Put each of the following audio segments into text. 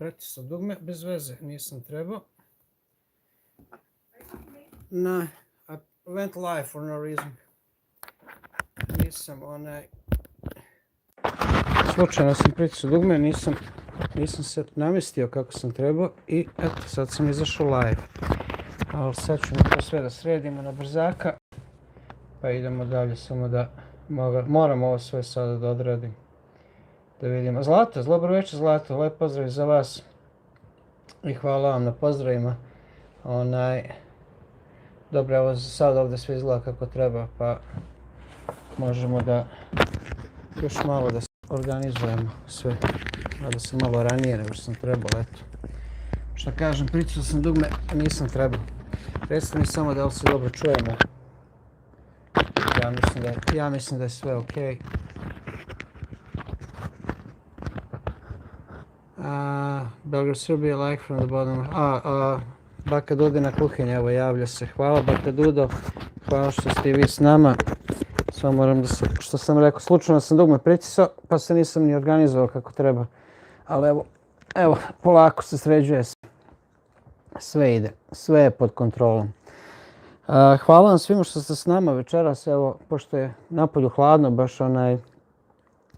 pretisao dugme, bez veze, nisam trebao. No, I went live for no reason. Nisam slučajno sam pritisao dugme, nisam se namestio kako sam trebao i eto, sad sam izašao live. Ali sad ćemo to sve da sredimo na brzaka. Pa idemo dalje, samo da moram ovo sve sada da odradim. Da vidimo. Zlato, dobro večer Zlato, lep pozdrav za vas. I hvala vam na pozdravima. Dobro, evo sad ovdje sve izgleda kako treba, pa možemo da još malo da se organizujemo sve. Da sam malo ranije nego što sam trebao, eto. Što kažem, pritisao sam dugme, nisam trebao. Recite mi samo da li se dobro čujemo. Ja mislim da je sve ok. Belgrade Serbia, like from the bottom. Baka Dudina kuhinja, evo javlja se. Hvala Baka Dudo, hvala što ste i vi s nama. Samo moram da se, što sam rekao, slučajno sam dugme pritisao, pa se nisam ni organizovao kako treba. Ali evo, polako se sređuje se. Sve ide, sve je pod kontrolom. Hvala vam svima što ste s nama večeras, evo, pošto je napolju hladno, baš da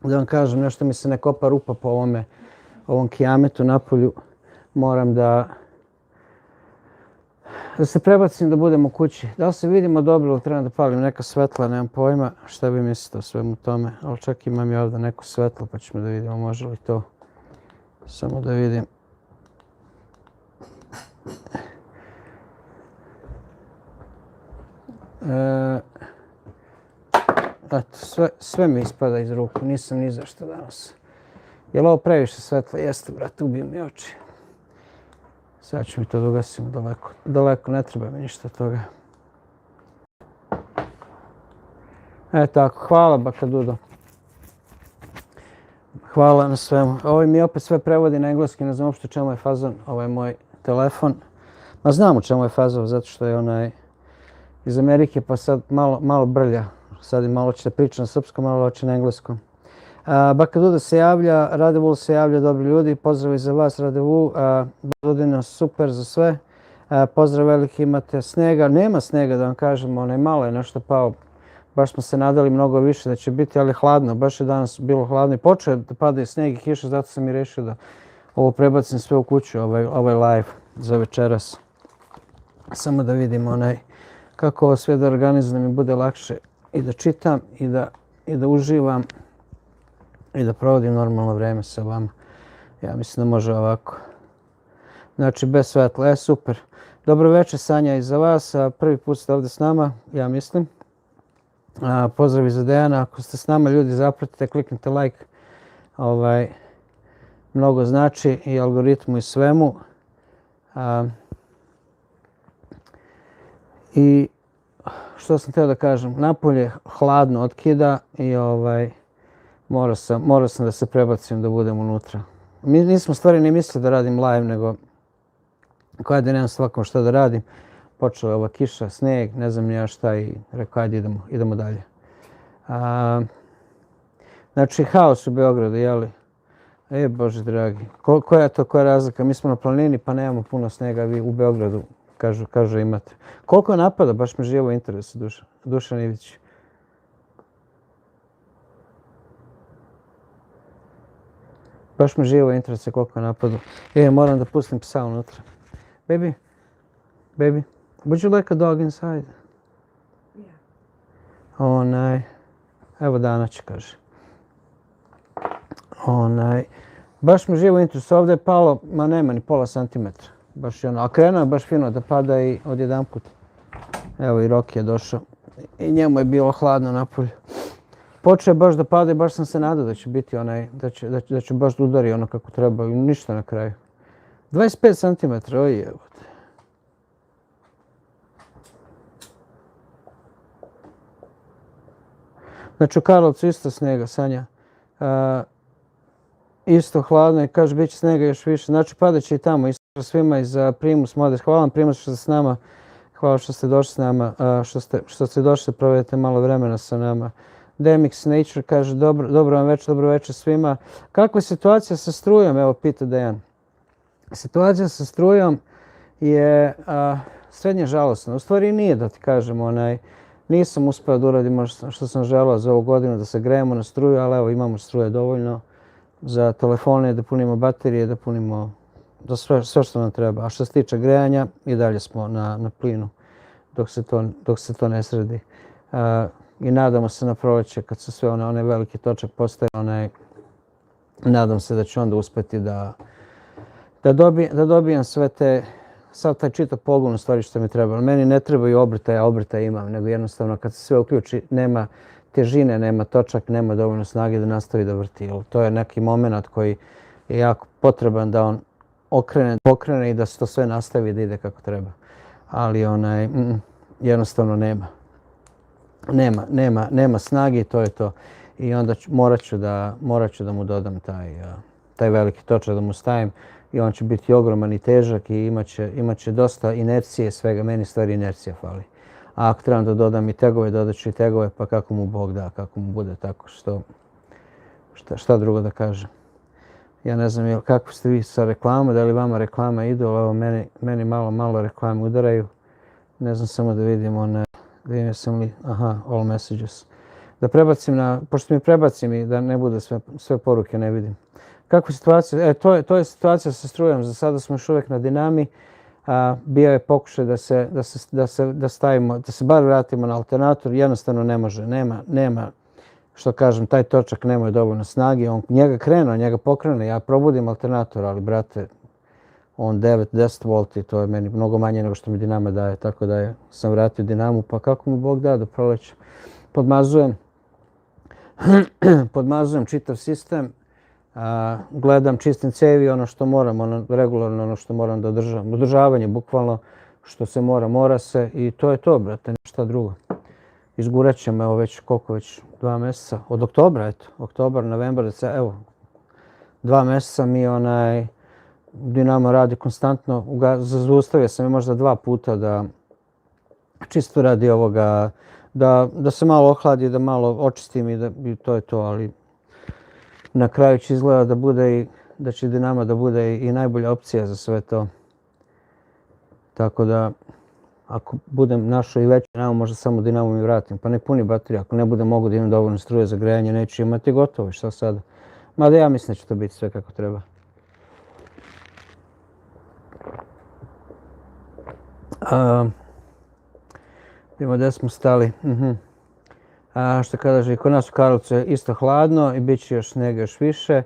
vam kažem, nešto mi se ne kopa rupa po ovom kijametu napolju. Moram da se prebacim da budem u kući. Da li se vidimo dobro ili trebam da palim neka svetla, nemam pojma šta bi mislite o svemu tome. Ali čak imam i ovdje neko svetlo pa ćemo da vidimo može li to. Samo da vidim. Eto, sve mi ispada iz ruku, nisam ni za što danas. Je li ovo previše svetlo? Jeste, brate, ubiju mi oči. Sad ću mi to da ugasimo daleko, ne treba mi ništa toga. Tako, hvala Baka Dudo. Hvala na svemu. Ovo mi opet sve prevodi na engleski, ne znam uopšte čemu je fazon. Ovo je moj telefon. Ma znam u čemu je fazon, zato što je iz Amerike, pa sad malo brlja. Sad i malo će da priča na srpskom, malo će na engleskom. Baka Duda se javlja, Radevul se javlja, dobri ljudi, pozdrav i za vas Radevu, Dudina super za sve, pozdrav veliki, imate snega, nema snega da vam kažem, malo je nešto pao, baš smo se nadali mnogo više da će biti, ali hladno, baš je danas bilo hladno i počeo da pada i sneg i kiša, zato sam i rešio da ovo prebacim sve u kuću, ovaj live za večeras. Samo da vidim kako ovo sve da organizujem i bude lakše i da čitam i da uživam. I da provodim normalno vreme sa vama. Ja mislim da može ovako. Znači, bez svetla. Super. Dobro večer, Sanja, i za vas. Prvi put ste ovdje s nama, ja mislim. Pozdrav i za Dejana. Ako ste s nama, ljudi, zapratite, kliknite like. Mnogo znači i algoritmu i svemu. I što sam htio da kažem, napolje hladno otkida i morao sam da se prebacim da budem unutra. Mi nismo stvari ni mislili da radim live, nego kada nemam svakom što da radim. Počela je ova kiša, sneg, ne znam ni ja šta i rekao ajde idemo dalje. Znači haos u Beogradu, jeli? Bože dragi, koja je razlika? Mi smo na planini pa nemamo puno snega, vi u Beogradu kažu imate. Koliko napada, baš me živo interesuje Dušan Ivić. Baš me živo interesuje koliko je napadu. Moram da pustim psa unutra. Baby, would you like a dog inside? Yeah. Evo Dana će kaže. Baš me živo interesuje. Ovdje je palo, ma nema ni pola santimetra. Baš je a krenuo je baš fino da pada i odjedanput. Evo i Roki je došao. I njemu je bilo hladno napolju. Počeo je baš da pada i baš sam se nadao da će biti da će baš da udari ono kako treba i ništa na kraju. 25 cm, oj evo te. Znači u Karlovcu isto snega, Sanja. Isto hladno i kaže bit će snega još više. Znači padat će i tamo. Isto svima iz Primus Modest. Hvala vam Primus što ste s nama. Hvala što ste došli s nama. Što ste došli da provedete malo vremena sa nama. Demix Nature kaže dobro vam večer, dobro večer svima. Kakva je situacija sa strujom? Evo pita Dejan. Situacija sa strujom je srednje žalosna. U stvari nije, da ti kažem, nisam uspio da uradim što sam želeo za ovu godinu, da se grejemo na struju, ali evo imamo struje dovoljno za telefone, da punimo baterije, da punimo sve što nam treba. A što se tiče grejanja, i dalje smo na plinu dok se to ne sredi. I nadamo se na proleće, kad se sve one velike točak postaju, nadam se da ću onda uspjeti da dobijem sav taj čitav pogon u stvari što mi treba. Meni ne trebaju obrtaje, a obrtaje imam, nego jednostavno kad se sve uključi, nema težine, nema točak, nema dovoljno snage da nastavi da vrti. To je neki moment koji je jako potreban da on pokrene i da se to sve nastavi da ide kako treba. Ali jednostavno nema snage i to je to. I onda morat ću da mu dodam taj veliki točak, da mu stavim i on će biti ogroman i težak i imat će dosta inercije svega. Meni stvari inercija fali. A ako trebam da dodam i tegove, dodat ću i tegove, pa kako mu Bog da, kako mu bude tako šta drugo da kažem. Ja ne znam kako ste vi sa reklamama, da li vama reklama idu, ali evo meni malo reklame udaraju. Ne znam samo da vidim jesam li, all messages. Da prebacim pošto mi prebacim i da ne bude sve poruke, ne vidim. Kakva situacija? To je situacija sa strujom. Za sada smo još uvijek na dinami. Bio je pokušaj da se bar vratimo na alternator. Jednostavno ne može. Nema, što kažem, taj točak nema dovoljno snage. On njega pokrene. Ja probudim alternator, ali brate, on 9-10 volti, to je meni mnogo manje nego što mi dinama daje. Tako da sam vratio dinamu, pa kako mu Bog da proleće. Podmazujem čitav sistem. Gledam, čistim cevi, ono što moram, regularno ono što moram da održavam. Održavanje, bukvalno, što se mora se i to je to, brate, ništa drugo. Izgurat ćemo, evo već 2 mjeseca, od oktobra, oktobar, novembar, evo, 2 mjeseca mi Dinamo radi konstantno, zaustavio sam je možda 2 puta da čisto radi ovoga, da se malo ohladi, da malo očistim i to je to, ali na kraju će izgleda da će Dinamo da bude i najbolja opcija za sve to. Tako da, ako budem našao i veći Dinamo, možda samo Dinamo mi vratim. Pa ne puni baterija, ako ne budem mogu da imam dovoljno struje za grejanje, neću imati gotovo, šta sada. Mada ja mislim da će to biti sve kako treba. Vidimo gdje smo stali. Što kaže, i kod nas u Karlovcu je isto hladno i bit će još snega još više.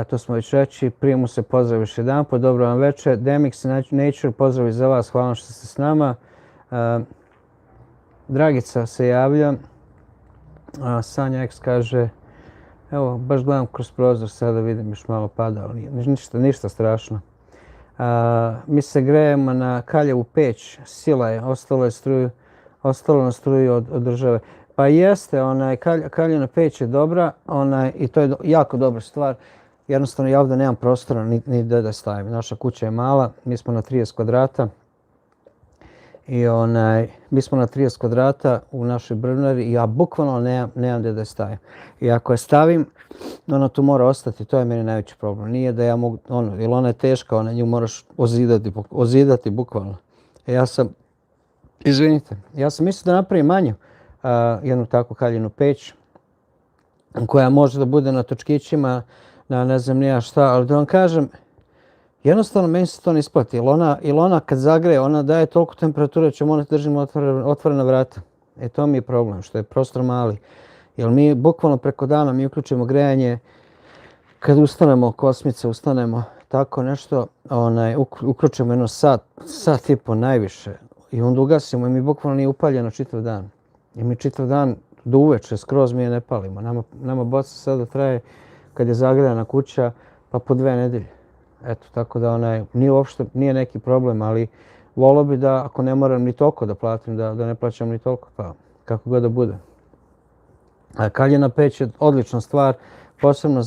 To smo već reći. Primu se pozdrav još jedan po. Dobro vam večer. Demix Nature, pozdrav i za vas. Hvala što ste s nama. Dragica se javlja. Sanja X kaže, evo, baš gledam kroz prozor, sada vidim još malo pada, ali ništa strašno. Mi se grejemo na kaljevu peć, sila je, ostalo na struju od države. Pa jeste, kaljena peć je dobra i to je jako dobra stvar. Jednostavno ja ovdje nemam prostora ni da stavim. Naša kuća je mala, mi smo na 30 kvadrata. Mi smo na 30 kvadrata u našoj brvnari i ja bukvalno nemam gdje da je stavim. I ako je stavim, ona tu mora ostati, to je meni najveći problem. Nije da ja mogu, jer ona je teška, nju moraš ozidati bukvalno. Ja sam mislio da napravim manju jednu takvu kaljenu peć koja može da bude na točkićima, na ne znam nija šta, ali da vam kažem, jednostavno meni se to ne isplati, jer ona kad zagreje, ona daje toliko temperature da ćemo morati držimo otvorena vrata. To mi je problem, što je prostor mali. Jer mi bukvalno preko dana mi uključimo grejanje, kad ustanemo, kosmice ustanemo, tako nešto, uključimo jedno sat i po najviše i onda ugasimo i mi bukvalno nije upaljeno čitav dan. I mi čitav dan do uveče skroz mi je ne palimo. Nama boca sada traje, kad je zagrejana kuća, pa po 2 nedelje. Tako da nije neki problem, ali volio bi da ako ne moram ni toliko da platim, da ne plaćam ni toliko, pa kako god da bude. Kaljena peć je odlična stvar, posebno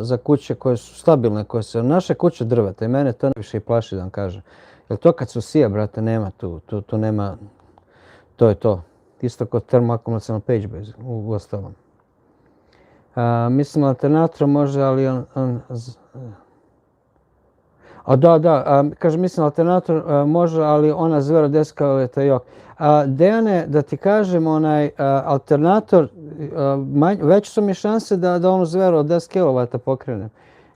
za kuće koje su stabilne, naše kuće drveta i mene to najviše i plaši da vam kažem. Jer to kad su sija, brate, nema tu nema, to je to. Isto kod termoakumulacijalna peć u ostalom. Mislim alternator može, ali A da, kaže, mislim, alternator može, ali ona zvera deska je to jok. Dejane, da ti kažem, alternator, veće su mi šanse da onu zveru od 10 kW pokrenem.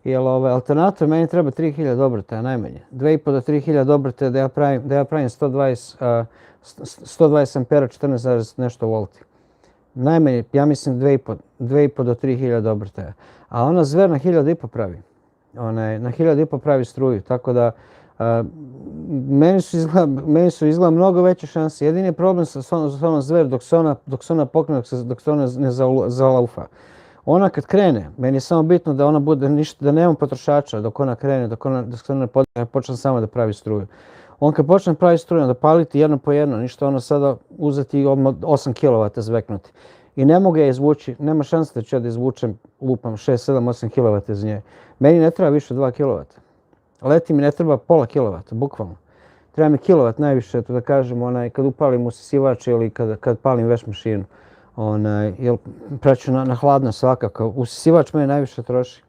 Jer alternator meni treba 3000 obrtaja najmanje. 2,5 do 3000 obrtaja da ja pravim 120 ampera, 14, nešto volti. Najmanje, ja mislim 2,5 do 3000 obrtaja. A ona zver na 1500 pravi. Na 1500 pravi struju, tako da meni su izgleda mnogo veće šanse. Jedini problem sa onom zver dok se ona pokne, dok se ona ne zalaufa. Ona kad krene, meni je samo bitno da ona bude da nema potrošača dok ona krene, dok se ona ne počne samo da pravi struju. On kad počne pravi struju, onda paliti jedno po jedno, ništa ono sada uzeti 8 kW zveknuti. I ne mogu je izvući, nema šanse da ću ja da izvučem, lupam 6, 7, 8 kW iz nje. Meni ne treba više 2 kW. Leti mi ne treba pola kW, bukvalno. Treba mi kilovat najviše, to da kažem, kad upalim usisivač ili kad palim veš mašinu. Jer preću na hladno svakako. Usisivač meni najviše troši.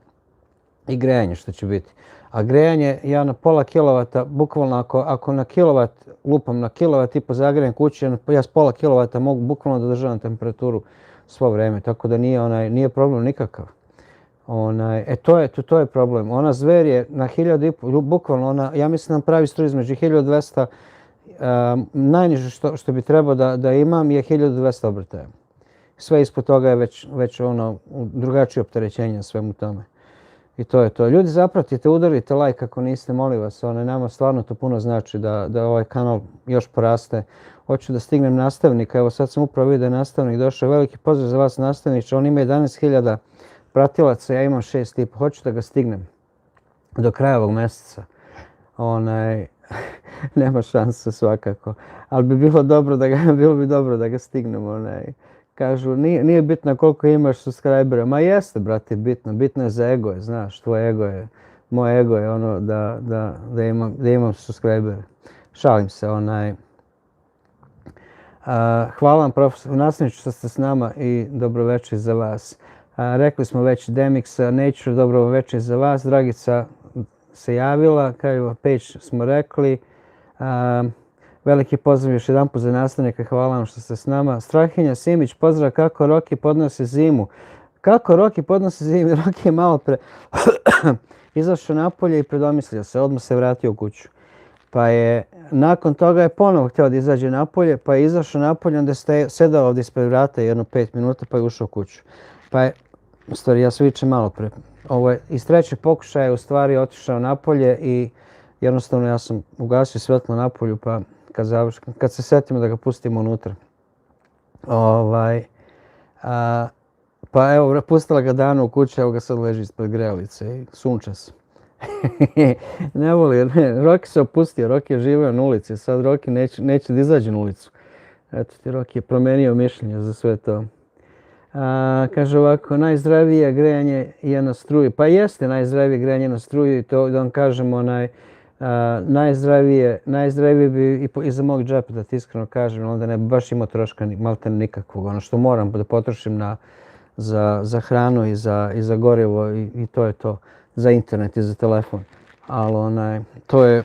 I grejanje što će biti. A grejanje ja na pola kilovata, bukvalno ako na kilovat, lupam na kilovat i po zagrejem kući, ja s pola kilovata mogu bukvalno da državam temperaturu svo vrijeme. Tako da nije problem nikakav. To je problem. Ona zver je na 1500, bukvalno ja mislim da nam pravi struju između 1200, najniže što bi trebao da imam je 1200 obrtaja. Sve ispod toga je već drugačije opterećenje na svemu tome. I to je to. Ljudi, zapratite, udarite like ako niste, molim vas. Nama stvarno to puno znači da ovaj kanal još poraste. Hoću da stignem nastavnika. Evo sad sam upravo vidio da je nastavnik došao. Veliki pozdrav za vas, nastavniče. On ima 11.000 pratilaca, ja imam 6,5. Hoću da ga stignem do kraja ovog mjeseca. Nema šanse svakako. Ali bi bilo dobro da ga stignem. Kažu, nije bitno koliko imaš subscribera. Ma jeste, brate, bitno. Bitno je za ego, znaš, tvoj ego je. Moj ego je da imam subscribere. Šalim se, hvala vam, profesor nastavniče, što ste s nama i dobroveče za vas. Rekli smo već Demix Nature, dobroveče za vas. Dragica se javila, kao Page smo rekli. Veliki pozdrav još jedan put za nastavnika, hvala vam što ste s nama. Strahinja Simić, pozdrav, kako Roki podnosi zimu. Kako Roki podnosi zimu? Roki je malo pre izašao napolje i predomislio se, odmah se vratio u kuću. Pa je, nakon toga je ponovo htio da izađe napolje, pa je izašao napolje, onda je sedao ovdje ispred vrata jedno 5 minuta, pa je ušao u kuću. Pa je, u stvari, ja svičem malo pre. Iz trećeg pokušaja je u stvari otišao napolje i jednostavno ja sam ugasio svjetlo napolju, pa kad se setimo da ga pustimo unutra. Pa evo, pustila ga Danu u kući, evo ga sad leži ispred grejalice i sunča se. Ne voli, Roki se opustio, Roki je živio na ulici, sad Roki neće da izađe na ulicu. Eto ti, Roki je promenio mišljenje za sve to. Kaže ovako, najzdravije grejanje je na struju. Pa jeste najzdravije grejanje na struju i to da vam kažem najzdravije bi i za mog džepa, da ti iskreno kažem, onda ne bi baš imao troška malte nikakvog. Ono što moram da potrošim za hranu i za gorivo i to je to. Za internet i za telefon. Ali to je,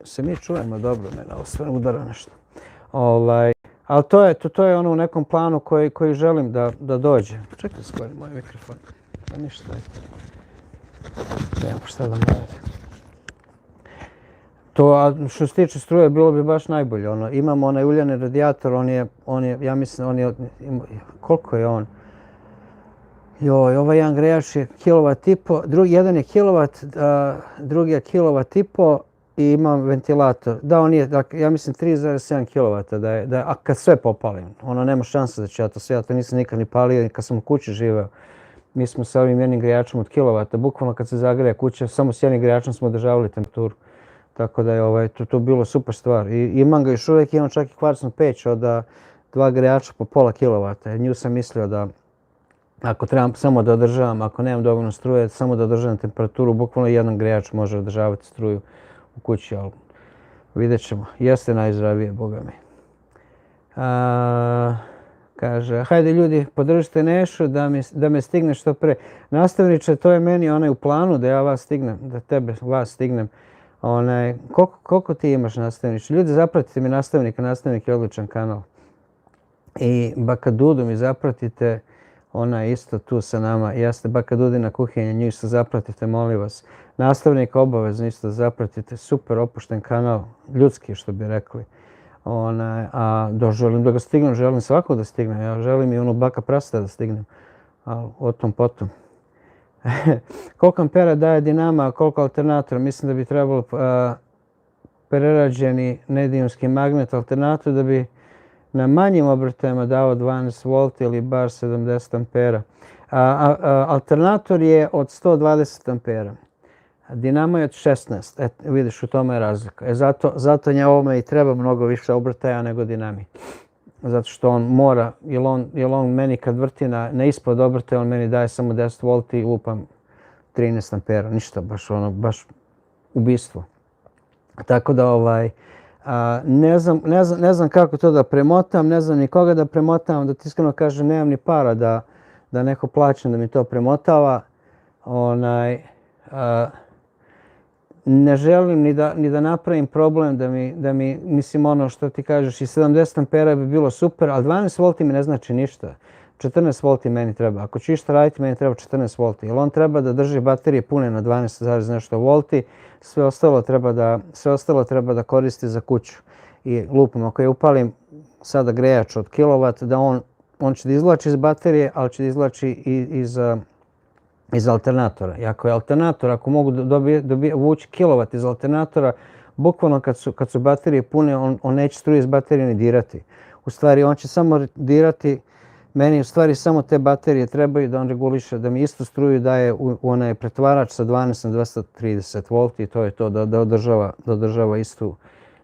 se mi čujemo dobro, mene ovo sve udara nešto. Ali to je ono u nekom planu koji želim da dođe. Čekaj skoro moj mikrofon. Pa ništa. Nemam šta da mi radi. To, što se tiče struje, bilo bi baš najbolje. Imamo onaj uljani radijator, ja mislim, koliko je on? Joj, ovaj jedan grejač je kilovat i po, jedan je kilovat, drugi je kilovat i po i imam ventilator. Da, on je, ja mislim 3,7 kilovata a kad sve popalim, nema šanse da ću ja to sve, ja to nisam nikad ni palio, kad sam u kući živeo. Mi smo sa ovim jednim grejačom od kilovata, bukvalno kad se zagreje kuća, samo s jednim grejačom smo održavali temperaturu. Tako da je to bilo super stvar. I imam ga još uvijek, imam čak i kvarcnu peć od 2 grejača po pola kilovata. Nju sam mislio da ako trebam samo da održavam, ako nemam dovoljno struje, samo da održavam temperaturu, bukvalno jedan grejač može održavati struju u kući, ali vidjet ćemo. Jeste najzdravije, boga mi. Kaže, hajde ljudi, podržite Nešu da me stigne što pre. Nastavniče, to je meni onaj u planu da ja vas stignem, da vas stignem. Koliko ti imaš nastavniče? Ljudi, zapratite mi nastavnika, nastavnik je odličan kanal. I Baka Dudu mi zapratite, ona je isto tu sa nama. Jeste Baka Dudina kuhinja, nju isto zapratite, molim vas. Nastavnika obavezno isto zapratite, super opušten kanal, ljudski što bi rekli. A želim da ga stignem, želim svako da stignem. Ja želim i onu Baka Prasta da stignem. Ali o tom potom. Koliko ampera daje dinama, a koliko alternatora? Mislim da bi trebalo prerađeni nedijumski magnet alternator da bi na manjim obrtajima dao 12 V ili bar 70 ampera. Alternator je od 120 ampera. Dinamo je od 16. Vidiš, u tome je razlika. Zato ovome i treba mnogo više obrtaja nego dinami. Zato što on mora, jer on meni kad vrti na ispod obrtaja, on meni daje samo 10 V i lupam 13 ampera. Ništa, baš ubistvo. Tako da ne znam kako to da premotam, ne znam ni koga da premotam, da ti iskreno kažem, nemam ni para da neko plaćam da mi to premotava. Ne želim ni da napravim problem da mi, mislim ono što ti kažeš, i 70 ampera bi bilo super, ali 12 V mi ne znači ništa. 14 V meni treba. Ako ću išta raditi, meni treba 14 V. Jer on treba da drži baterije pune na 12 nešto volti, sve ostalo treba da koristi za kuću. I lupom, ako je upalim sada grejač od kilovat, da on će da izvlači iz baterije, ali će da izvlači i iz alternatora. I ako je alternator, ako mogu vući kilovat iz alternatora, bukvalno kad su baterije pune, on neće struju iz baterije ni dirati. U stvari, on će samo dirati, meni u stvari samo te baterije trebaju da on reguliše, da mi istu struju daje u onaj pretvarač sa 12 na 230 V i to je to, da održava istu,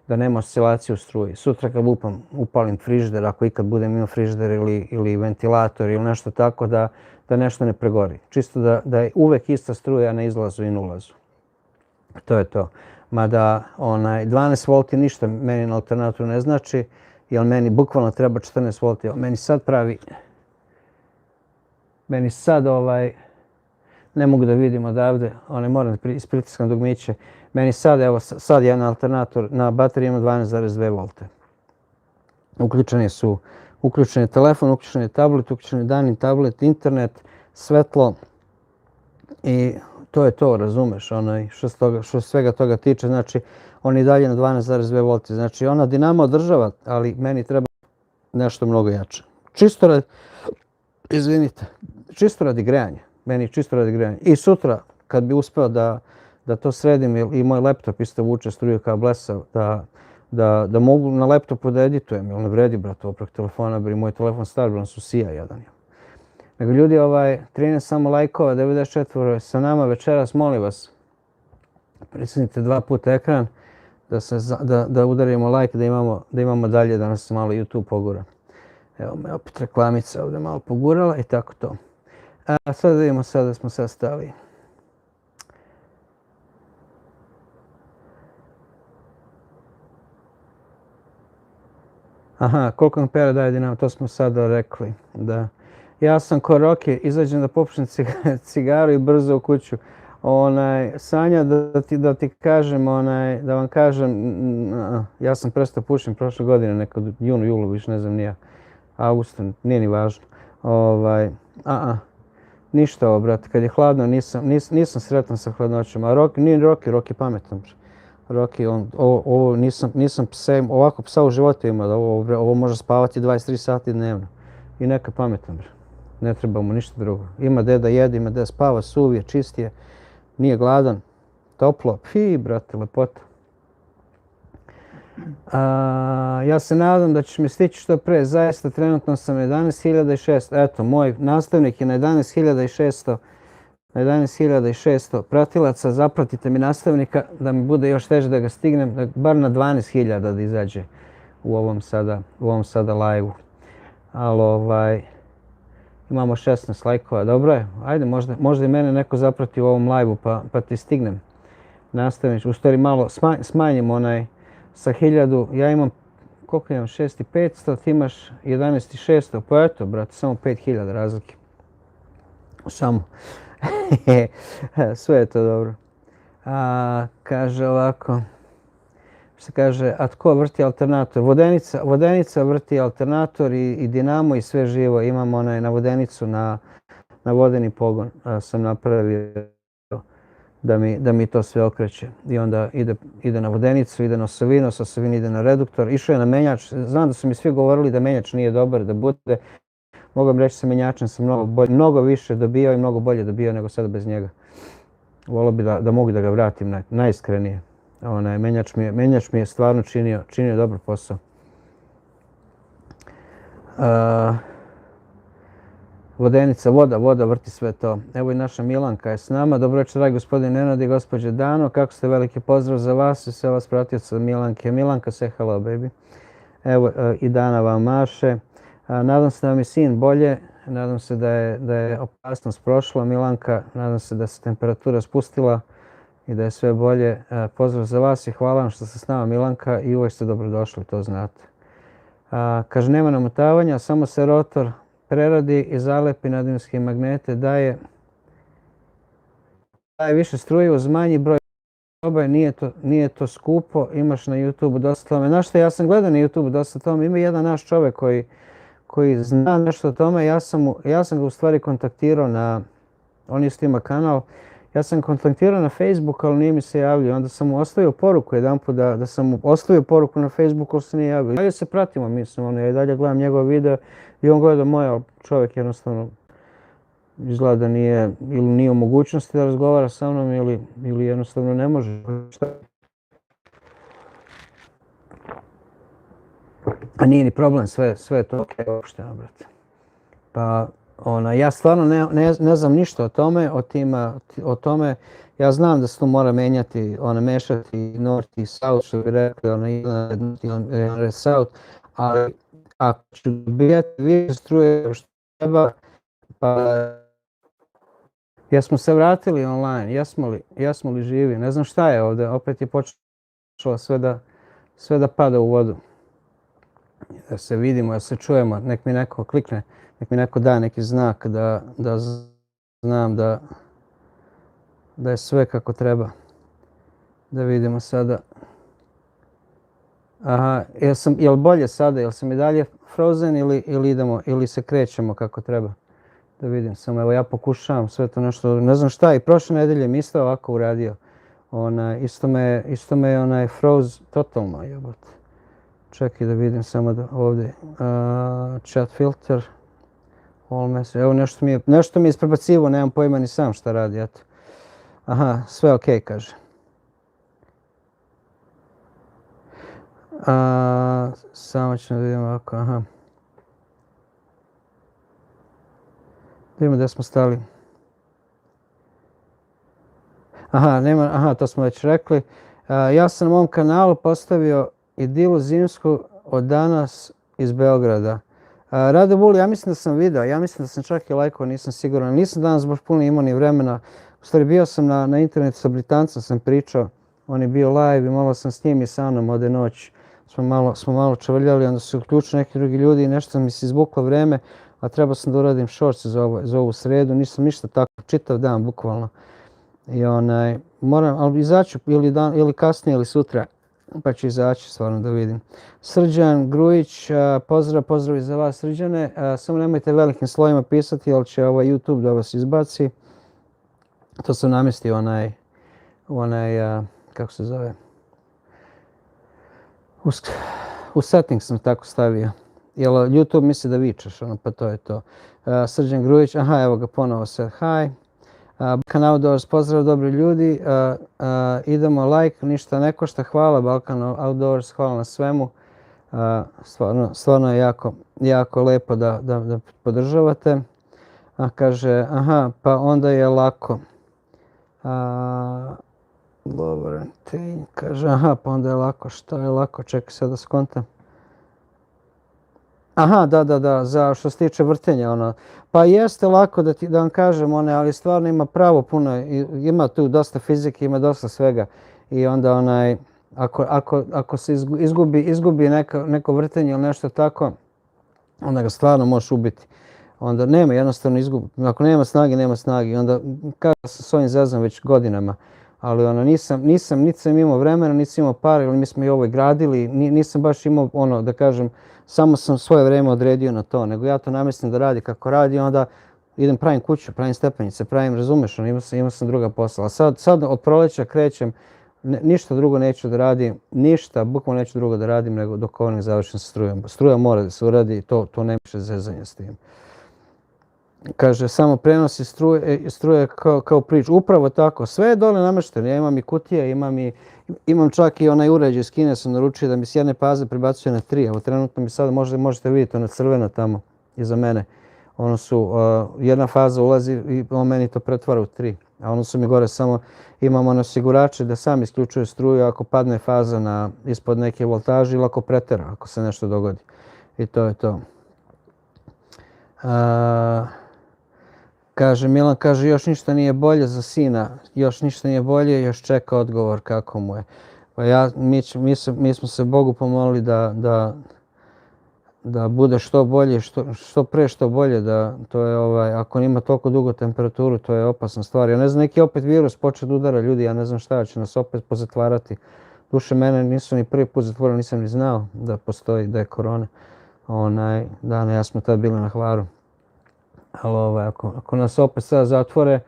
da nema oscilaciju struji. Sutra kad upalim frižider, ako ikad budem imao frižider ili ventilator ili nešto tako, da nešto ne pregori. Čisto da je uvek ista struja na izlazu i na ulazu. To je to. Mada 12 V ništa meni na alternatoru ne znači, jer meni bukvalno treba 14 V. Meni sad ne mogu da vidim odavde, moram da ispritiskam dugmiće. Meni sad jedan alternator na bateriji ima 12,2 V. Uključen je telefon, uključen je tablet, uključen je daljni tablet, internet, svetlo i to je to, razumeš, što svega toga tiče, znači on je dalje na 12,2 V, znači ona dinama održava, ali meni treba nešto mnogo jače. Čisto radi grejanja, meni čisto radi grejanja. I sutra, kad bi uspeo da to sredim i moj laptop isto vuče struju kao blesav, da mogu na laptopu da editujem, jer ne vredi, brate, oprek telefona, moj telefon star, on su sija jedan. Nego ljudi, 13 samo lajkova, 94 sa nama večeras, molim vas, pritisnite 2 puta ekran, da udarimo like, da imamo dalje, da nas malo YouTube pogura. Evo me opet reklamica ovdje malo pogurala i tako to. A sad vidimo da smo sad stali. Aha, koliko ampera daje dinamo, to smo sada rekli. Da. Ja sam ko Roki, izađem da popušim cigaru i brzo u kuću. Sanja, da ti kažem, da vam kažem, ja sam prestao pušim prošle godine, nekad junu, julu, više ne znam nija. Augusta, nije ni važno. Ništa ovo, brate, kad je hladno nisam sretan sa hladnoćom. A Roki pametan. Roki, ovo nisam psa, ovako psa u životu ima, ovo može spavati 23 sati dnevno. I neka pametan, bre. Ne treba mu ništa drugo. Ima gde da jede, ima gde da spava, suv je, čist je, nije gladan, toplo. Brate, lepota. Ja se nadam da ćeš me stići što pre. Zaista, trenutno sam 11.600. Eto, moj nastavnik je na 11.600. Na 11.600 pratilaca. Zapratite mi nastavnika da mi bude još teže da ga stignem. Bar na 12.000 da izađe u ovom sada live-u. Ali imamo 16 lajkova. Dobro je. Ajde, možda i mene neko zaprati u ovom live-u pa ti stignem. Nastavnić. U stvari malo smanjim sa 1000. Ja imam koliko imam, 6500, ti imaš 11600, pa eto, brate, samo 5000 razlike. Samo. Sve je to dobro. Kaže ovako, što kaže, a tko vrti alternator? Vodenica vrti alternator i dinamo i sve živo. Imam na vodenicu, na vodeni pogon sam napravio da mi to sve okreće. I onda ide na vodenicu, ide na osovinu, s osovine ide na reduktor. Išao je na menjač. Znam da su mi svi govorili da menjač nije dobar, da bude. Mogu reći sa menjačem sam mnogo više dobio i mnogo bolje dobio nego sada bez njega. Volio bi da mogu da ga vratim najiskrenije. Menjač mi je stvarno činio dobar posao. Vodenica, voda vrti sve to. Evo i naša Milanka je s nama. Dobro večer, dragi gospodin Nenad i gospođe Dano. Kako ste, veliki pozdrav za vas i sve vas pratioca Milanke. Milanka, say hello, baby. Evo i Dana vam maše. Nadam se da vam je sin bolje. Nadam se da je opasnost prošla, Milanka. Nadam se da se temperatura spustila i da je sve bolje. Pozdrav za vas i hvala vam što ste s nama, Milanka, i uvijek ste dobrodošli, to znate. Kaže, nema namotavanja, samo se rotor preradi i zalepi na dinamske magnete, daje više struje uz manji broj proba, nije to skupo, imaš na YouTube dosta tome. Znaš što, ja sam gledao na YouTube dosta tome, ima jedan naš čovjek koji zna nešto o tome, ja sam ga u stvari kontaktirao on isto ima kanal, ja sam kontaktirao na Facebooku, ali nije mi se javio. Onda sam mu ostavio poruku jedanput da sam mu ostavio poruku na Facebooku, ali se nije javio. Dalje se pratimo, mislim, ja i dalje gledam njegov video i on gleda moje, ali čovjek jednostavno izgleda da nije u mogućnosti da razgovara sa mnom ili jednostavno ne može. A nije ni problem, sve je to ok, uopšteno, brate. Pa, ja stvarno ne znam ništa o tome. Ja znam da se tu mora menjati, mešati North i South, što bi rekli, jedan South, ali ako ću dobijati više struje što treba, pa jesmo se vratili online, jesmo li živi, ne znam šta je ovdje, opet je počelo sve da pada u vodu. Da se vidimo, da se čujemo, nek mi neko klikne. Nek mi neko da neki znak da znam da je sve kako treba. Da vidimo sada. Aha, jel bolje sada? Jel sam i dalje frozen ili se krećemo kako treba? Da vidim samo, evo ja pokušavam sve to nešto, ne znam šta, i prošle nedelje mi isto ovako uradio. Isto me je froze totalno, jebote. Čekaj da vidim samo ovdje. Chat filter. Evo nešto mi je isprebacivo, nemam pojma ni sam šta radi, eto. Aha, sve ok, kaže. Samo ćemo da vidimo ovako, aha. Da vidimo gdje smo stali. Aha, to smo već rekli. Ja sam na mom kanalu postavio idilu zimsku od danas iz Beograda. Rade Vuli, ja mislim da sam video, ja mislim da sam čak i lajkao, nisam siguran. Nisam danas baš puno imao ni vremena. U stvari bio sam na internetu sa Britancem, sam pričao. On je bio live i malo sam s njim i sa mnom ode noć. Smo malo čavrljali, onda su uključili neki drugi ljudi i nešto mi se izbuklo vreme, a trebao sam da uradim shorts za ovu sredu. Nisam ništa tako, čitav dan bukvalno. I moram, ali izaću ili kasnije ili sutra. Pa ću izaći stvarno da vidim. Srđan Grujić, pozdrav i za vas, Srđane. Samo nemojte velikim slovima pisati, jer će YouTube da vas izbaci. To sam namjestio kako se zove, u settings sam tako stavio. Jer YouTube misli da vičeš, pa to je to. Srđan Grujić, aha, evo ga ponovo sad, hi. Balkan Outdoors, pozdrav dobri ljudi, idemo like, ništa ne košta, hvala Balkan Outdoors, hvala na svemu, stvarno je jako lepo da podržavate. Kaže, aha, pa onda je lako. Laurentine, kaže, aha, pa onda je lako, šta je lako, čekaj sad da skontam. Aha, da, za što se tiče vrtenja, Pa jeste lako da vam kažem, ali stvarno ima pravo puno, ima tu dosta fizike, ima dosta svega. I onda Ako se izgubi neko vrtenje ili nešto tako, onda ga stvarno možeš ubiti. Onda nema, jednostavno izgubi. Ako nema snage, nema snage. I onda kada se s ovim zezam već godinama. Ali niti sam imao vremena, niti sam imao para, ili mi smo i ovo gradili. Nisam baš imao da kažem, samo sam svoje vrijeme odredio na to. Nego ja to namjestim da radi kako radi, onda idem pravim kuću, pravim stepenice, razumeš, imao sam druga posla. A sad od proleća krećem, ništa drugo neću da radim, bukvalno neću drugo da radim nego dok ovo ne završim sa strujom. Struja mora da se uradi, to nema više zezanja s tim. Kaže, samo prenosi struje kao priču. Upravo tako, sve je dole namešteno. Ja imam i kutije, imam čak i onaj uređaj iz Kine, sam naručio da mi s jedne faze prebacuje na 3. Evo trenutno mi sad možete vidjeti ono crveno tamo iza mene. Jedna faza ulazi i on meni to pretvara u 3. A ono su mi gore samo, imamo osigurače da sam isključuje struju ako padne faza ispod neke voltaže ili ako pretera, ako se nešto dogodi. I to je to. Milan kaže, još ništa nije bolje za sina, još ništa nije bolje, još čeka odgovor kako mu je. Pa mi smo se Bogu pomolili da bude što bolje, što bolje, to je ako ima toliko dugo temperaturu, to je opasna stvar. Ja ne znam, neki opet virus počeo da udara ljudi, ja ne znam šta će nas opet pozatvarati. Duše mene nisu ni prvi put zatvorili, nisam ni znao da postoji, da je korona. Ja smo tad bili na Hvaru. Ali ako nas opet sad zatvore,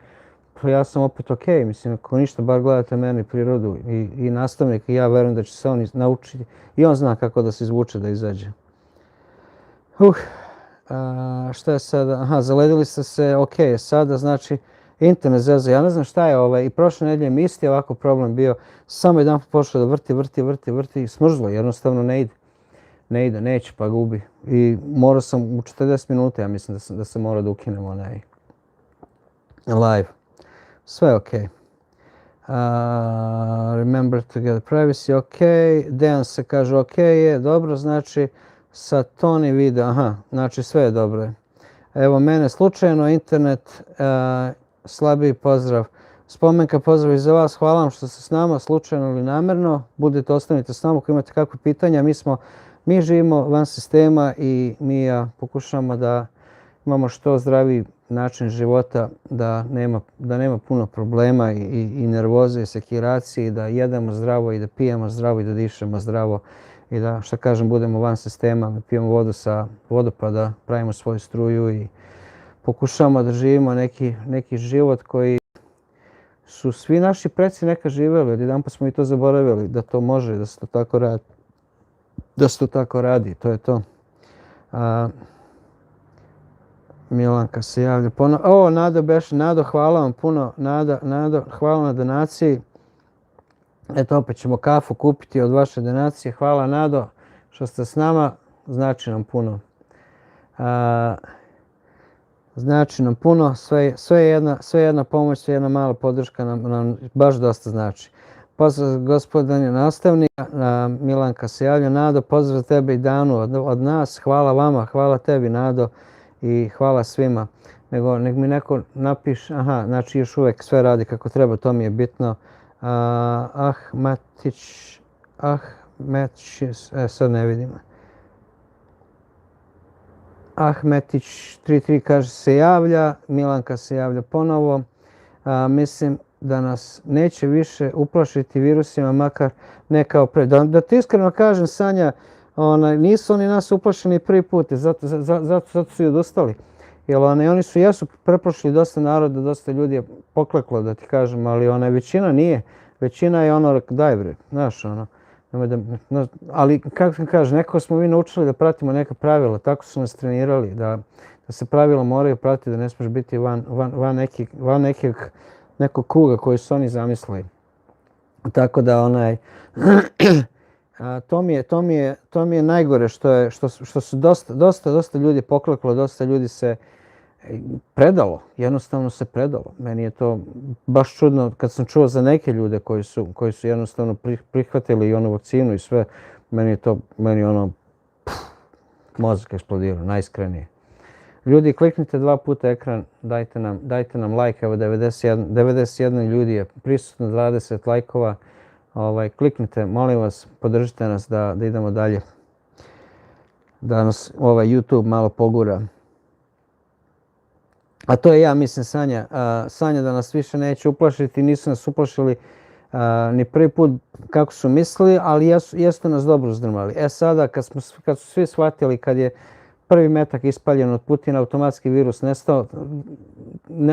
pa ja sam opet okej. Mislim, ako ništa, bar gledate meni prirodu i nastavnik i ja verujem da će se on naučiti. I on zna kako da se izvuče, da izađe. Šta je sada? Aha, zaledili ste se, okej, sada znači internet zeza. Ja ne znam šta je i prošle nedelje mi isti ovako problem bio. Samo jedan pošao da vrti i smrzlo, jednostavno ne ide. Ne ide, neće pa gubi. I morao sam u 40 minuta, ja mislim da sam morao da ukinem onaj live. Sve je okej. Remember to get privacy, okej. Dejan se kaže okej je, dobro, znači sa Tony video, aha, znači sve je dobro. Evo mene slučajno, internet, slabiji pozdrav. Spomenka pozdrav i za vas, hvala vam što ste s nama, slučajno ili namjerno. Budete, ostanite s nama ako imate kakve pitanja. Mi živimo van sistema i mi pokušamo da imamo što zdraviji način života, da nema puno problema i nervoze i sekiracije, i da jedemo zdravo i da pijemo zdravo i da dišemo zdravo i da, što kažem, budemo van sistema, da pijemo vodu sa vodopada, pravimo svoju struju i pokušamo da živimo neki život koji su svi naši preci nekad živjeli. Odjedanput smo i to zaboravili, da to može, da se to tako radi. To je to. Milanka se javlja ponovno. Nado, hvala vam puno. Nado, hvala na donaciji. Eto, opet ćemo kafu kupiti od vaše donacije. Hvala, Nado, što ste s nama. Znači nam puno. Sve jedna pomoć, sve jedna mala podrška nam baš dosta znači. Pozdrav gospodine nastavnika, Milanka se javlja. Nado, pozdrav tebe i Danu od nas. Hvala vama, hvala tebi, Nado, i hvala svima. Nek mi neko napiše, aha, znači još uvijek sve radi kako treba, to mi je bitno. Sad ne vidim. Ahmetić 33 kaže se javlja, Milanka se javlja ponovo. Mislim da nas neće više uplašiti virusima, makar ne kao pre. Da ti iskreno kažem, Sanja, nisu oni nas uplašeni prvi put, zato su i odustali. Jer oni jesu preplašili dosta naroda, dosta ljudi je pokleklo, da ti kažem, ali većina nije. Većina je daj bre, znaš, ali kako sam kažem, nekako smo mi naučili da pratimo neka pravila, tako su nas trenirali, da se pravila moraju pratiti, da ne smiješ biti van nekog kruga koji su oni zamislili. Tako da to mi je najgore što su dosta ljudi pokleklo, dosta ljudi se predalo, jednostavno se predalo. Meni je to baš čudno kad sam čuo za neke ljude koji su jednostavno prihvatili i onu vakcinu i sve, meni mozak eksplodirao, najiskrenije. Ljudi, kliknite 2 puta ekran, dajte nam like, evo 91 ljudi je prisutno, 20 lajkova. Kliknite, molim vas, podržite nas da idemo dalje. Da nas YouTube malo pogura. A to je, ja mislim, Sanja da nas više neće uplašiti, nisu nas uplašili ni prvi put kako su mislili, ali jesu nas dobro uzdrmali. Sada kad su svi shvatili, kad je prvi metak ispaljen od Putina, automatski virus nestao,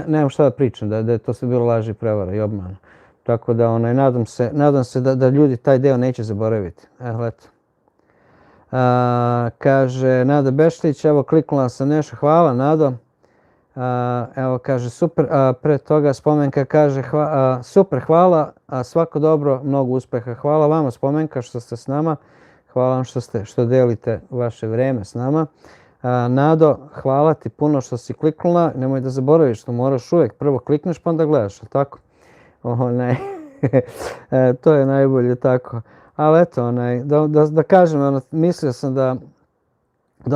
nemam šta da pričam, da je to sve bilo laž i prevara i obmana. Tako da nadam se da ljudi taj deo neće zaboraviti. Eto. Kaže Nada Bešlić, evo kliknula sam nešto, hvala Nado. Evo kaže super, pre toga Spomenka kaže super, hvala, svako dobro, mnogo uspeha. Hvala vama Spomenka što ste s nama, hvala vam što delite vaše vreme s nama. Nado, hvala ti puno što si kliknula, nemoj da zaboraviš što moraš uvijek, prvo klikneš pa onda gledaš, ali tako? To je najbolje tako. Ali eto, da kažem, mislio sam da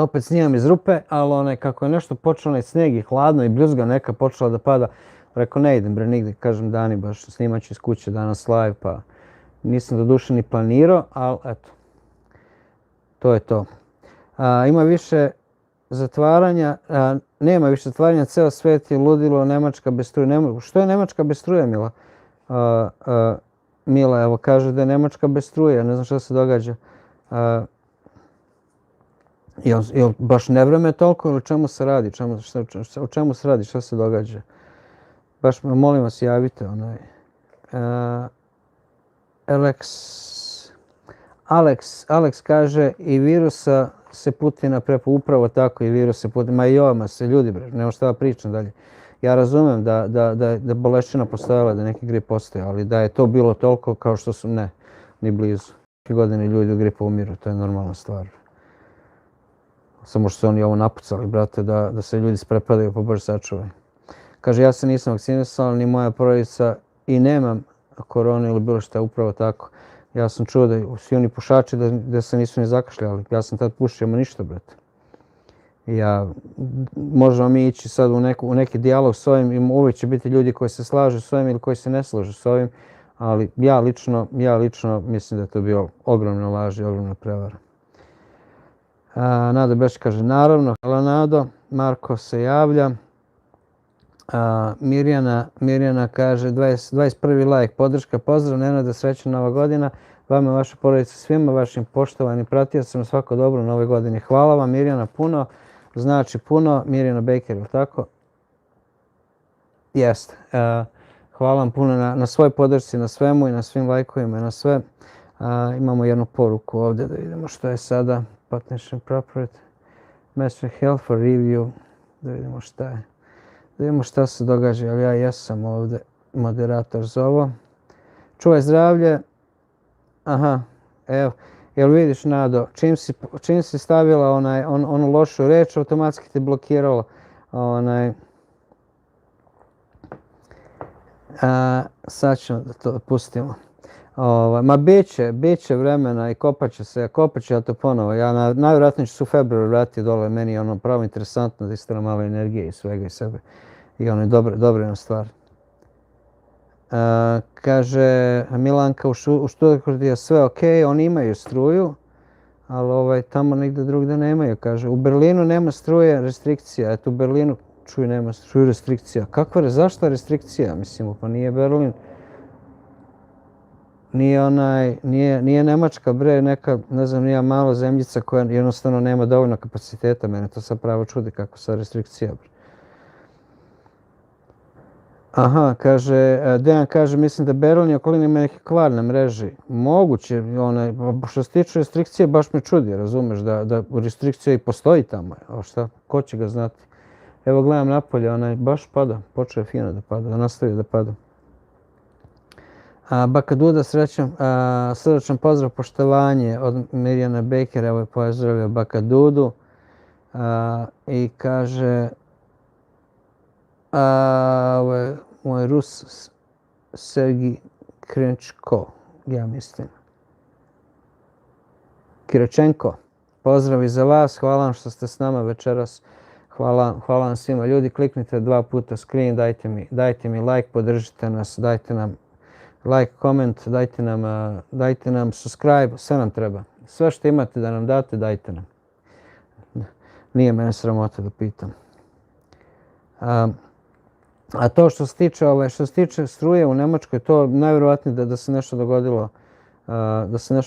opet snimam iz rupe, ali kako je nešto počelo, snijeg i hladno i bljuzga neka počela da pada, rekao ne idem nigdje, kažem Dani baš snimat ću iz kuće danas live, pa nisam do duše ni planirao, ali eto, to je to. Ima više zatvaranja, nema više zatvaranja, ceo svet je ludilo, Nemačka bez struje. Što je Nemačka bez struje, Mila? Mila, evo, kaže da je Nemačka bez struje, ja ne znam što se događa. Jel baš nevreme toliko ili o čemu se radi? O čemu se radi? Što se događa? Baš molim vas javite. Alex kaže i virusa se Putina upravo tako i virus se Putina. Ma i ovama se ljudi, nema šta da pričam dalje. Ja razumem da bolešćina postojala, da neki grip postoji, ali da je to bilo toliko kao što su, ne, ni blizu. Svake godine ljudi u gripu umiru, to je normalna stvar. Samo što su oni ovo napucali, brate, da se ljudi sprepadaju, pa Bože sačuvaj. Kaže, ja se nisam vakcinisala, ni moja porodica i nemam koronu ili bilo šta, upravo tako. Ja sam čuo da svi oni pušači da se nisu ni zakašljali. Ja sam tad pušio, ma ništa, brate. Možemo mi ići sad u neki dijalog s ovim i uvijek će biti ljudi koji se slažu s ovim ili koji se ne slažu s ovim, ali ja lično mislim da je to bio ogromna laž i ogromna prevara. Nada Beš kaže naravno, hvala Nado, Marko se javlja. Mirjana kaže 21. lajk, podrška, pozdrav, Nenada, srećna Nova godina, vama i vaša porodica, svima vašim poštovanim pratiocima, svako dobro u Novoj godini. Hvala vam Mirjana puno, znači puno, Mirjana Baker, ili tako? Jeste. Hvala vam puno na svoj podršci, na svemu i na svim lajkovima i na sve. Imamo jednu poruku ovdje da vidimo što je sada. Partnership property, Master Health for review, da vidimo šta je. Da vidimo šta se događa, ali ja jesam ovdje moderator za ovo. Čuvaj zdravlje. Aha, evo, jel vidiš Nado, čim si stavila onu lošu reč, automatski te blokiralo. Sad ćemo da to pustimo. Ma bit će vremena i kopat ću ja to ponovo. Ja najvjerojatnije ću se u februaru vratiti dole, meni je pravo interesantno da isto malo energije i svega i sebe. I dobra nam stvar. Kaže Milanka u Stuttgartu je sve ok, oni imaju struju, ali tamo nigdje drugdje nemaju. Kaže u Berlinu nema struje, restrikcija. Eto u Berlinu čuj nema struju, restrikcija. Zašto restrikcija? Mislim, pa nije Berlin. Nije Nemačka, bre, neka, ne znam, nije mala zemljica koja jednostavno nema dovoljno kapaciteta. Mene to sad pravo čudi kako sad restrikcija, bre. Aha, kaže, Dejan kaže, mislim da Berlin i okolina ima neki kvar na mreži. Moguće, što se tiče restrikcije, baš me čudi, razumeš, da restrikcija i postoji tamo. A šta, ko će ga znati? Evo gledam napolje, baš pada, počeo je fino da pada, da nastavi da pada. Baka Duda, srdačan pozdrav, poštovanje od Mirjana Baker, evo je pozdravio Baka Dudu i kaže ovo je moj Rus Sergij Krenčko, ja mislim. Kirečenko, pozdrav i za vas, hvala vam što ste s nama večeras, hvala vam svima. Ljudi, kliknite 2 puta screen, dajte mi like, podržite nas, dajte nam like, koment, dajte nam subscribe, sve nam treba. Sve što imate da nam date, dajte nam. Nije mene sramota da pitam. A to što se tiče struje u Nemačkoj, to najvjerojatnije da se nešto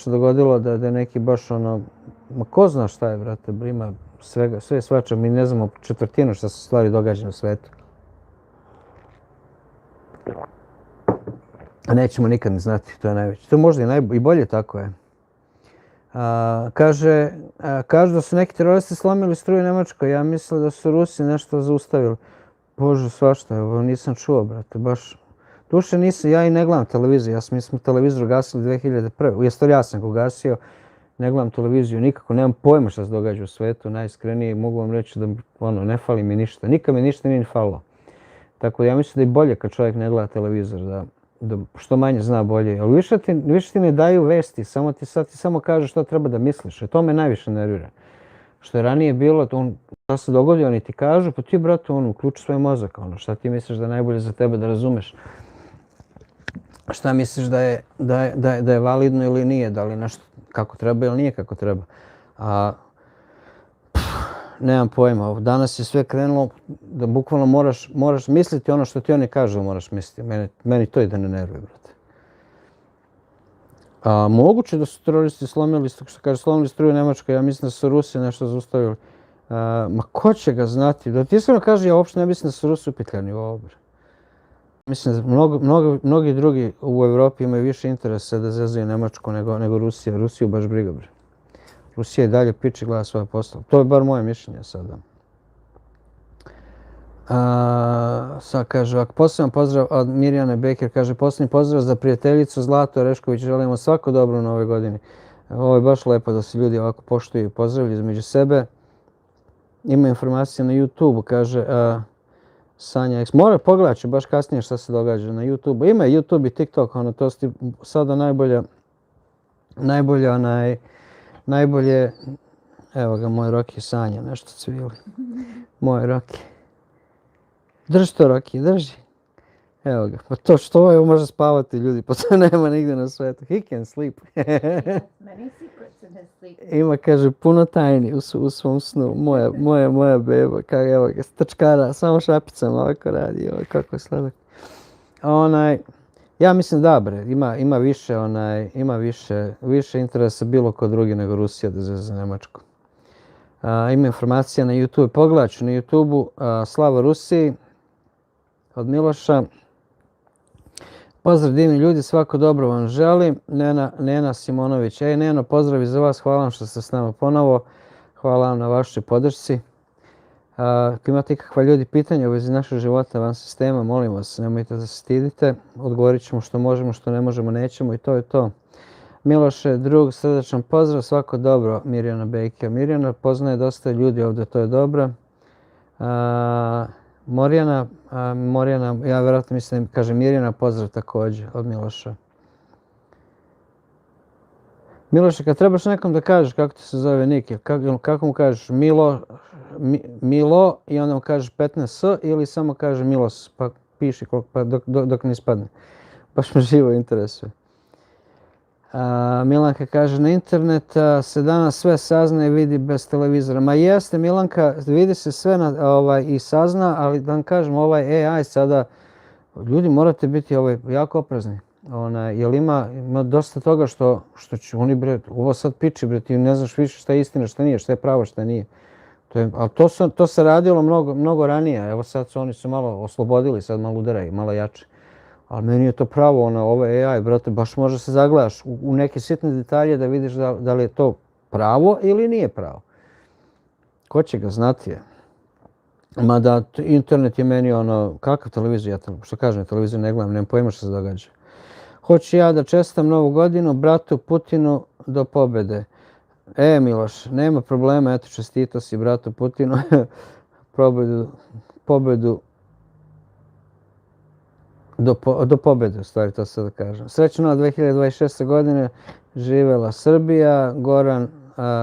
dogodilo, da je neki baš ono, ma ko zna šta je, brate, ima svega, sve svača, mi ne znamo četvrtinu šta se stvari događa na svetu. A nećemo nikad ni znati, to je najveće. To možda i bolje tako je. Kažu da su neki teroristi slomili struju u Nemačkoj, ja mislim da su Rusi nešto zaustavili. Bože, svašta, evo, nisam čuo, brate, baš. Duše nisam, ja i ne gledam televiziju, mi smo televizor gasili 2001. Jeste li ja sam ga ugasio, ne gledam televiziju nikako, nemam pojma šta se događa u svetu, najiskrenije mogu vam reći da ne fali mi ništa, nikad mi ništa nije falilo. Tako da ja mislim da je bolje kad čovjek ne gleda televizor, da što manje zna bolje. Ali više ti ne daju vesti, sad ti samo kaže što treba da misliš, to me najviše nervira. Što je ranije bilo, šta se dogodi, oni ti kažu, pa ti, brate, uključi svoj mozak, šta ti misliš da je najbolje za tebe da razumeš. Šta misliš da je validno ili nije, da li nešto kako treba ili nije kako treba. Nemam pojma, danas je sve krenulo da bukvalno moraš misliti ono što ti oni kažu, moraš misliti. Meni to ide na nerve, brate. Moguće da su teroristi slomili struju u Nemačkoj, ja mislim da su Rusi nešto zaustavili. Ma ko će ga znati? Da ti iskreno kaže, ja uopšte ne mislim da su Rusi upetljani u ovo. Mislim da mnogi drugi u Evropi imaju više interesa da zezaju Nemačku nego Rusija. Rusiju baš briga, bre. Rusija i dalje piče, gleda svoje posle. To je bar moje mišljenje sada. Sad kaže, posljedan pozdrav od Mirjane Beker, kaže, posljednji pozdrav za prijateljicu Zlatu Orešković, želimo svako dobro u novoj godini. Ovo je baš lepo da se ljudi ovako poštuju i pozdravljaju između sebe. Ima informacije na YouTube-u, kaže Sanja X. Mora pogledat ću baš kasnije šta se događa na YouTube-u. Ima YouTube i TikTok, to su sada najbolje, evo ga, moj Roki Sanja, nešto cvili. Moj Roki. Drži to, Roki, drži. Evo ga, pa to što ovo može spavati ljudi, pa to nema nigdje na svetu. He can sleep. Ima, kaže, puno tajni u svom snu. Moja beba, evo ga, stačkara, samo šapicama ovako radi, kako je sladak. Ja mislim da, bre, ima više interesa bilo ko drugi nego Rusija da zove za Nemačku. Ima informacija na YouTube, pogledat ću na YouTube-u, Slava Rusiji, od Miloša. Pozdrav divni ljudi, svako dobro vam želim. Nena Simonović. Neno, pozdrav i za vas, hvala vam što ste s nama ponovo. Hvala vam na vašoj podršci. Ako imate ikakva ljudi pitanja u vezi našeg života van sistema, molim vas, nemojte da se stidite. Odgovorit ćemo što možemo, što ne možemo, nećemo i to je to. Miloše, drug, srdečan pozdrav, svako dobro, Mirjana Bejke. Mirjana poznaje dosta ljudi ovdje, to je dobro. Morjana, ja vjerojatno mislim, kaže Mirjana, pozdrav također od Miloša. Miloše, kad trebaš nekom da kažeš kako ti se zove nik, kako mu kažeš Milo i onda mu kažeš 15S ili samo kaže Milos, pa piši dok ne ispadne. Baš me živo interesuje. Milanka kaže, na internet se danas sve sazna i vidi bez televizora. Ma jeste, Milanka, vidi se sve i sazna, ali da vam kažem, ovaj AI sada, ljudi morate biti jako oprezni. Jer ima dosta toga što će oni, bre, ovo sad piči, bre, ti ne znaš više šta je istina, šta nije, šta je pravo, šta nije. Ali to se radilo mnogo ranije, evo sad oni su malo oslobodili, sad malo udaraju, malo jače. Ali meni je to pravo, ovaj AI, brate, baš može se zagledaš u neke sitne detalje da vidiš da li je to pravo ili nije pravo. Ko će ga znati je. Mada internet je meni kakav televizor, što kažem, televizor ne gledam, nemam pojma što se događa. Hoću ja da čestitam Novu godinu bratu Putinu do pobjede. Miloš, nema problema, eto čestitao si bratu Putinu pobjedu do pobjede, u stvari to sad da kažem. Srećno od 2026. godine, živela Srbija,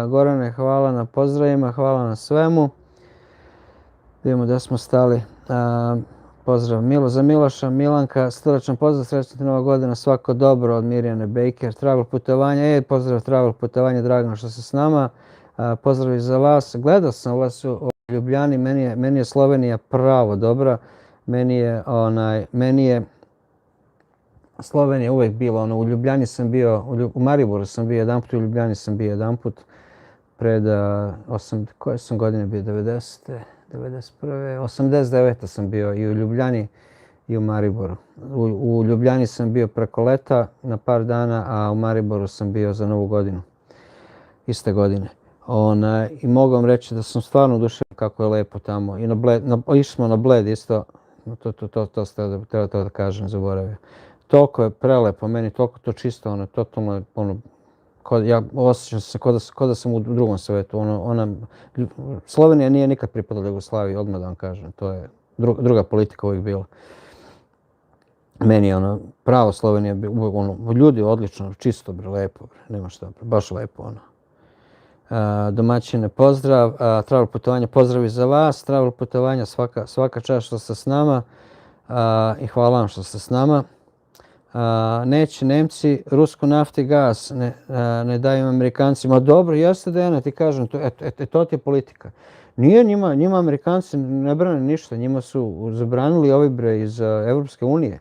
Gorane, hvala na pozdravima, hvala na svemu. Vidimo da smo stali. Pozdrav za Miloša, Milanka, srdačan pozdrav, srećna ti Nova godina, svako dobro od Mirjane Baker, travel putovanje, pozdrav travel putovanje, drago mi što ste s nama, pozdrav i za vas, gledao sam vas u Ljubljani, meni je Slovenija pravo dobra, meni je Slovenija uvijek bila, u Ljubljani sam bio, u Mariboru sam bio jedanput, u Ljubljani sam bio jedanput, pred, koje sam godine bio, 90. 91. 89. sam bio i u Ljubljani i u Mariboru. U Ljubljani sam bio preko leta na par dana, a u Mariboru sam bio za Novu godinu. Iste godine. I mogu vam reći da sam stvarno oduševljen kako je lepo tamo. I išli smo na Bled isto, to treba da kažem, zaboravio. Toliko je prelepo, meni toliko to čisto, totalno je ja osjećam se kao da sam u drugom svijetu. Slovenija nije nikad pripadala Jugoslaviji, odmah da vam kažem. To je druga politika uvijek bila. Meni je pravo Slovenija, ljudi odlično, čisto, lepo, nema šta, baš lepo. Domaćine, pozdrav, travel putovanje, pozdrav i za vas, travel putovanja, svaka čast što ste s nama i hvala vam što ste s nama. Neće Nemci rusku naftu i gas, ne daju Amerikancima. Dobro, jeste Dejana, ti kažem, to ti je politika. Nije njima Amerikanci ne brane ništa, njima su zabranili ovi iz Evropske unije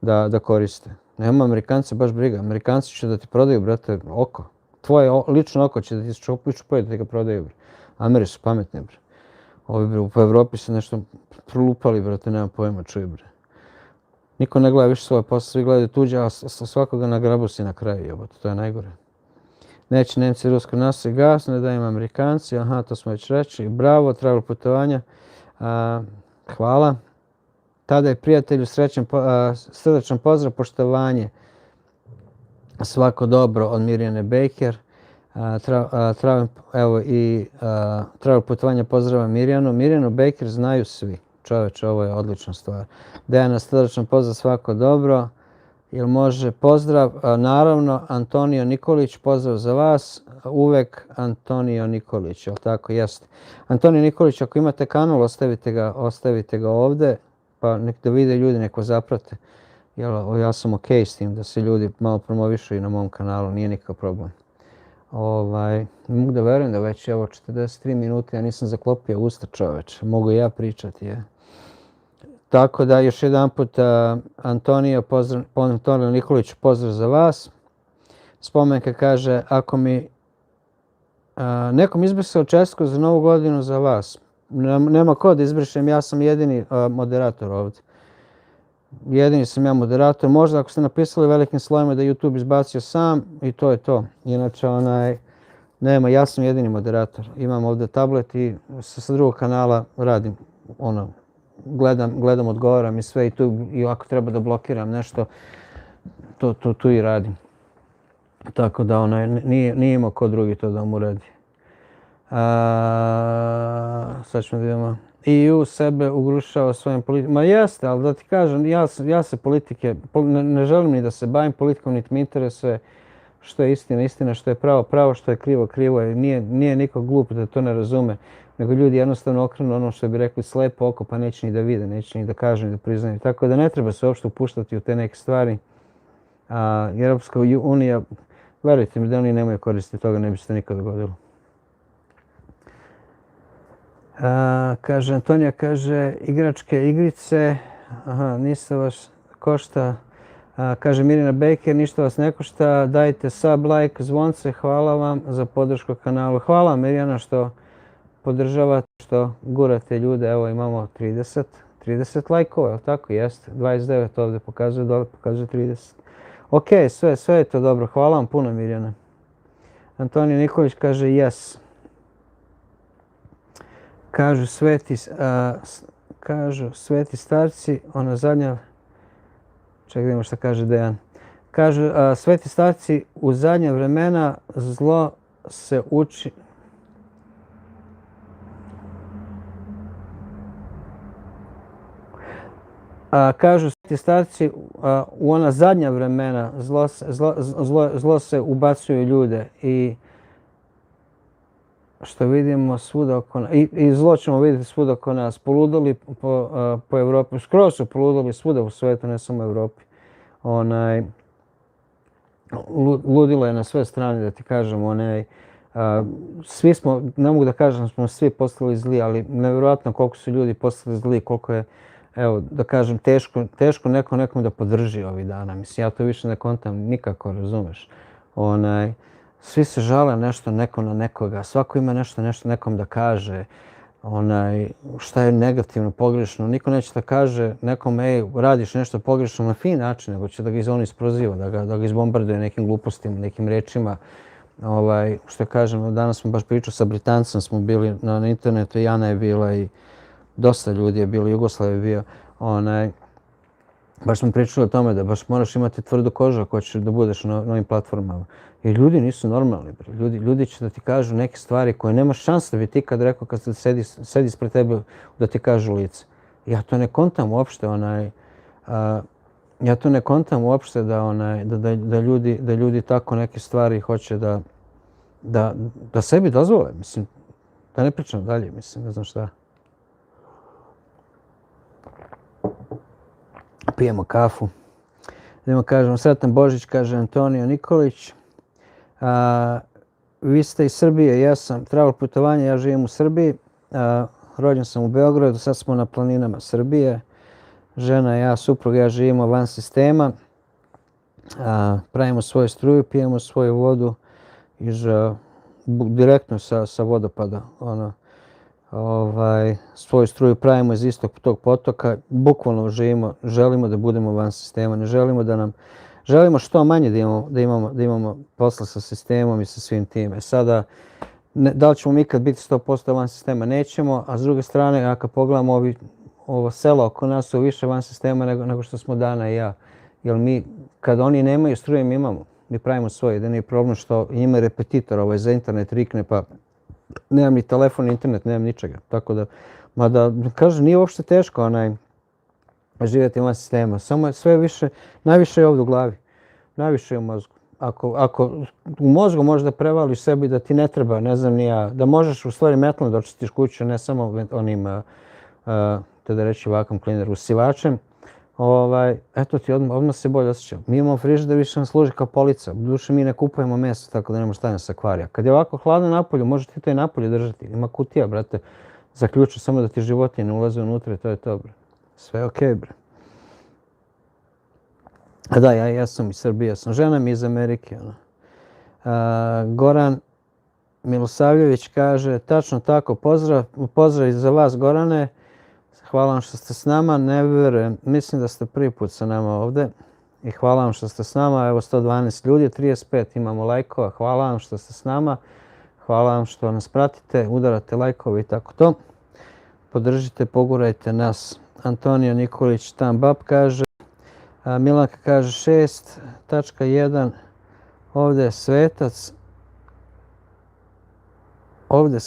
da koriste. Nema Amerikanci baš briga, Amerikanci će da ti prodaju, brate, oko. Tvoje lično oko će da ti čupaju da ti ga prodaju. Ameri su pametni, bre. Ovi po Evropi se nešto prolupali, brate, nema pojma, čuj, bre. Niko ne gleda više svoje posle, svi gledaju tuđe, a svakoga na grabu si na kraju, jebote, to je najgore. Neće Nemci rusko naftu i gas, ne daju Amerikanci, aha, to smo već reći. Bravo, travel putovanja, hvala. Tada je prijatelju srdačan pozdrav, poštovanje, svako dobro od Mirjane Baker. Travel putovanja pozdrava Mirjanu. Mirjanu Baker znaju svi. Čoveče, ovo je odlična stvar. Dejana, srdačan pozdrav, svako dobro. Jel može pozdrav? Naravno, Antonio Nikolić, pozdrav za vas. Uvek Antonio Nikolić, jel tako? Jeste. Antonio Nikolić, ako imate kanal, ostavite ga ovde, pa nek da vide ljudi, neko zaprate. Ja sam okej s tim da se ljudi malo promovišu i na mom kanalu, nije nikakav problem. Ne mogu da verujem da već evo 43 minute, ja nisam zaklopio usta, čoveče, mogu i ja pričati. Je. Tako da još jedan put Antonio Nikolić, pozdrav za vas. Spomenka kaže, ako mi nekom izbrisao Česku za Novu godinu za vas, nema ko da izbrišem, ja sam jedini moderator ovdje. Jedini sam ja moderator. Možda ako ste napisali velikim slovima da YouTube izbacio sam i to je to. Inače, nema, ja sam jedini moderator. Imam ovdje tablet i sa drugog kanala radim, gledam, odgovaram i sve i ako treba da blokiram nešto, tu i radim. Tako da nije imao ko drugi to da mu radi. Sad ćemo da vidimo. EU sebe ugrušava svojim politikom. Ma jeste, ali da ti kažem, ja se politike, ne želim ni da se bavim politikom, niti me interesuje što je istina, što je pravo, što je krivo. Nije niko glup da to ne razume, nego ljudi jednostavno okrenu ono što bi rekli slepo oko, pa neće ni da vide, neće ni da kažu, ni da priznaju. Tako da ne treba se uopšte upuštati u te neke stvari. Europska unija, verujte mi da oni nemaju koristi toga, ne bi se to nikad dogodilo. Kaže, Antonija kaže, igračke igrice, ništa vas košta. Kaže Mirjana Baker, ništa vas ne košta, dajte sub, like, zvonce, hvala vam za podršku kanalu. Hvala Mirjana što podržavate, što gurate ljude, evo imamo 30 lajkova, jel tako? Jeste, 29 ovdje pokazuje, dole pokazuje 30. Ok, sve je to dobro, hvala vam puno Mirjana. Antonija Nikolić kaže yes. Kažu sveti starci, ona zadnja, čekaj vidimo šta kaže Dejan. Kažu sveti starci, u zadnja vremena zlo se uči. Kažu sveti starci, u ona zadnja vremena zlo se ubacuje ljude i što vidimo svuda oko nas, i zlo ćemo vidjeti svuda oko nas, poludali po Evropi, skroz su poludali svuda u svijetu, ne samo u Evropi. Ludilo je na sve strane, da ti kažem, svi smo, ne mogu da kažem da smo svi postali zli, ali nevjerojatno koliko su ljudi postali zli, koliko je, evo, da kažem, teško nekom da podrži ovih dana. Mislim, ja to više ne kontam nikako, razumeš. Svi se žale nešto neko na nekoga, svako ima nešto nekom da kaže, šta je negativno, pogrešno. Niko neće da kaže nekom, ej, radiš nešto pogrešno na fin način, nego će da ga on isproziva, da ga izbombarduje nekim glupostima, nekim rečima. Što kažem, danas smo baš pričali sa Britancem, smo bili na internetu, Jana je bila i dosta ljudi je bilo, Jugoslav je bio. Baš smo pričali o tome da baš moraš imati tvrdu kožu ako ćeš da budeš na ovim platformama. Jer ljudi nisu normalni. Ljudi će da ti kažu neke stvari koje nemaš šanse da bi ti kad rekao kad sedi ispred tebe da ti kažu u lice. Ja to ne kontam uopšte. Ja to ne kontam uopšte da ljudi tako neke stvari hoće da sebi dozvole. Mislim, da ne pričam dalje, mislim, ne znam šta. Pijemo kafu. Idemo, kažemo, sretan Božić, kaže Antonio Nikolić. Vi ste iz Srbije, ja sam travel putovanje, ja živim u Srbiji. Rođen sam u Beogradu, sad smo na planinama Srbije. Žena, ja, suprug, ja živimo van sistema. Pravimo svoju struju, pijemo svoju vodu direktno sa vodopada. Svoju struju pravimo iz istog tog potoka. Bukvalno želimo da budemo van sistema. Ne želimo što manje da imamo posla sa sistemom i sa svim time. Sada, da li ćemo mi kad biti 100% van sistema? Nećemo, a s druge strane, ako pogledamo ovo selo oko nas su više van sistema nego što smo Dana i ja. Jer mi, kad oni nemaju struje, mi imamo. Mi pravimo svoje. Jedan je problem što ima repetitor za internet rikne, pa nemam ni telefon, ni internet, nemam ničega. Tako da, mada, kažem, nije uopšte teško živjeti van sistema. Samo je sve više, najviše je ovdje u glavi. Najviše je u mozgu. Ako u mozgu možeš da prevališ sebi da ti ne treba, ne znam ni ja, da možeš u stvari metlom da očistiš kuću, ne samo onim, te da reći vacuum cleaner, usivačem, eto ti odmah se bolje osjećam. Mi imamo frižider, više nam služi kao polica. Duše mi ne kupujemo meso, tako da ne možeš staviti sa akvarija. Kad je ovako hladno napolju, možeš ti to i napolje držati. Ima kutija, brate, za ključe, samo da ti životinje ne ulaze unutra i to je to, bre. Sve je okej, bre. A da, ja sam iz Srbije, sam žena mi iz Amerike. Goran Milosavljević kaže, tačno tako, pozdrav i za vas, Gorane. Hvala vam što ste s nama, ne verujem, mislim da ste prvi put sa nama ovdje. I hvala vam što ste s nama, evo 112 ljudi, 35 imamo lajkova, hvala vam što ste s nama. Hvala vam što nas pratite, udarate lajkove i tako to. Podržite, pogurajte nas. Antonio Nikolić Tambap kaže, Milanka kaže 6.1, ovdje je svetac, ovdje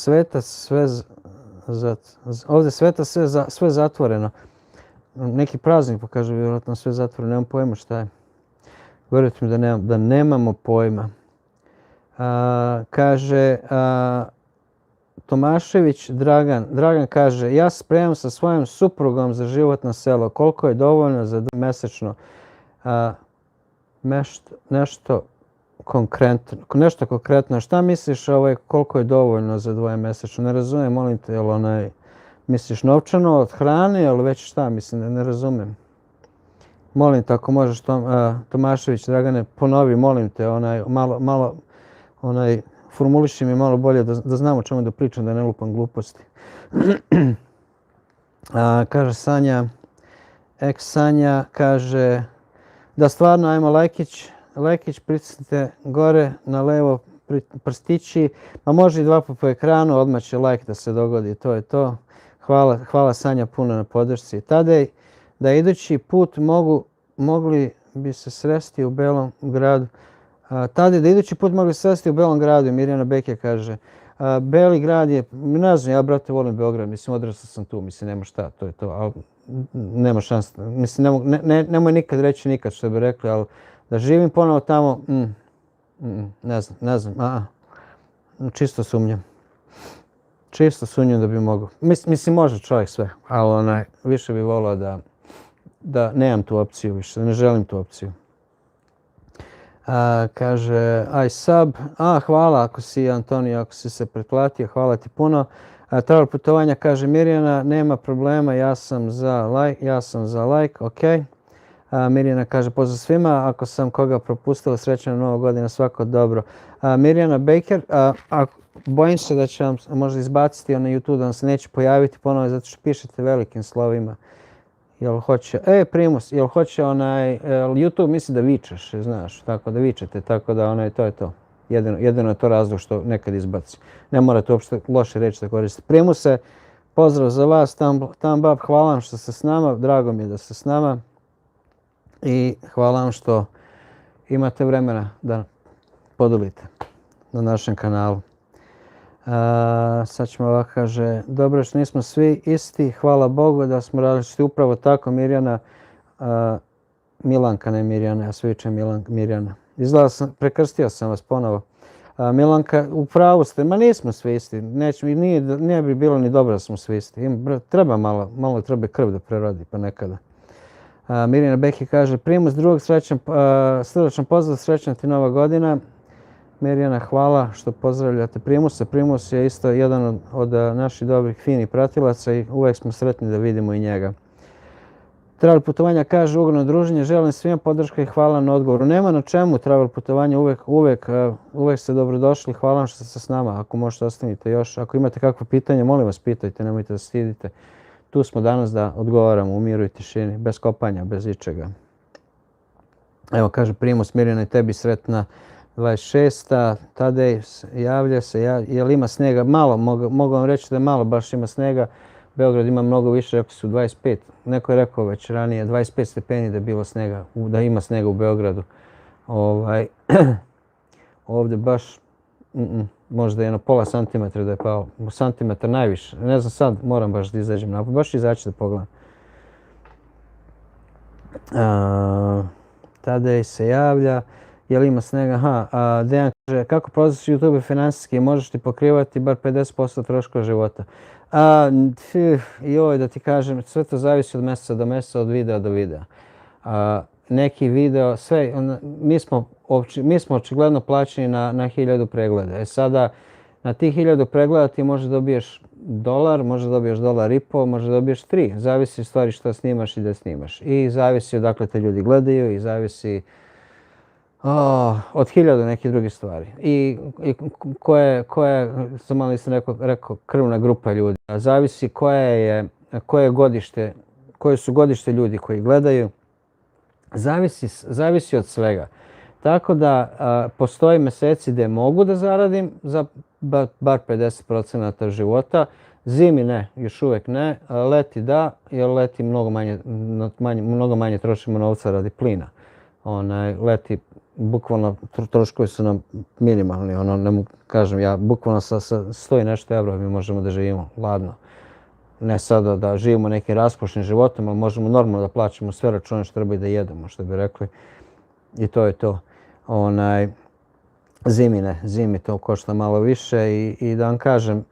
svetac, sve zatvoreno. Neki praznik pa kaže, vjerojatno sve zatvoreno, nemam pojma šta je. Vjerujte mi da nemamo pojma. Kaže Tomašević Dragan kaže, ja spremam sa svojim suprugom za život na selo. Koliko je dovoljno za mesečno? Nešto konkretno. Šta misliš koliko je dovoljno za dvoje mesečno? Ne razumijem, molim te, jel misliš novčano od hrane ili već šta? Mislim, ne razumijem. Molim te, ako možeš Tomašević Dragane, ponovi, molim te, malo formuliši mi malo bolje da znam o čemu da pričam, da ne lupam gluposti. Kaže Sanja kaže da stvarno, ajmo Lekić, pritisnite gore na levo prstići, pa može i 2 puta po ekranu, odmah će like da se dogodi, to je to. Hvala Sanja puno na podršci. Tadej, da idući put mogli bi se sresti u Belom gradu. Tadej, da idući put mogli se sresti u Belom gradu, Mirjana Beke kaže. Beli grad je, ne znam, ja brate volim Beograd, mislim odrastao sam tu, mislim nema šta, to je to, ali nema šanse. Mislim, nemoj nikad reći nikad što bi rekli, ali da živim ponovo tamo, ne znam, čisto sumnjam. čisto sumnjam da bi mogao. Mislim, može čovjek sve, ali više bi volao da nemam tu opciju više, da ne želim tu opciju. Kaže, aj sub, hvala ako si Antonio, ako si se pretplatio, hvala ti puno. Travel putovanja, kaže Mirjana, nema problema, ja sam za like, ok. Mirjana kaže, pozdrav svima, ako sam koga propustila, srećna Nova godina, svako dobro. Mirjana Baker, bojim se da će vam možda izbaciti na YouTube, da vam se neće pojaviti ponovo, zato što pišete velikim slovima. Jel hoće, Primus, jel hoće YouTube misli da vičeš, znaš, tako da vičete, tako da to je to. Jedino je to razlog što nekad izbaci. Ne morate uopšte loše reći da koristite. Primuse, pozdrav za vas, thumb up, hvala vam što ste s nama, drago mi je da ste s nama. I hvala vam što imate vremena da podelite na našem kanalu. Sad ćemo ovako, kaže, dobro što nismo svi isti, hvala Bogu da smo različiti, upravo tako Mirjana, Milanka, ne Mirjana, ja sve vičem Mirjana. Izgleda prekrstio sam vas ponovo. Milanka, u pravu ste, ma nismo svi isti, nije bi bilo ni dobro da smo svi isti. Treba malo treba krv da prerodi pa nekada. Mirjana Beki kaže, Primus drugog srdačan pozdrav, srećna ti Nova godina. Mirjana, hvala što pozdravljate Primusa. Primus je isto jedan od naših dobrih, finih pratilaca i uvijek smo sretni da vidimo i njega. Travel putovanja kaže, ugodno druženje, želim svima podrška i hvala na odgovoru. Nema na čemu travel putovanja, uvijek ste dobrodošli, hvala vam što ste s nama. Ako možete ostanite još, ako imate kakvo pitanje, molim vas pitajte, nemojte da stidite. Tu smo danas da odgovaramo u miru i tišini, bez kopanja, bez ičega. Evo kaže Primus, Mirjana i tebi sretna 26. Tadej javlja se, jel ima snega? Malo, mogu vam reći da je malo, baš ima snega. Beograd ima mnogo više, rekli su 25. Neko je rekao već ranije, 25 stepeni da je bilo snega, da ima snega u Beogradu. Ovdje baš, možda jedno pola santimetra da je pao, santimetar najviše. Ne znam sad, moram baš da izađem napolje, baš izaći da pogledam. Tadej se javlja, jel ima snega? Dejan kaže, kako prolaziš YouTube finansijski, možeš ti pokrivati bar 50% troškova života? Joj, da ti kažem, sve to zavisi od mjeseca do mjeseca, od videa do videa. Neki video, sve, mi smo očigledno plaćeni na 1000 pregleda. Sada, na tih 1000 pregleda ti možda dobiješ $1, možda dobiješ $1,50, možda dobiješ 3. Zavisi stvari što snimaš i da snimaš. I zavisi odakle te ljudi gledaju i zavisi od 1000 nekih drugih stvari. I sam malo nisam rekao, krvna grupa ljudi. Zavisi koje su godište ljudi koji gledaju. Zavisi od svega. Tako da postoji mjeseci gdje mogu da zaradim za bar 50% života. Zimi ne, još uvijek ne. Leti da, jer leti mnogo manje trošimo novca radi plina. Leti, bukvalno troškovi su nam minimalni. Ne mogu kažem, bukvalno sa 100 i nešto evra mi možemo da živimo ladno. Ne sada da živimo nekim raskošnim životom, ali možemo normalno da plaćamo sve račune što treba i da jedemo, što bi rekli. I to je to. Zimi to košta malo više i da vam kažem,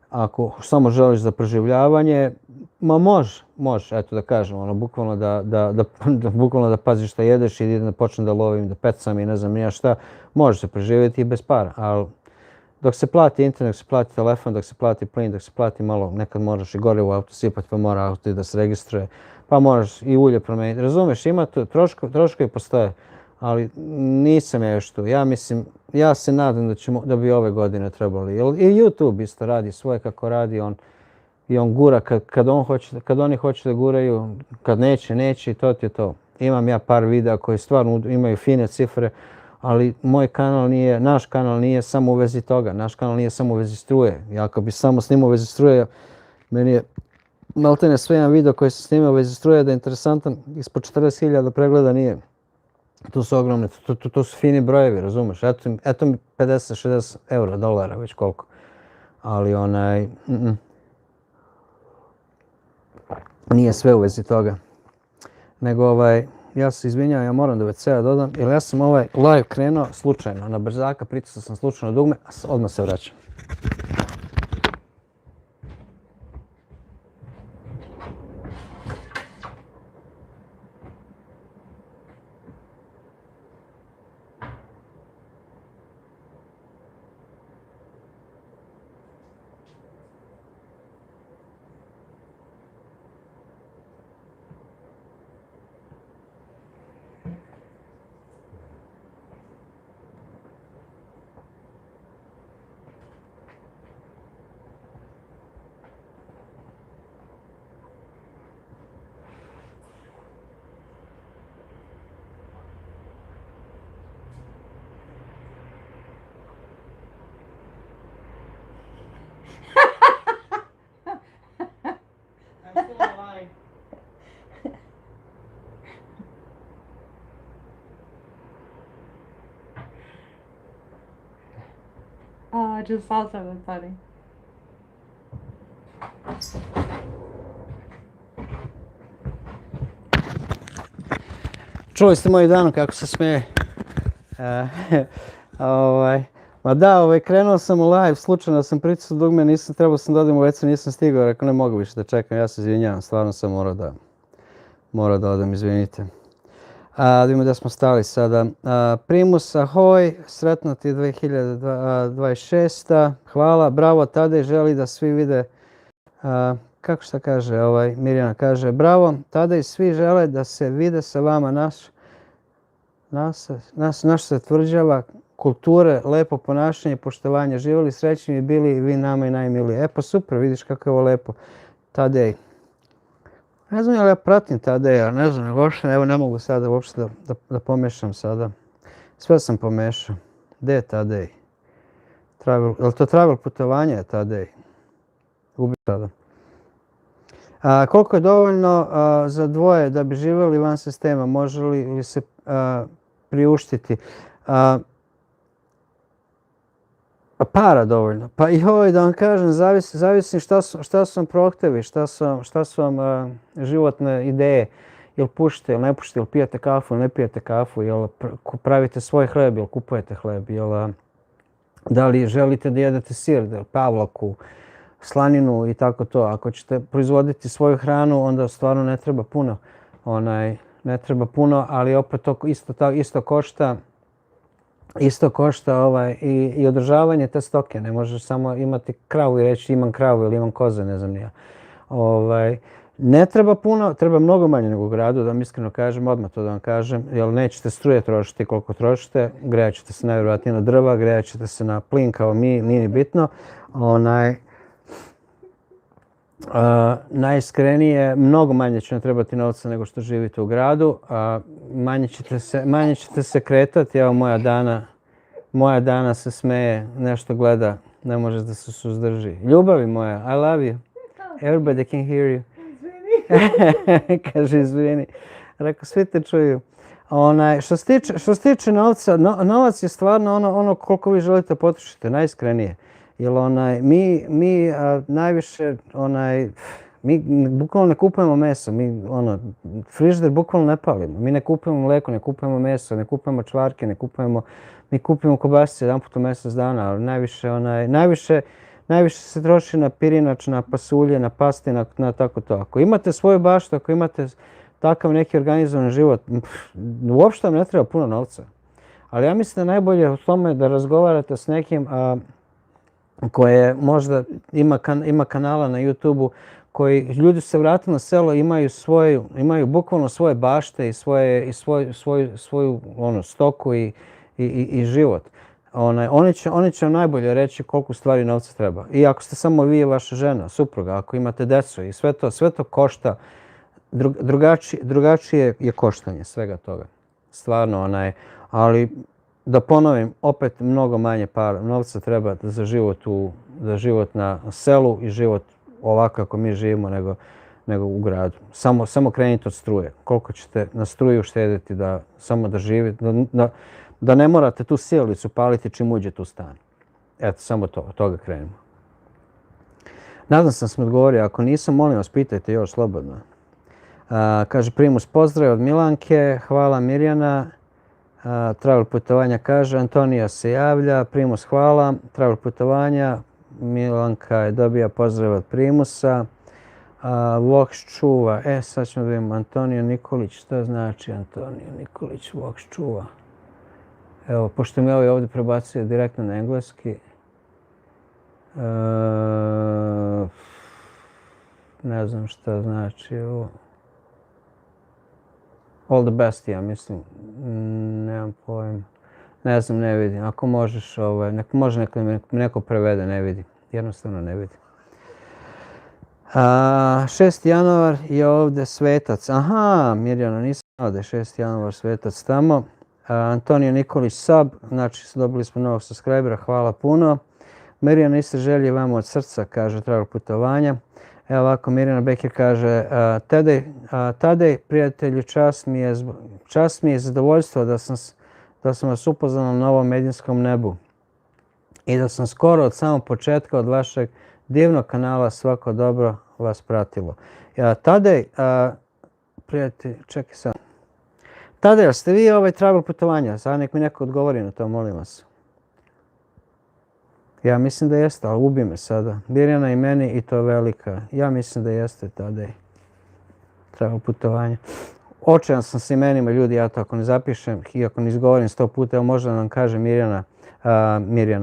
ako samo želiš za preživljavanje, ma može, eto da kažem, bukvalno da paziš šta jedeš i da počnem da lovim, da pecam i ne znam nija šta, može se preživjeti i bez para, ali dok se plati internet, dok se plati telefon, dok se plati plin, dok se plati malo, nekad moraš i gorivo u auto sipati, pa mora auto i da se registruje, pa moraš i ulje promijeniti. Razumeš, ima tu, troškovi postoje, ali nisam ja još tu. Ja se nadam da bi ove godine trebali. I YouTube isto radi svoje kako radi, on gura kad oni hoće da guraju, kad neće i to ti je to. Imam ja par videa koji stvarno imaju fine cifre, ali naš kanal nije samo u vezi toga, naš kanal nije samo u vezi struje. Ja ako bi samo snimao u vezi struje, meni je maltene sve jedan video koji se snima u vezi struje da je interesantan, ispod 40.000 pregleda nije. To su ogromne, to su fini brojevi, razumeš? Eto mi 50-60 eura, dolara, već koliko. Ali nije sve u vezi toga. Nego ja se izvinjavam, ja moram do WC-a dodam, jer ja sam ovaj live krenuo slučajno, na brzaka, pritisao sam slučajno dugme, a odmah se vraćam. I just saw something funny. Čuli ste moju Danu kako se smeje. Ma da, krenuo sam u live, slučajno sam pritisao dugme, trebao sam da odem u WC, nisam stigao, rekao ne mogu više da čekam, ja se izvinjavam, stvarno sam morao da odem, izvinite. Da vidimo da smo stali sada. Primus, ahoj, sretno ti 2026. Hvala, bravo, Tadej želi da svi vide, kako šta kaže, Mirjana kaže, bravo, Tadej svi žele da se vide sa vama naš se tvrđava, kulture, lepo ponašanje, poštovanje, živjeli srećni i bili vi nama i najmiliji. Pa super, vidiš kako je ovo lepo. Tadej. Ne znam je li ja pratim Tadeja, ne znam, uopšte, evo ne mogu sada uopšte da pomešam sada. Sve sam pomešao. Gde je Tadej? Je li to travel putovanje, Tadej? Gubi sada. Koliko je dovoljno za dvoje da bi živjeli van sistema? Može li se priuštiti? Para dovoljno. Pa joj, da vam kažem, zavisi šta su vam prohtevi, šta su vam životne ideje. Jel pušite, jel ne pušite, jel pijete kafu, jel ne pijete kafu, jel pravite svoj hleb, jel kupujete hleb, da li želite da jedete sir, pavlaku, slaninu i tako to. Ako ćete proizvoditi svoju hranu, onda stvarno ne treba puno. Ne treba puno, ali opet to isto košta. Isto košta i održavanje te stoke. Ne možeš samo imati kravu i reći imam kravu ili imam koze, ne znam ni ja. Ne treba puno, treba mnogo manje nego u gradu, da vam iskreno kažem, odmah to da vam kažem, jer nećete struje trošiti koliko trošite, grejat ćete se najvjerojatnije na drva, grejat ćete se na plin kao mi, nije bitno. Najiskrenije, mnogo manje će vam trebati novca nego što živite u gradu, manje ćete se kretati. Evo moja Dana se smeje, nešto gleda, ne može da se suzdrži. Ljubavi moja, I love you. Everybody can hear you. Kaže izvini. Rekao, svi te čuju. Što se tiče novca, novac je stvarno ono koliko vi želite potrošiti, najiskrenije. Jer mi najviše, mi bukvalno ne kupujemo meso, frižider bukvalno ne palimo. Mi ne kupujemo mlijeko, ne kupujemo meso, ne kupujemo čvarke, mi kupujemo kobasice jedan put u mjesec dana, ali najviše se troši na pirinač, na pasulje, na pasti, na tako to. Ako imate svoju baštu, ako imate takav neki organizovan život, uopšte vam ne treba puno novca. Ali ja mislim da najbolje u tome da razgovarate s nekim koje možda ima kanala na YouTube-u koji ljudi se vratili na selo, imaju bukvalno svoje bašte i svoju stoku i život. Oni će vam najbolje reći koliko stvari novca treba. I ako ste samo vi i vaša žena, supruga, ako imate decu i sve to košta, drugačije je koštanje svega toga. Stvarno, ali da ponovim, opet mnogo manje novca treba za život na selu i život ovako kako mi živimo nego u gradu. Samo krenite od struje. Koliko ćete na struju uštediti samo da živite, da ne morate tu sijalicu paliti čim uđete u stan. Eto, samo od toga krenemo. Nadam se da sam odgovorio. Ako nisam, molim vas, pitajte još slobodno. Kaže Primus, pozdrav od Milanke. Hvala Mirjana. Travel putovanja kaže, Antonija se javlja, Primus hvala, travel putovanja, Milanka je dobija pozdrav od Primusa, Vox čuva, sad ćemo da vidimo, Antonio Nikolić, što znači Antonio Nikolić, Vox čuva? Evo, pošto mi ovdje prebacuje direktno na engleski, ne znam šta znači ovo. All the best, ja mislim. Nemam pojma. Ne znam, ne vidim. Ako možeš, može neko prevede, ne vidim. Jednostavno ne vidim. 6. januar je ovdje svetac. Aha, Mirjana, nisam znao da je 6. januar svetac tamo. Antonio Nikolić sub, znači dobili smo novog subscribera, hvala puno. Mirjana, iste želje vama od srca, kaže travel putovanja. Evo ovako, Mirjana Beker kaže, Tadej, prijatelju, čast mi je zadovoljstvo da sam vas upoznala na novom medijskom nebu. i da sam skoro od samog početka od vašeg divnog kanala Svako dobro vas pratilo. Tadej, prijatelj, čekaj sad. Tadej, jel ste vi travel putovanja? Sad nek mi neko odgovori na to, molim vas. Ja mislim da jeste, ali ubi me sada. Mirjana i meni i to velika. Ja mislim da jeste Tadej. Travel putovanja. Očajan sam s imenima ljudi, ja to ako ne zapišem i ako ne izgovorim 100 puta, evo može da nam kaže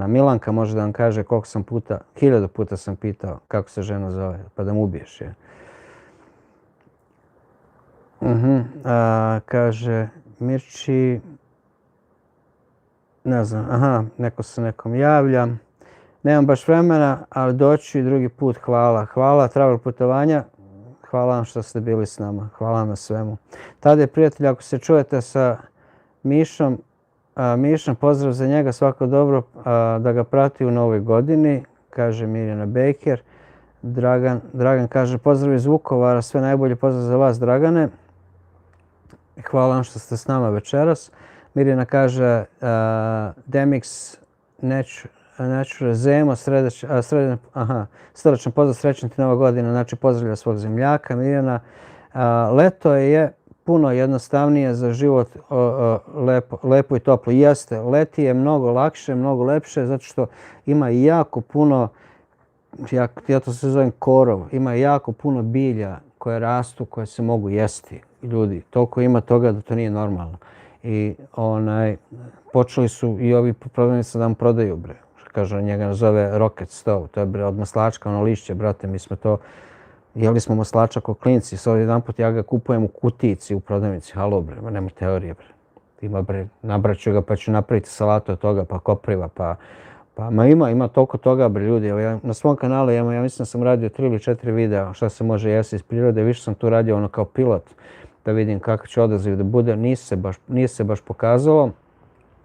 Milanka može da vam kaže koliko sam puta, 1000 puta sam pitao kako se žena zove, pa da mu ubiješ je. Kaže Mirči, ne znam, neko se nekom javlja. Nemam baš vremena, ali doći drugi put, hvala. Hvala, travel putovanja, hvala vam što ste bili s nama, hvala vam na svemu. Tada je prijatelj, ako se čujete sa Mišom, pozdrav za njega, svako dobro, da ga prati u novoj godini, kaže Mirjana Baker. Dragan kaže pozdrav iz Vukovara, sve najbolje, pozdrav za vas Dragane. Hvala vam što ste s nama večeras. Mirjana kaže Demix Nature Zemo, srdačan pozdrav, srećna ti nova godina, znači pozdravlja svog zemljaka. Mirjana, leto je puno jednostavnije za život, lepo i toplo. Jeste, leti je mnogo lakše, mnogo lepše, zato što ima jako puno, ja to se zovem korov, ima jako puno bilja koje rastu, koje se mogu jesti. Ljudi, toliko ima toga da to nije normalno. I počeli su i ovi prodavnici da nam prodaju, bre. Kaže, njega zove rocket stove, to je bre od maslačka, ono lišće, brate, mi smo to, jeli smo maslača ko klinci, sad jedan put ja ga kupujem u kutici u prodavnici, halo bre, nema teorije bre. Ima bre, nabraću ga pa ću napraviti salatu od toga, pa kopriva, ima toliko toga bre ljudi. Na svom kanalu ja mislim da sam radio 3 ili 4 videa šta se može jesti iz prirode, više sam tu radio ono kao pilot da vidim kakav će odaziv da bude, nije se baš pokazalo,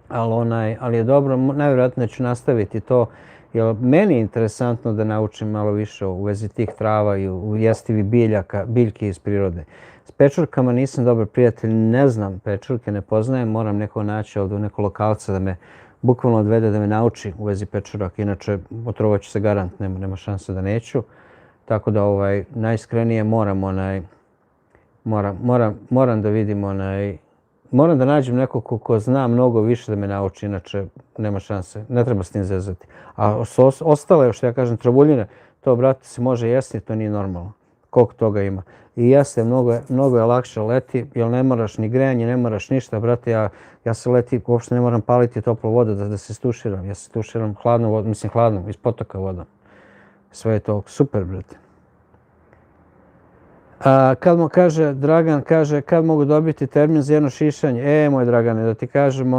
ali je dobro, najvjerojatnije ću nastaviti to, jer meni je interesantno da naučim malo više u vezi tih trava i u jestivi biljke iz prirode. S pečurkama nisam dobar prijatelj, ne znam pečurke, ne poznajem, moram neko naći ovdje u neko lokalca da me bukvalno odvede da me nauči u vezi pečuraka, inače otrovat ću se garant, nema šanse da neću. Tako da najiskrenije moram da vidim moram da nađem nekog ko zna mnogo više da me nauči, inače nema šanse, ne treba s tim zezati. A ostale, što ja kažem, travuljine, to, brate, se može jesti, to nije normalno. Koliko toga ima. I jeste, mnogo je lakše leti, jer ne moraš ni grejanje, ne moraš ništa, brate, ja se leti, uopšte ne moram paliti toplu vodu da se stuširam. Ja se stuširam hladnom vodom, mislim hladnom, iz potoka vodom. Sve je to super, brate. Kad mu kaže, Dragan kaže, kad mogu dobiti termin za jedno šišanje? Moj Dragane, da ti kažem,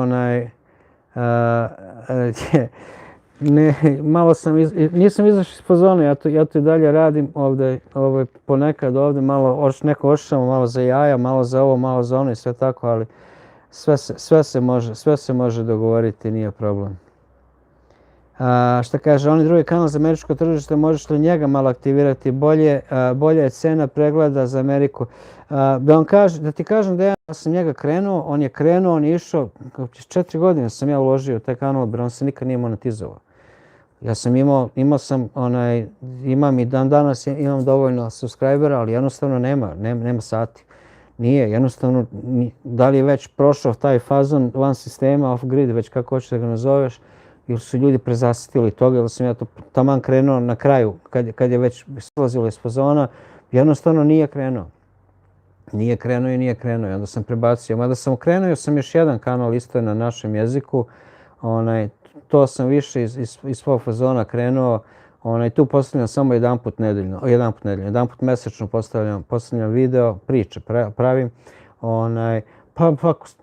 nisam izašao iz fazona, ja to i dalje radim ovdje, ponekad ovdje, malo neko ošišamo, malo za jaja, malo za ovo, malo za ono i sve tako, ali sve se može dogovoriti, nije problem. Šta kaže, oni drugi kanal za američko tržište, možeš li njega malo aktivirati, bolja je cena pregleda za Ameriku. Da ti kažem da ja sam njega krenuo, on je išao, 4 godine sam ja uložio u taj kanal, on se nikad nije monetizovao. Ja sam imam i dan danas, imam dovoljno subscribera, ali jednostavno nema sati. Nije, jednostavno, da li je već prošao taj fazon van sistema, off grid, već kako hoćeš da ga nazoveš, ili su ljudi prezasitili toga, ili sam ja to taman krenuo na kraju, kad je već silazilo iz fazona, jednostavno nije krenuo. Nije krenuo i onda sam prebacio. Mada sam okrenuo sam još jedan kanal isto na našem jeziku, to sam više iz svog fazona krenuo, tu postavljam samo jedanput mesečno postavljam video, priče pravim, pa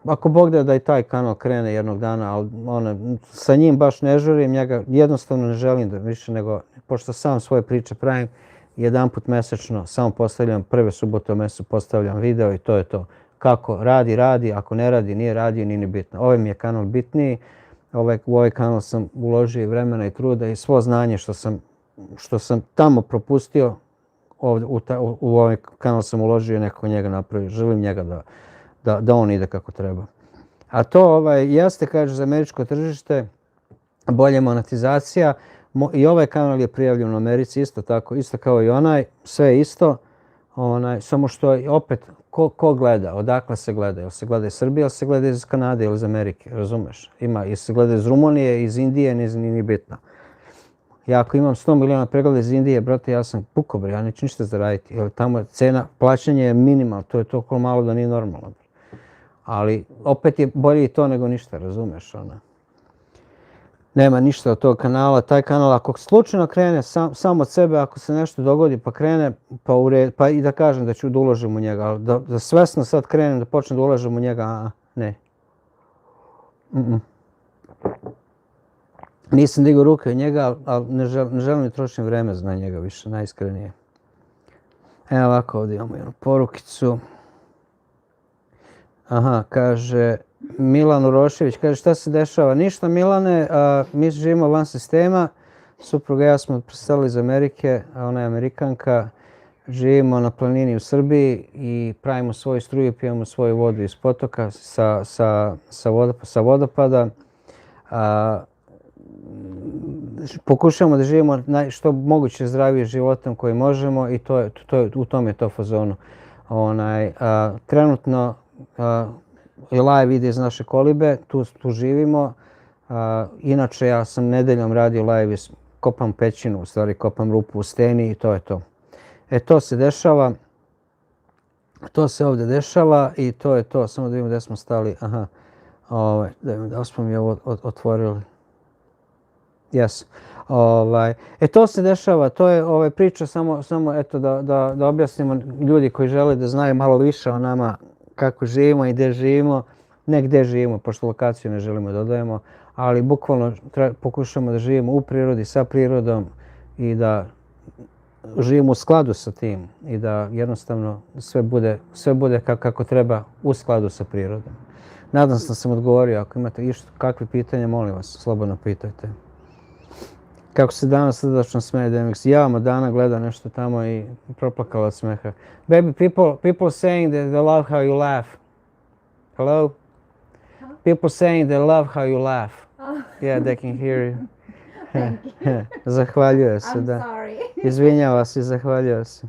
ako Bog da i taj kanal krene jednog dana, ali sa njim baš ne žurim, njega jednostavno ne želim da više nego, pošto sam svoje priče pravim, jedanput mesečno samo postavljam, prve subote u mjesecu postavljam video i to je to. Kako radi, ako ne radi, nije radio, nije ni bitno. Ovaj mi je kanal bitniji, u ovaj kanal sam uložio vremena i truda i svo znanje što sam tamo propustio, u ovaj kanal sam uložio i nekako njega napravio. Želim njega da on ide kako treba. A to jeste, kaže, za američko tržište, bolje monetizacija. I ovaj kanal je prijavljen u Americi isto tako, isto kao i onaj, sve isto. Samo što opet, ko gleda, odakle se gleda? Jel se gleda iz Srbije, jel se gleda iz Kanade ili iz Amerike, razumeš? Jel se gleda iz Rumunije, iz Indije, nije bitno. Ja ako imam 100 miliona pregleda iz Indije, brate, ja sam puko, ja neću ništa zaraditi. Jer tamo cena plaćanja je minimalna, to je toliko malo da nije normalno. Ali opet je bolje i to nego ništa, razumeš? Nema ništa od tog kanala. Taj kanal ako slučajno krene sam od sebe, ako se nešto dogodi pa krene, pa i da kažem da ću da uložim u njega, ali da svesno sad krenem da počnem da ulažem u njega, ne. Nisam digao ruke u njega, ali ne želim da trošim vreme na njega više, najiskrenije. Evo ovako, ovdje imamo jednu porukicu. Aha, kaže Milan Urošević, kaže šta se dešava? Ništa Milane, mi živimo van sistema, supruga i ja smo preselili iz Amerike, a ona je Amerikanka. Živimo na planini u Srbiji i pravimo svoju struju, pijemo svoju vodu iz potoka sa vodopada. Pokušavamo da živimo što moguće zdravije životom koji možemo i u tom je to fazonu. Trenutno je live ide iz naše kolibe, tu živimo. Inače ja sam nedeljom radio live, kopam pećinu, u stvari kopam rupu u steni i to je to. To se dešava, to se ovdje dešava i to je to. Samo da vidimo gdje smo stali. Aha, da smo mi ovo otvorili. Yes. To se dešava, to je priča samo eto da objasnimo ljudi koji žele da znaju malo više o nama kako živimo i gdje živimo. Ne gdje živimo, pošto lokaciju ne želimo da dodajemo, ali bukvalno pokušamo da živimo u prirodi, sa prirodom i da živimo u skladu sa tim i da jednostavno sve bude kako treba u skladu sa prirodom. Nadam se da sam odgovorio, ako imate kakve pitanja, molim vas, slobodno pitajte. Kako se danas srdačno smeje Demix. Ja Dana gleda nešto tamo i proplakala od smeha. Baby, people saying that they love how you laugh. Hello? Huh? People saying they love how you laugh. Oh. Yeah, they can hear you. Zahvaljuje se, da. I'm sorry. Izvinjava se, zahvaljuje se. I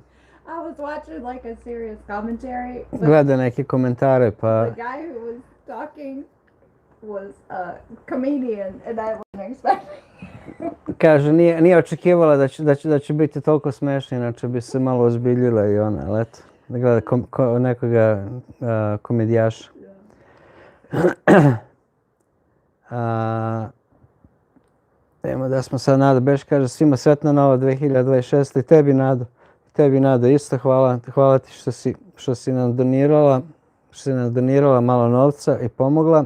was watching like a serious commentary. Gleda neke komentare, pa... The guy who was talking was a comedian and I wasn't expecting. Kaže, nije očekivala da će biti toliko smešno, inače bi se malo ozbiljila i ona, ali eto, da gleda nekoga komedijaša. Evo da smo sad Nada Beš, kaže, svima sretna nova 2026. I tebi Nada isto, hvala ti što si nam donirala malo novca i pomogla.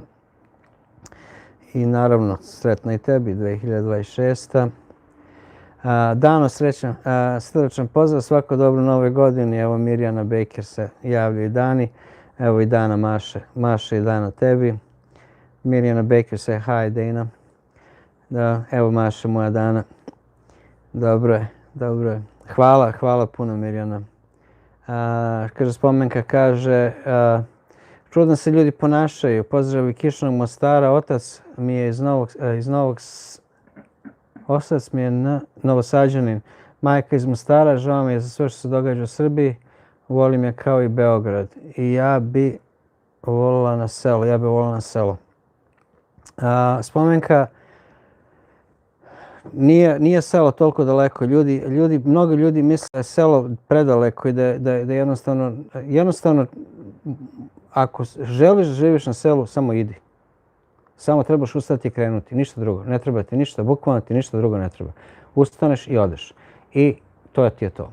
I naravno, sretna i tebi, 2026. Dano, srdačan pozdrav, svako dobro nove godine. Evo Mirjana Baker se javlja i Dani. Evo i Dana Maša i Dana tebi. Mirjana Baker se hi Dana. Da, evo Maša moja Dana. Dobro je. Hvala puno Mirjana. Kaže Spomenka, kaže... Čudno se ljudi ponašaju. Pozdrav iz Kišnog Mostara. Otac mi je Otac mi je Novosađanin. Majka iz Mostara. Žao mi je za sve što se događa u Srbiji. Volim je kao i Beograd. I ja bi volila na selo. Spomenka, nije selo toliko daleko. Mnogo ljudi misle da je selo predaleko i da jednostavno ako želiš da živiš na selu, samo idi. Samo trebaš ustati i krenuti, ništa drugo. Ne treba ti ništa, bukvalno ti ništa drugo ne treba. Ustaneš i odeš. I to ti je to.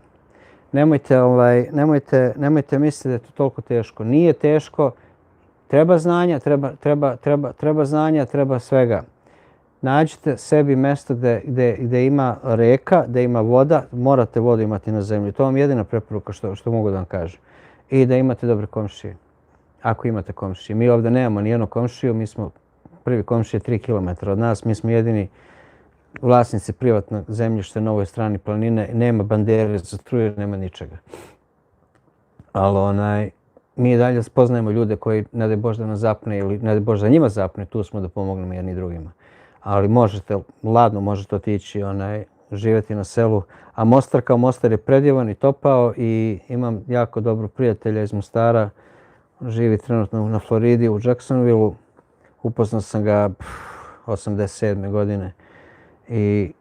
Nemojte misliti da je to toliko teško. Nije teško. Treba znanja, treba znanja, treba svega. Nađite sebi mjesto gdje ima reka, gdje ima voda. Morate vodu imati na zemlji. To vam je jedina preporuka što mogu da vam kažem. I da imate dobre komšije. Ako imate komšije. Mi ovdje nemamo nijednu komšiju, mi smo prvi komšije 3 km od nas, mi smo jedini vlasnici privatnog zemljišta na ovoj strani planine, nema bandere za struju, nema ničega. Ali mi dalje spoznajemo ljude koji, ne daj Bože da nas zapne ili ne daj Bože da njima zapne, tu smo da pomognemo jedni drugima. ali možete, ladno možete otići živjeti na selu. A Mostar kao Mostar je predivan i topao i imam jako dobro prijatelja iz Mostara. Živi trenutno na Floridi u Jacksonvilleu. Upoznao sam ga 87. godine i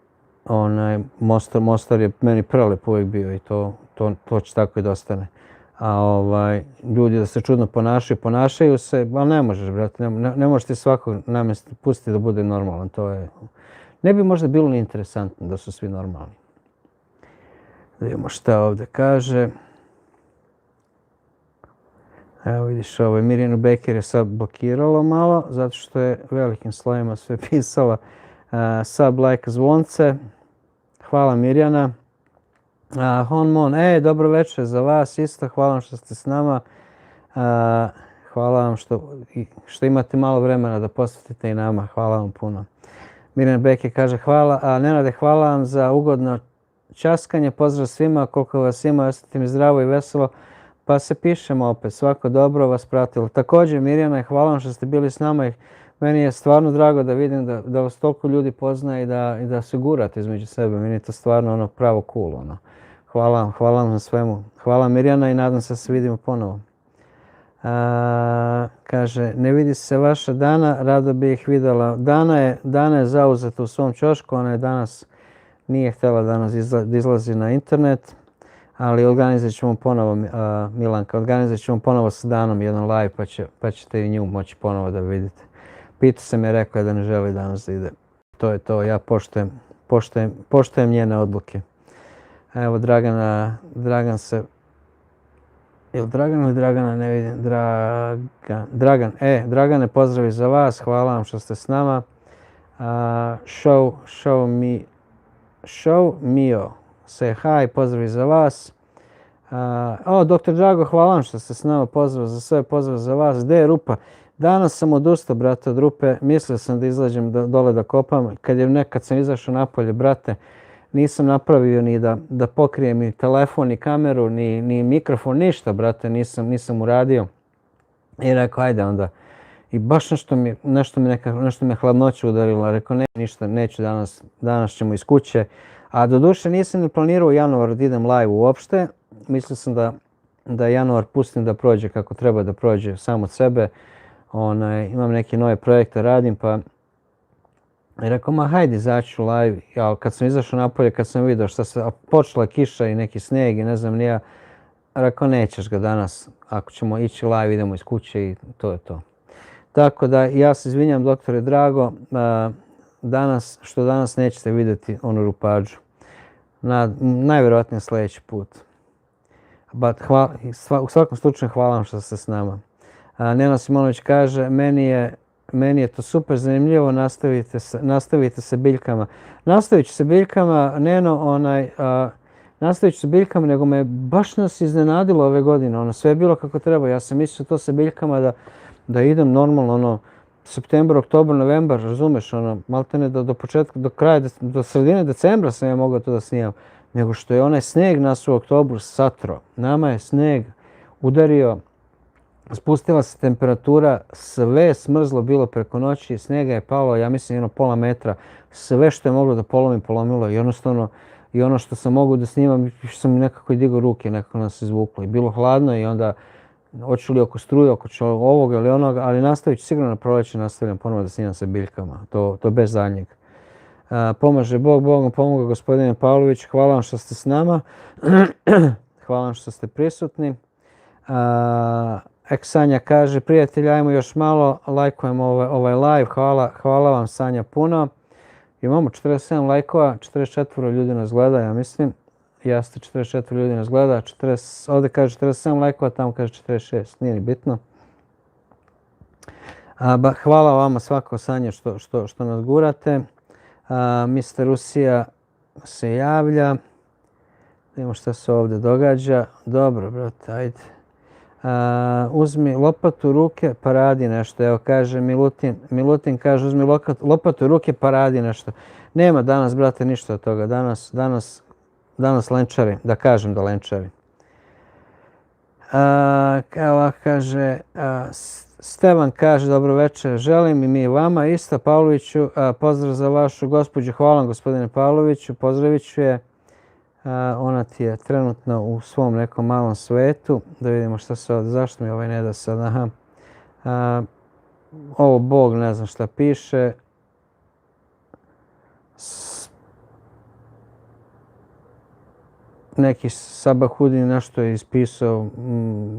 Mostar je meni prelep uvijek bio i to će tako i da ostane. A ljudi da se čudno ponašaju se, ali ne možeš, brate, ne možeš ti svakog namjesta pustiti da bude normalan. Ne bi možda bilo ni interesantno da su svi normalni. Da vidimo šta ovdje kaže. Evo vidiš Mirjanu Beker je sad blokiralo malo, zato što je velikim slojima sve pisala. Sub like zvonce. Hvala Mirjana. Honmon, dobro večer za vas isto, hvala vam što ste s nama. Hvala vam što imate malo vremena da posvetite i nama, hvala vam puno. Mirjana Beker kaže hvala, Nenade hvala vam za ugodno časkanje, pozdrav svima, koliko vas ima, ostanite mi zdravo i veselo. Pa se pišemo opet, svako dobro vas pratilo. Također Mirjana, hvala vam što ste bili s nama i meni je stvarno drago da vidim da vas toliko ljudi poznaje i da se gurate između sebe. Meni je to stvarno pravo cool. Hvala vam na svemu. Hvala Mirjana i nadam se da se vidimo ponovo. Kaže, ne vidi se vaša Dana, rado bi ih vidjela. Dana je zauzeta u svom ćošku, ona je danas nije htjela danas da izlazi na internet. Ali organizat ćemo ponovo, Milanka, organizat ćemo ponovo sa Danom jedan live pa ćete i nju moći ponovo da vidite. Pita se me, rekao je da ne želi danas da ide. To je to, ja poštujem njene odluke. Evo Dragan se... Jel Dragan ili Dragana, ne vidim. Dragan, Dragane, pozdravi za vas, hvala vam što ste s nama. Show Mio. Say hi, pozdrav za vas. Dr. Drago, hvala vam što ste s nama, pozdrav za sve, pozdrav za vas. Gdje je Rupa? Danas sam odustao, brate, od Rupe. Mislio sam da izađem dole da kopam. Kad sam izašao napolje, brate, nisam napravio ni da pokrijem ni telefon, ni kameru, ni mikrofon, ništa, brate, nisam uradio. I rekao, ajde onda. I baš nešto me hladnoća udarila. Rekao, ne, ništa, neću danas ćemo iz kuće. A doduše nisam ni planirao u januaru da idem live uopšte. Mislio sam da januar pustim da prođe kako treba da prođe sam od sebe. Imam neke nove projekte, radim pa rekao, hajde izaću live. Ja, kad sam izašao napolje, kad sam vidio što se počela kiša i neki snijeg i ne znam ni ja, rekao nećeš ga danas. Ako ćemo ići live, idemo iz kuće i to je to. Tako da ja se izvinjam, doktore Drago, što danas nećete vidjeti onu Rupađu. Najvjerojatnije sljedeći put. U svakom slučaju hvala vam što ste s nama. Nena Simonović kaže, meni je to super zanimljivo, nastavite se biljkama. Nastavit ću se biljkama, Neno, nastavit ću se biljkama, nego me baš nas iznenadilo ove godine. Sve je bilo kako treba. Ja sam mislio to sa biljkama da idem normalno, septembar, oktobar, novembar, razumeš, maltene do početka, do kraja, do sredine decembra sam ja mogao to da snimam. Nego što je onaj snijeg nas u oktobru satro. Nama je snijeg udario, spustila se temperatura, sve smrzlo bilo preko noći, snijega je palo, ja mislim, pola metra. Sve što je moglo da polomi, polomilo. I jednostavno, i ono što sam mogao da snimam, što sam nekako i digao ruke, nekako nas izvuklo. I bilo hladno i onda hoću li oko struje, oko ovoga ili onoga, ali nastavit ću sigurno na proleće, nastavljam ponovo da snimam sa biljkama. To bez zadnjeg. Pomaže Bog, Bogom pomoga gospodine Pavlović. Hvala vam što ste s nama. Hvala vam što ste prisutni. Sanja kaže, prijatelji, ajmo još malo, lajkujemo ovaj live. Hvala vam Sanja puno. Imamo 47 lajkova, 44 ljudi nas gleda, ja mislim. Jeste, 44 ljudi nas gleda, ovdje kaže 47 lajkova, tamo kaže 46, nije ni bitno. Hvala vama svako Sanje što nas gurate. Mr. Rusija se javlja. Vidimo što se ovdje događa. Dobro, brate, ajde. Uzmi lopatu u ruke pa radi nešto. Evo kaže Milutin kaže uzmi lopatu u ruke pa radi nešto. Nema danas, brate, ništa od toga. Danas lenčari, da kažem da lenčari. Kaže, Stevan kaže, dobro večer, želim i mi vama isto, Pavloviću, pozdrav za vašu gospođu, hvala vam, gospodine Pavloviću, pozdravit ću je. Ona ti je trenutno u svom nekom malom svetu, da vidimo šta se ovdje, zašto mi ovaj ne da sad, aha. Ovo Bog ne znam šta piše. Neki Sabahudin nešto je ispisao,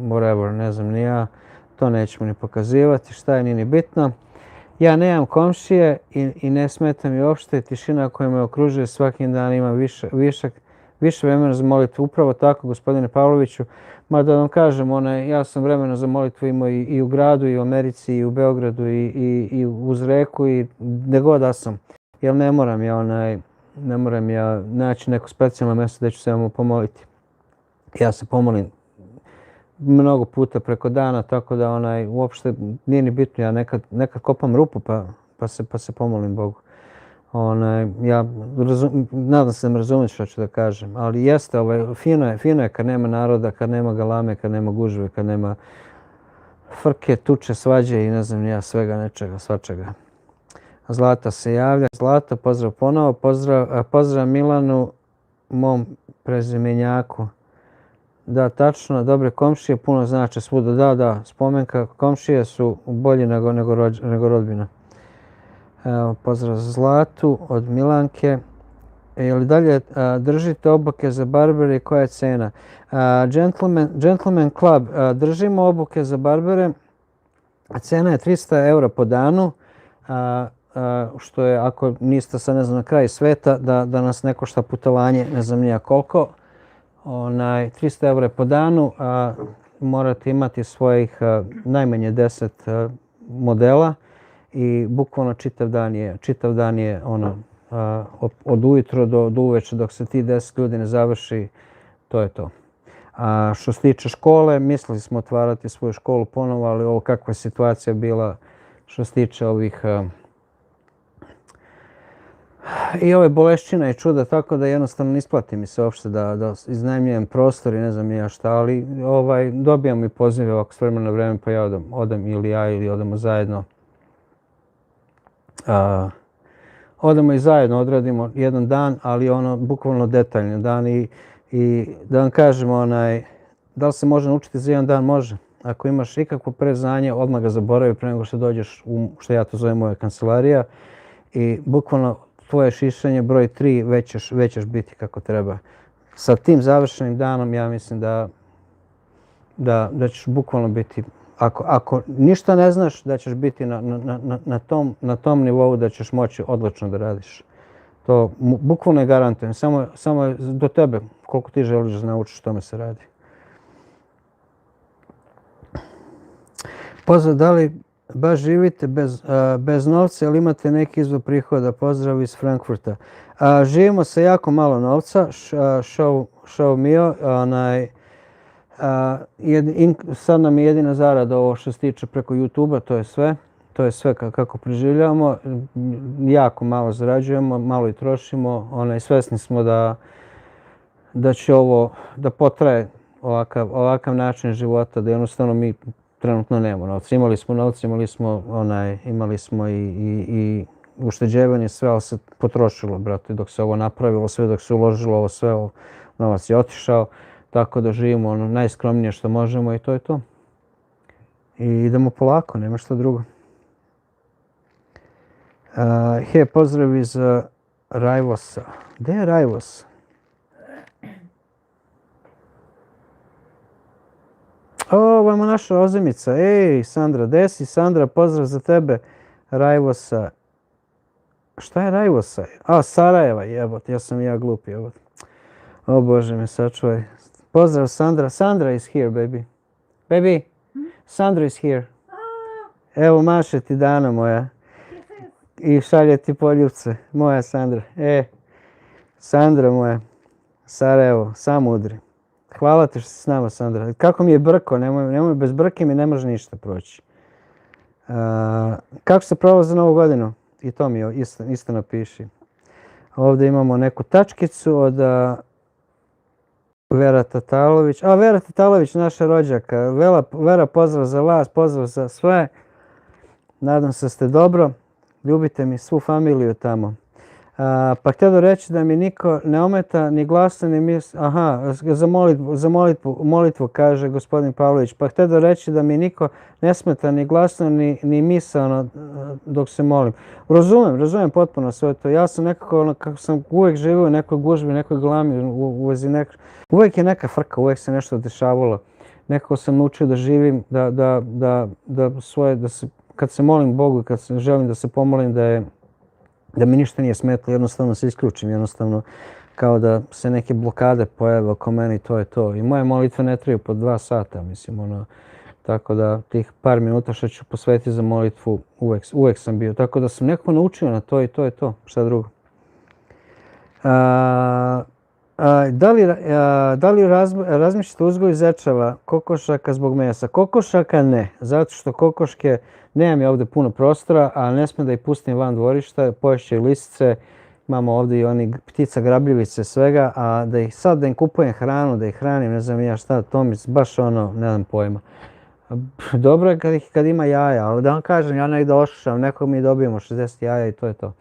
whatever, ne znam ni ja. To nećemo ni pokazivati, šta je, nije ni bitno. Ja nemam komšije i ne smeta mi uopšte tišina koja me okružuje, svakim dan ima više vremena za molitvu. Upravo tako, gospodine Pavloviću. Mada da vam kažem, ja sam vremena za molitvu imao i u gradu, i u Americi, i u Beogradu, i uz reku, i gdje god da sam. Jer ne moram ja naći neko specijalno mjesto gdje ću se vam pomoliti. Ja se pomolim mnogo puta preko dana, tako da uopšte nije ni bitno. Ja nekad kopam rupu pa se pomolim Bogu. Ja nadam se da me razumiješ što ću da kažem, ali jeste, fino je kad nema naroda, kad nema galame, kad nema gužve, kad nema frke, tuče, svađe i ne znam ja, svega nečega, svačega. Zlata se javlja. Zlata, pozdrav ponovo. Pozdrav Milanu, mom prezimenjaku. Da, tačno, dobre komšije puno znače svuda. Da, spomenka, komšije su bolji nego rodbina. Evo, pozdrav za Zlatu od Milanke. Ili dalje, držite obuke za barbere i koja je cena? Gentleman Club, držimo obuke za barbere. Cena je 300 eura po danu. Što je, ako niste sad, ne znam, na kraju sveta, da nas ne košta putovanje, ne znam nija koliko. 300 eura po danu, morate imati svojih najmanje 10 modela i bukvalno čitav dan je od ujutro do uveče dok se ti 10 ljudi ne završi, to je to. A što se tiče škole, mislili smo otvarati svoju školu ponovo, ali ovo kakva je situacija bila što se tiče ovih i ove bolešćine i čuda, tako da jednostavno ne isplati mi se uopšte da iznajmljujem prostor i ne znam ja šta, ali dobijam i pozive ovako s vremena na vreme, pa ja odem ili ja ili odemo zajedno. Odemo i zajedno, odradimo jedan dan, ali bukvalno detaljni dan i da vam kažem, da li se može naučiti za jedan dan? Može. Ako imaš ikakvo preznanje, odmah ga zaboravi pre nego što dođeš u, što ja to zovem, moja kancelarija i bukvalno tvoje šišanje broj 3 već ćeš biti kako treba. Sa tim završenim danom ja mislim da ćeš bukvalno biti, ako ništa ne znaš, da ćeš biti na tom nivou da ćeš moći odlično da radiš. To bukvalno je garantujem. Samo je do tebe koliko ti želiš da naučiš tome se radi. Pozdrav, da li baš živite bez novca ili imate neki izvor prihoda? Pozdrav iz Frankfurta. Živimo sa jako malo novca, show mio. Sad nam je jedina zarada ovo što se tiče preko YouTube-a, to je sve. To je sve kako preživljavamo. Jako malo zarađujemo, malo i trošimo. Svesni smo da će ovo da potraje ovakav način života, da jednostavno mi trenutno nemamo novca. Imali smo novca, imali smo i ušteđevanje, sve, ali se potrošilo, brate, dok se ovo napravilo, sve dok se uložilo ovo sve, novac je otišao, tako da živimo najskromnije što možemo i to je to. I idemo polako, nema što drugo. Pozdrav iz Rajvosa. Gde je Rajvos? Ovo je naša ozimica. Ej, Sandra, gde si? Sandra, pozdrav za tebe. Rajvosa. Šta je Rajvosa? Sarajeva, jebote, ja sam glup, jebote. O Bože me sačuvaj. Pozdrav Sandra. Sandra is here, baby. Baby, Sandra is here. Evo, maše ti Dana moja. I šalje ti poljubce. Moja Sandra. Sandra moja. Sarajevo, samo udri. Hvala ti što si s nama, Sandra. Kako mi je brko, nemoj bez brke mi ne može ništa proći. Kako se provao za Novu godinu? I to mi isto napiši. Ovdje imamo neku tačkicu od Vera Tatalović. A, Vera Tatalović, naša rođaka. Vera, pozdrav za vas, pozdrav za sve. Nadam se da ste dobro. Ljubite mi svu familiju tamo. Pa htio reći da mi niko ne ometa ni glasno ni misli. Aha, za molitvu kaže gospodin Pavlović. Pa htio reći da mi niko ne smeta ni glasno ni misaono dok se molim. Razumijem potpuno sve to. Ja sam nekako, kako sam uvijek živio u nekoj gužbi, nekoj glami, uvijek je neka frka, uvijek se nešto dešavalo. Nekako sam naučio da živim, kad se molim Bogu i kad želim da se pomolim da mi ništa nije smetalo, jednostavno se isključim, jednostavno kao da se neke blokade pojave oko mene i to je to. I moje molitve ne traju po 2 sata, mislim, tako da tih par minuta što ću posvetiti za molitvu uvijek sam bio. Tako da sam nekako naučio na to i to je to, šta drugo. Da li razmišljate o uzgoju zečeva, kokošaka zbog mesa? Kokošaka ne, zato što kokoške, nemam ja ovdje puno prostora, a ne smijem da ih pustim van dvorišta, poješće i lisice, imamo ovdje i oni ptica grabljivice svega, a da im kupujem hranu, da ih hranim, ne znam ja šta, to mi baš ne znam pojma. Dobro je kad ima jaja, ali da vam kažem, ja negdje ošušam, nekog mi dobijemo 60 jaja i to je to.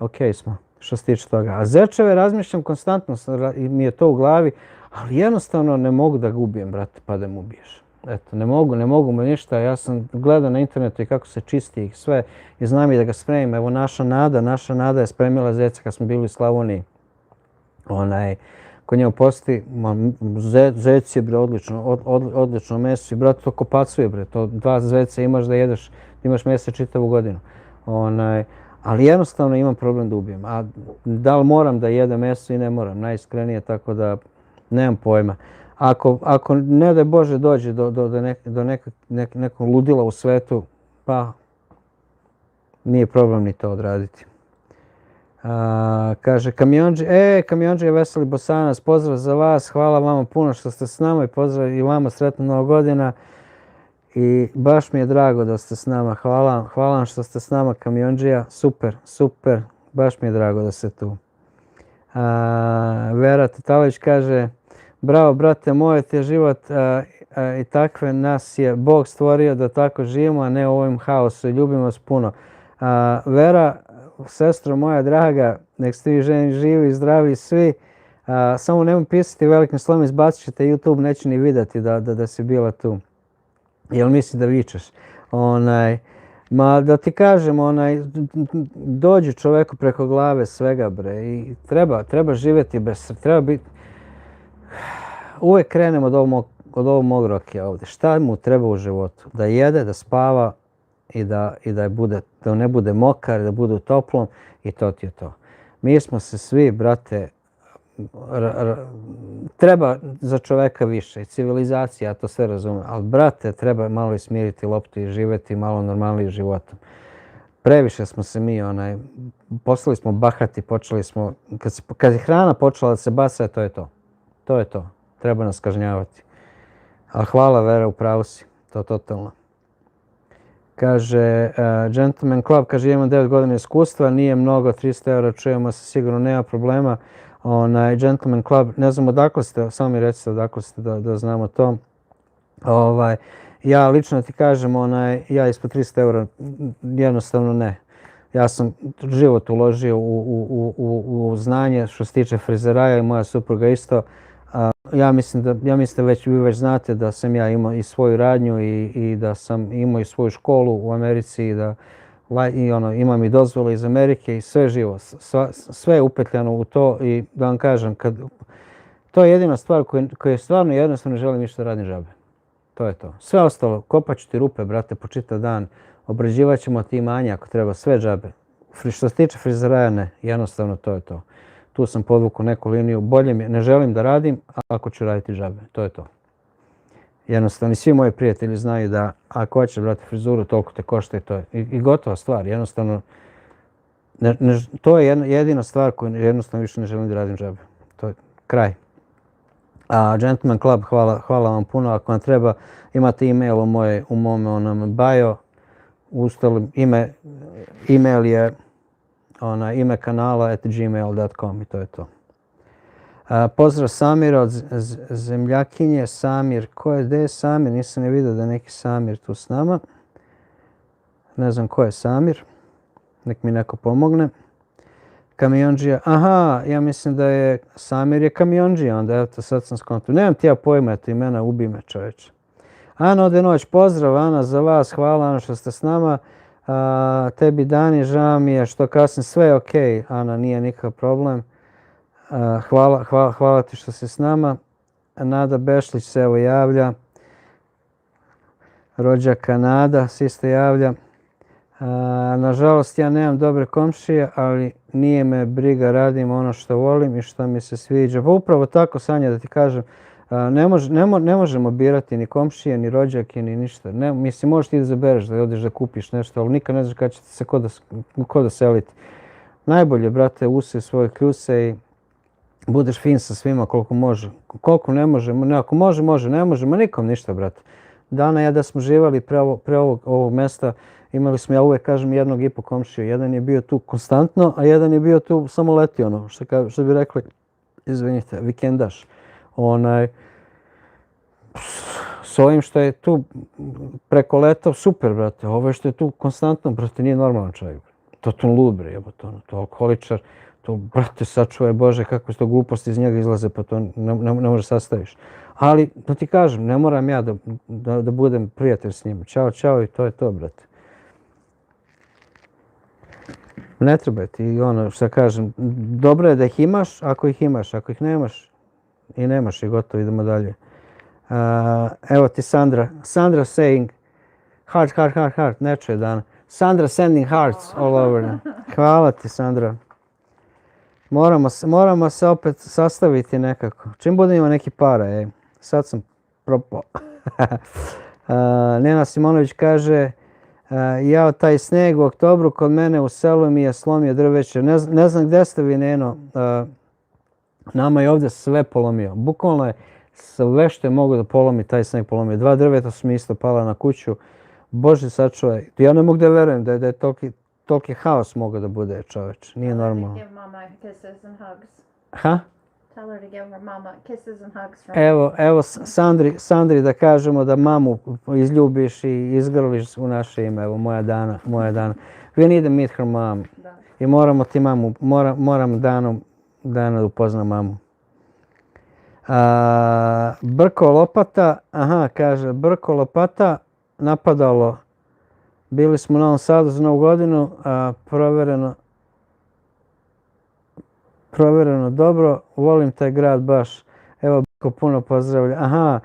Ok smo, što se tiče toga. A zečeve razmišljam konstantno, mi je to u glavi, ali jednostavno ne mogu da ga ubijem, brate, pa da mu ubiješ. Eto, ne mogu mu ništa, ja sam gledao na internetu i kako se čisti ih sve i znam i da ga spremim. Evo naša Nada je spremila zeca kad smo bili u Slavoniji. Kod nje u posti, zec je bre odlično meso i brate to kopacuje bre, to 2 zeca imaš da jedeš, da imaš meso čitavu godinu. Ali jednostavno imam problem da ubijem, a da li moram da jedem meso i ne moram, najiskrenije, tako da nemam pojma. Ako ne daj Bože dođe do nekog ludila u svetu, pa nije problem ni to odraditi. Kaže Kamionđe je Veseli Bosanac, pozdrav za vas, hvala vama puno što ste s nama i pozdrav i vama, sretna Nova godina. I baš mi je drago da ste s nama, hvala vam što ste s nama Kamionđija, super, baš mi je drago da ste tu. Vera Tatalović kaže, bravo brate, moj ti je život i takve nas je Bog stvorio da tako živimo, a ne u ovom haosu i ljubimo vas puno. Vera, sestro moja draga, nek ste vi živi i zdravi svi, samo nemoj pisati velikim slovom, izbacit ćete YouTube, neću ni vidjeti da si bila tu. Jel misli da vičeš? Ma da ti kažem, dođu čoveku preko glave svega bre i treba živjeti bez, treba biti, uvijek krenem od ovog mog Rokija ovdje. Šta mu treba u životu? Da jede, da spava i da ne bude mokar, da bude u toplom i to ti je to. Mi smo se svi, brate, treba za čoveka više i civilizacija, ja to sve razumijem, ali brate, treba malo i smiriti loptu i živjeti malo normalnijim životom. Previše smo se mi, postali smo bahati, počeli smo, kad je hrana počela da se baca, to je to. To je to. Treba nas kažnjavati. Ali hvala Vera, upravo si. To totalno. Kaže, Gentleman Club, kaže, imam 9 godina iskustva, nije mnogo, 300 eura, čujemo se, sigurno nema problema. Gentleman Club, ne znam odakle ste, samo mi recite odakle ste da znamo to. Ja lično ti kažem, ja ispod 300 eura jednostavno ne. Ja sam život uložio u znanje što se tiče frizeraja i moja supruga isto. Ja mislim da vi već znate da sam ja imao i svoju radnju i da sam imao i svoju školu u Americi i da imam i dozvole iz Amerike i sve živo. Sve je upetljano u to i da vam kažem, to je jedina stvar koju stvarno jednostavno želim ništa radim žabe. To je to. Sve ostalo, kopat ću ti rupe, brate, po čitav dan, obrađivat ćemo ti imanja ako treba, sve džabe. Što se tiče frizeraja, ne, jednostavno to je to. Tu sam podvukao neku liniju, bolje mi, ne želim da radim, ako ću raditi džabe, to je to. Jednostavno, i svi moji prijatelji znaju da ako hoćeš, brate, frizuru, toliko te košta i to je. I gotova stvar, jednostavno, to je jedina stvar koju jednostavno više ne želim da radim džabe. To je kraj. Gentleman Club, hvala vam puno. Ako vam treba, imate e-mail u mom bio. Uostalom, e-mail je ime kanala @gmail.com i to je to. Pozdrav Samira od Zemljakinje. Samir, gdje je Samir? Nisam ne vidio da je neki Samir tu s nama. Ne znam ko je Samir. Nek mi neko pomogne. Kamionđija. Aha, ja mislim da je Samir je kamionđija. Onda evo to sad sam skontao. Nemam ti ja pojma, eto imena, ubi me čovječe. Ana Odenoć, pozdrav Ana za vas. Hvala Ana što ste s nama. Tebi Dani, žao mi je što kasnim. Sve je okej, Ana, nije nikakav problem. Hvala ti što si s nama. Nada Bešlić se evo javlja. Rođaka Nada se isto javlja. Nažalost ja nemam dobre komšije, ali nije me briga, radim ono što volim i što mi se sviđa. Pa upravo tako, Sanja, da ti kažem, ne možemo birati ni komšije, ni rođake, ni ništa. Mislim, možeš ti da izabereš da odeš da kupiš nešto, ali nikad ne znaš kada će se ko doseliti. Najbolje, brate, usej svoje kljuse i budeš fin sa svima koliko može. Koliko ne može, ako može, može, ne može, ma nikom ništa, brate. Dana ja da smo živali pre ovog mesta, imali smo, ja uvijek kažem, 1,5 komšiju. Jedan je bio tu konstantno, a jedan je bio tu samo leti, ono, što bi rekli, izvinite, vikendaš. S ovim što je tu preko leta, super, brate. Ovo što je tu konstantno, brate, nije normalan čovjek. To lud, bre, jebote, to alkoholičar, to, brate, sačuvaj Bože, kakve to gluposti iz njega izlaze, pa to ne možeš sastaviš. Ali, da ti kažem, ne moram ja da budem prijatelj s njima. Ćao i to je to, brate. Ne treba ti, ono što kažem, dobro je da ih imaš, ako ih nemaš i nemaš i gotovo, idemo dalje. Evo ti Sandra saying heart, ne čuje Dana. Sandra sending hearts all over. Hvala ti Sandra. Moramo se opet sastaviti nekako. Čim budem imao neki para, sad sam propao. Nena Simonović kaže, jao taj sneg u oktobru kod mene u selu mi je slomio drveće. Ne znam gdje ste vi, Neno. Nama je ovdje sve polomio. Bukvalno je sve što je mogo da polomi, taj sneg polomio. 2 drveta su mi isto pala na kuću. Bože sačuvaj. Ja ne mogu da verujem da je toliki haos mogao da bude, čoveč. Nije normalno. Give mama kisses and hugs. Ha? Tell her to give her mama kisses and hugs from Evo Sandri da kažemo da mamu izljubiš i izgrliš u naše ime. Evo moja Dana. We need to meet her mom. Da. I moramo ti mamu, moram Dana da upozna mamu. Brko lopata, kaže, Brko lopata napadalo. Bili smo u Novom Sadu za Novu godinu, provjereno dobro, volim taj grad baš. Evo, Brko puno pozdravlja.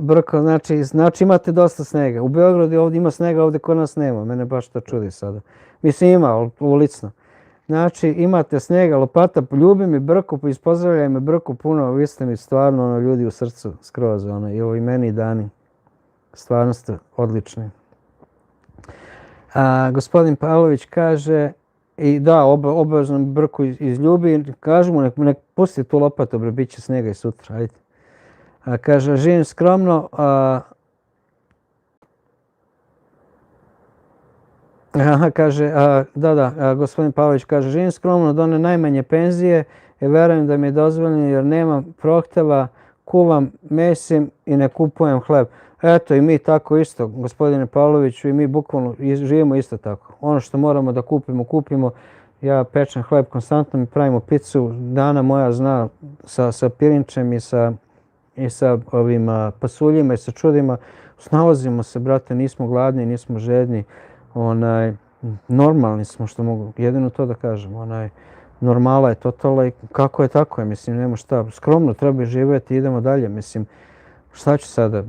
Brko, znači imate dosta snega. U Beogradu ovdje ima snega, ovdje kod nas nema. Mene baš to čudi sada. Mislim ima, ulicno. Znači imate snega, lopata, ljubi mi Brko, pozdravljaj me Brko puno, vi ste mi stvarno ljudi u srcu skroz. I meni i Dani. Stvarno ste odlični. Gospodin Pavlović kaže, i da, obavezno Brku izljubi, kažu mu nek pusti tu lopatu, bre, bit će snega i sutra, ajde. Kaže, živim skromno, kaže, gospodin Pavlović kaže, živim skromno do one najmanje penzije i verujem da mi je dozvoljeno jer nemam prohteva, kuvam, mesim i ne kupujem hleb. Eto i mi tako isto, gospodine Pavloviću, i mi bukvalno živimo isto tako. Ono što moramo da kupimo. Ja pečem hleb konstantno, mi pravimo picu. Dana moja zna sa pirinčem i sa ovim pasuljima i sa čudima. Snalazimo se, brate, nismo gladni, nismo žedni. Normalni smo, što mogu jedino to da kažem. Normala je totalna i kako je tako je, mislim, nema šta. Skromno treba živjeti i idemo dalje, mislim. Šta ću sada?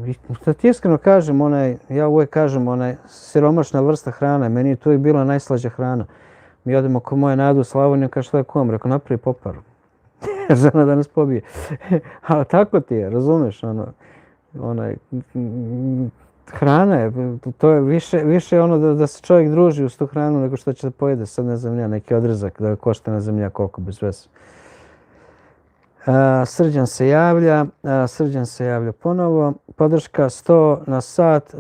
Da ti iskreno kažem, ja uvijek kažem, siromašna vrsta hrane, meni je to uvijek bila najslađa hrana. Mi odemo kod moje Nadu u Slavoniju, kaže šta je kom? Rekao, napravi poparu. Žena da nas pobije. Ali tako ti je, razumeš, hrana je, to je više da se čovjek druži uz tu hranu nego što će da pojede. Sad ne znam ja, neki odrezak da košta ne znam ja koliko bez veze. Srđan se javlja ponovo. Podrška 100 na sat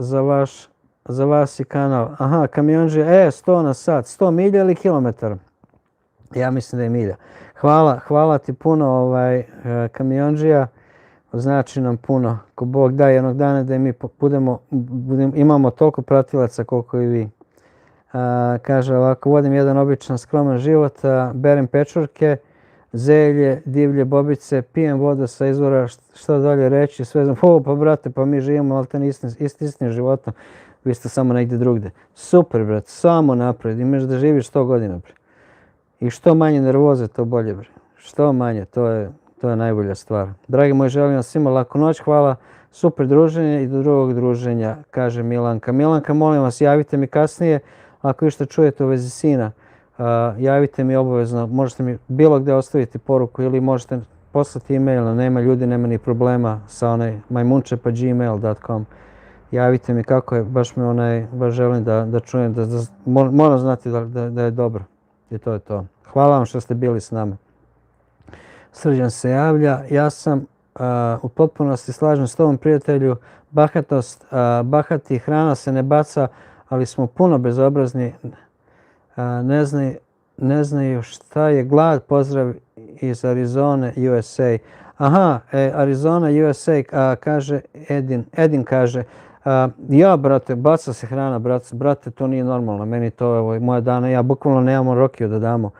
za vas i kanal. Kamionđe, 100 na sat. 100 milja ili kilometar? Ja mislim da je milja. hvala ti puno kamiondžija, znači nam puno. Ko Bog da jednog dana da i mi imamo toliko pratilaca koliko i vi. Kaže ovako, vodim jedan običan skroman život, berem pečurke, zelje, divlje bobice, pijem vodu sa izvora, što dalje reći, sve znam, pa brate, pa mi živimo ali istim životom, vi ste samo negdje drugdje. Super, brate, samo naprijed, imaš da živiš 100 godina, bre. I što manje nervoze, to bolje, bre. Što manje, to je najbolja stvar. Dragi moji, želim vam svima laku noć, hvala, super druženje i do drugog druženja, kaže Milanka. Milanka, molim vas, javite mi kasnije, ako išta čujete u vezi sina, javite mi obavezno, možete mi bilo gdje ostaviti poruku ili možete poslati e-mail, nema ljudi, nema ni problema sa majmunče@gmail.com. Javite mi kako je, baš želim da čujem, moram znati da je dobro. I to je to. Hvala vam što ste bili s nama. Srđan se javlja, ja sam u potpunosti slažem s tobom, prijatelju, bahati, hrana se ne baca, ali smo puno bezobrazni, ne znaju šta je glad, pozdrav iz Arizone, USA. Aha, Arizona, USA, kaže Edin kaže, ja, brate, baca se hrana, brate, to nije normalno, meni to je moja dana, ja bukvalno nemamo rokiju da damo,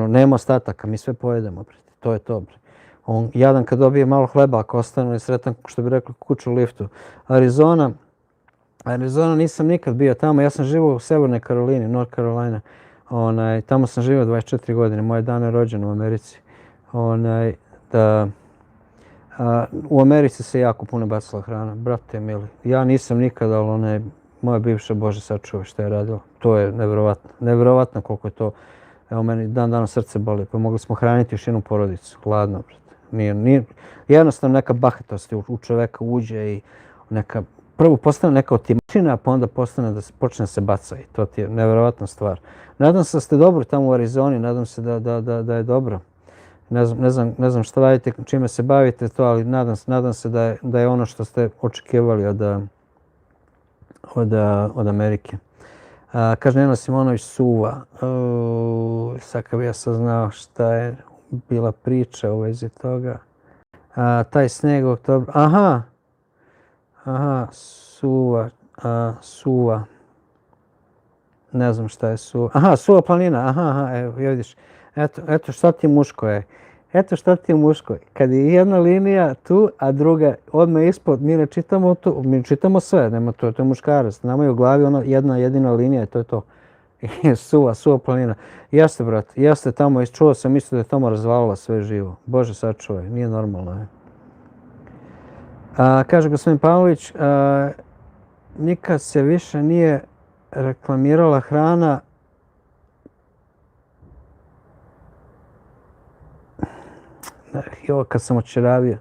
nema ostataka, mi sve pojedemo, brate, to je to, brate. On jadan kad dobije malo hleba, ako ostane sretan, što bi rekli, kuću u liftu. Arizona nisam nikad bio tamo, ja sam živio u Severnoj Karolini, North Carolina. Tamo sam živio 24 godine, moje dane je rođen u Americi. U Americi se jako puno bacila hrana, brate mili. Ja nisam nikad, ali moja bivša, Bože sačuva što je radila. To je nevjerovatno, nevjerovatno koliko je to. Evo meni dan danas srce boli, pa mogli smo hraniti još jednu porodicu, hladno, brate. Jednostavno neka bahatost u čoveka uđe i prvo postane neka otimačina, pa onda počne se baca i to ti je nevjerovatna stvar. Nadam se da ste dobro tamo u Arizoni, nadam se da je dobro. Ne znam šta radite, čime se bavite to, ali nadam se da je ono što ste očekivali od Amerike. Kaže Nena Simonović, suva. Sad kad bi ja saznao šta je bila priča u vezi toga. Taj sneg u oktobru. Aha, suva. Ne znam šta je suva. Aha, suva planina. Aha, evo vidiš. Eto šta ti muško je. Eto šta ti je muško. Kad je jedna linija tu, a druga odmah ispod, mi ne čitamo tu, mi čitamo sve, nema to je muškarac. Nama je u glavi jedna jedina linija i to je to. Suva planina. Jeste, brate, jeste tamo, čuo sam isto da je tamo razvalila sve živo. Bože sačuvaj, nije normalno. Kaže gospodin Pavlović, nikad se više nije reklamirala hrana kad sam očeravio.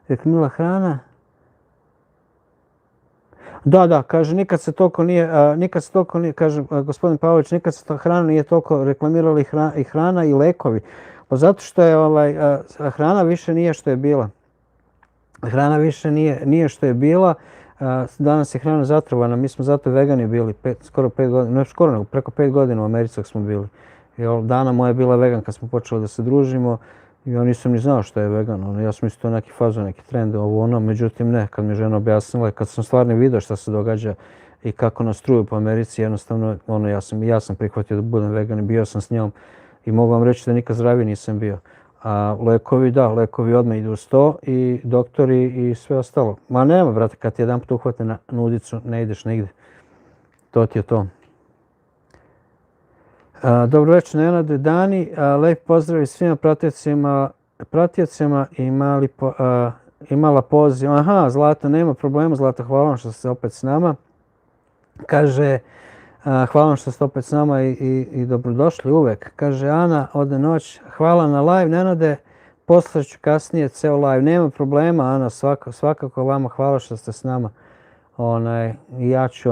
Reklamirala hrana? Da, kaže, nikad se toliko nije, kaže gospodin Pavlović, nikad se hrana nije toliko reklamirala i hrana i lekovi. Pa zato što je hrana više nije što je bila. Hrana više nije što je bila. Danas je hrana zatrovana, mi smo zato vegani bili skoro 5 godina, ne skoro nego preko 5 godina u Americi smo bili. Dana moja je bila vegan kad smo počeli da se družimo. Ja nisam ni znao što je vegan, ja sam mislio neki fazon, neki trend, međutim ne, kad mi žena objasnila, kad sam stvarno vidio šta se događa i kako nas truju po Americi, jednostavno ja sam prihvatio da budem vegan i bio sam s njom i mogu vam reći da nikad zdraviji nisam bio. A lekovi odmah idu uz to i doktori i sve ostalo. Ma nema, brate, kad ti jedan put uhvate na udicu, ne ideš nigdje. To ti je to. Dobro večer, Nenade, Dani, lijep pozdrav i svima pratiocima imala poziv. Aha, Zlata, nema problema, Zlata, hvala vam što ste opet s nama. Kaže, hvala vam što ste opet s nama i dobrodošli uvek. Kaže, Ana, ode noć, hvala na live, Nenade, poslaću kasnije ceo live. Nema problema, Ana, svakako vama hvala što ste s nama. Ja ću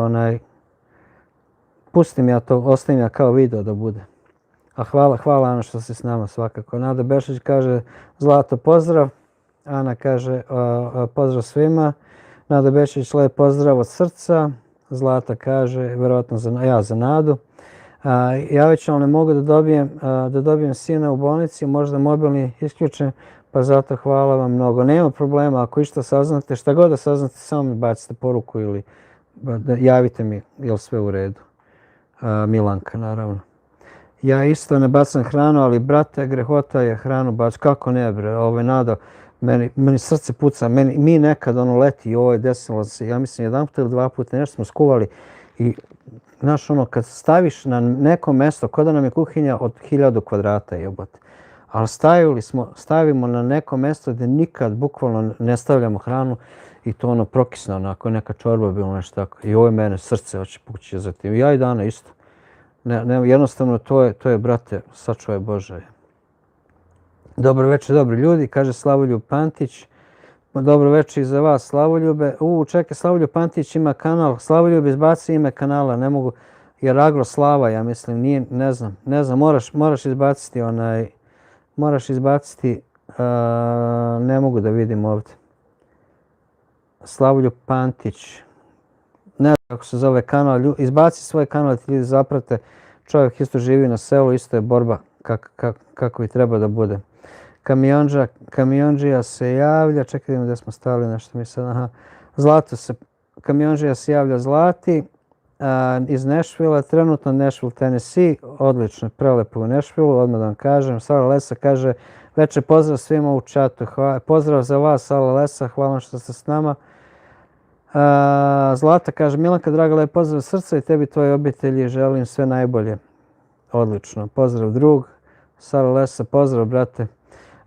pustim ja to, ostavim ja kao video da bude. A hvala Ana što si s nama svakako. Nada Bešić kaže, Zlato, pozdrav. Ana kaže, pozdrav svima. Nada Bešić, lep pozdrav od srca. Zlata kaže, verovatno za Nadu. Javit ću, ali ne mogu da dobijem sina u bolnici, možda mobilni isključen, pa zato hvala vam mnogo. Nema problema, ako išta saznate, šta god da saznate, samo mi bacite poruku ili javite mi, je li sve u redu. Milanka, naravno. Ja isto ne bacam hranu, ali brate, grehota je hranu bac. Kako ne, bre, Nado, meni srce puca, mi nekad leti i ovo je desilo se, ja mislim, jedan put ili dva puta, nešto smo skuvali i znaš, kad staviš na neko mesto, kao da nam je kuhinja od 1000 kvadrata, jebote. Ali stavimo na neko mesto gdje nikad bukvalno ne stavljamo hranu i to prokisno, onako neka čorba bilo nešto tako. I ovo je mene srce hoće pući za tim. Ja i Dana isto. Jednostavno to je, brate, sačuvaj Bože. Dobro večer, dobri ljudi, kaže Slavoljub Pantić. Dobro večer i za vas, Slavoljube. Čekaj, Slavoljub Pantić ima kanal. Slavoljub, izbaci ime kanala, ne mogu, jer Agroslava, ja mislim, nije, ne znam, moraš izbaciti ne mogu da vidim ovdje. Slavoljub Pantić. Ne znam kako se zove kanal, izbaci svoj kanal, ti ljudi zaprate. Čovjek isto živi na selu, isto je borba kako i treba da bude. Kamionđija se javlja, čekaj gdje smo stali, nešto mi sad, Kamionđija se javlja Zlati iz Nashville, trenutno Nashville, Tennessee, odlično, prelepo u Nashville, odmah da vam kažem. Sala Lesa kaže, večer pozdrav svima u čatu, pozdrav za vas, Sala Lesa, hvala što ste s nama. Zlata kaže, Milanka, draga, lep pozdrav srca i tebi, tvojoj obitelji, želim sve najbolje. Odlično, pozdrav drug. Sala Lesa, pozdrav, brate.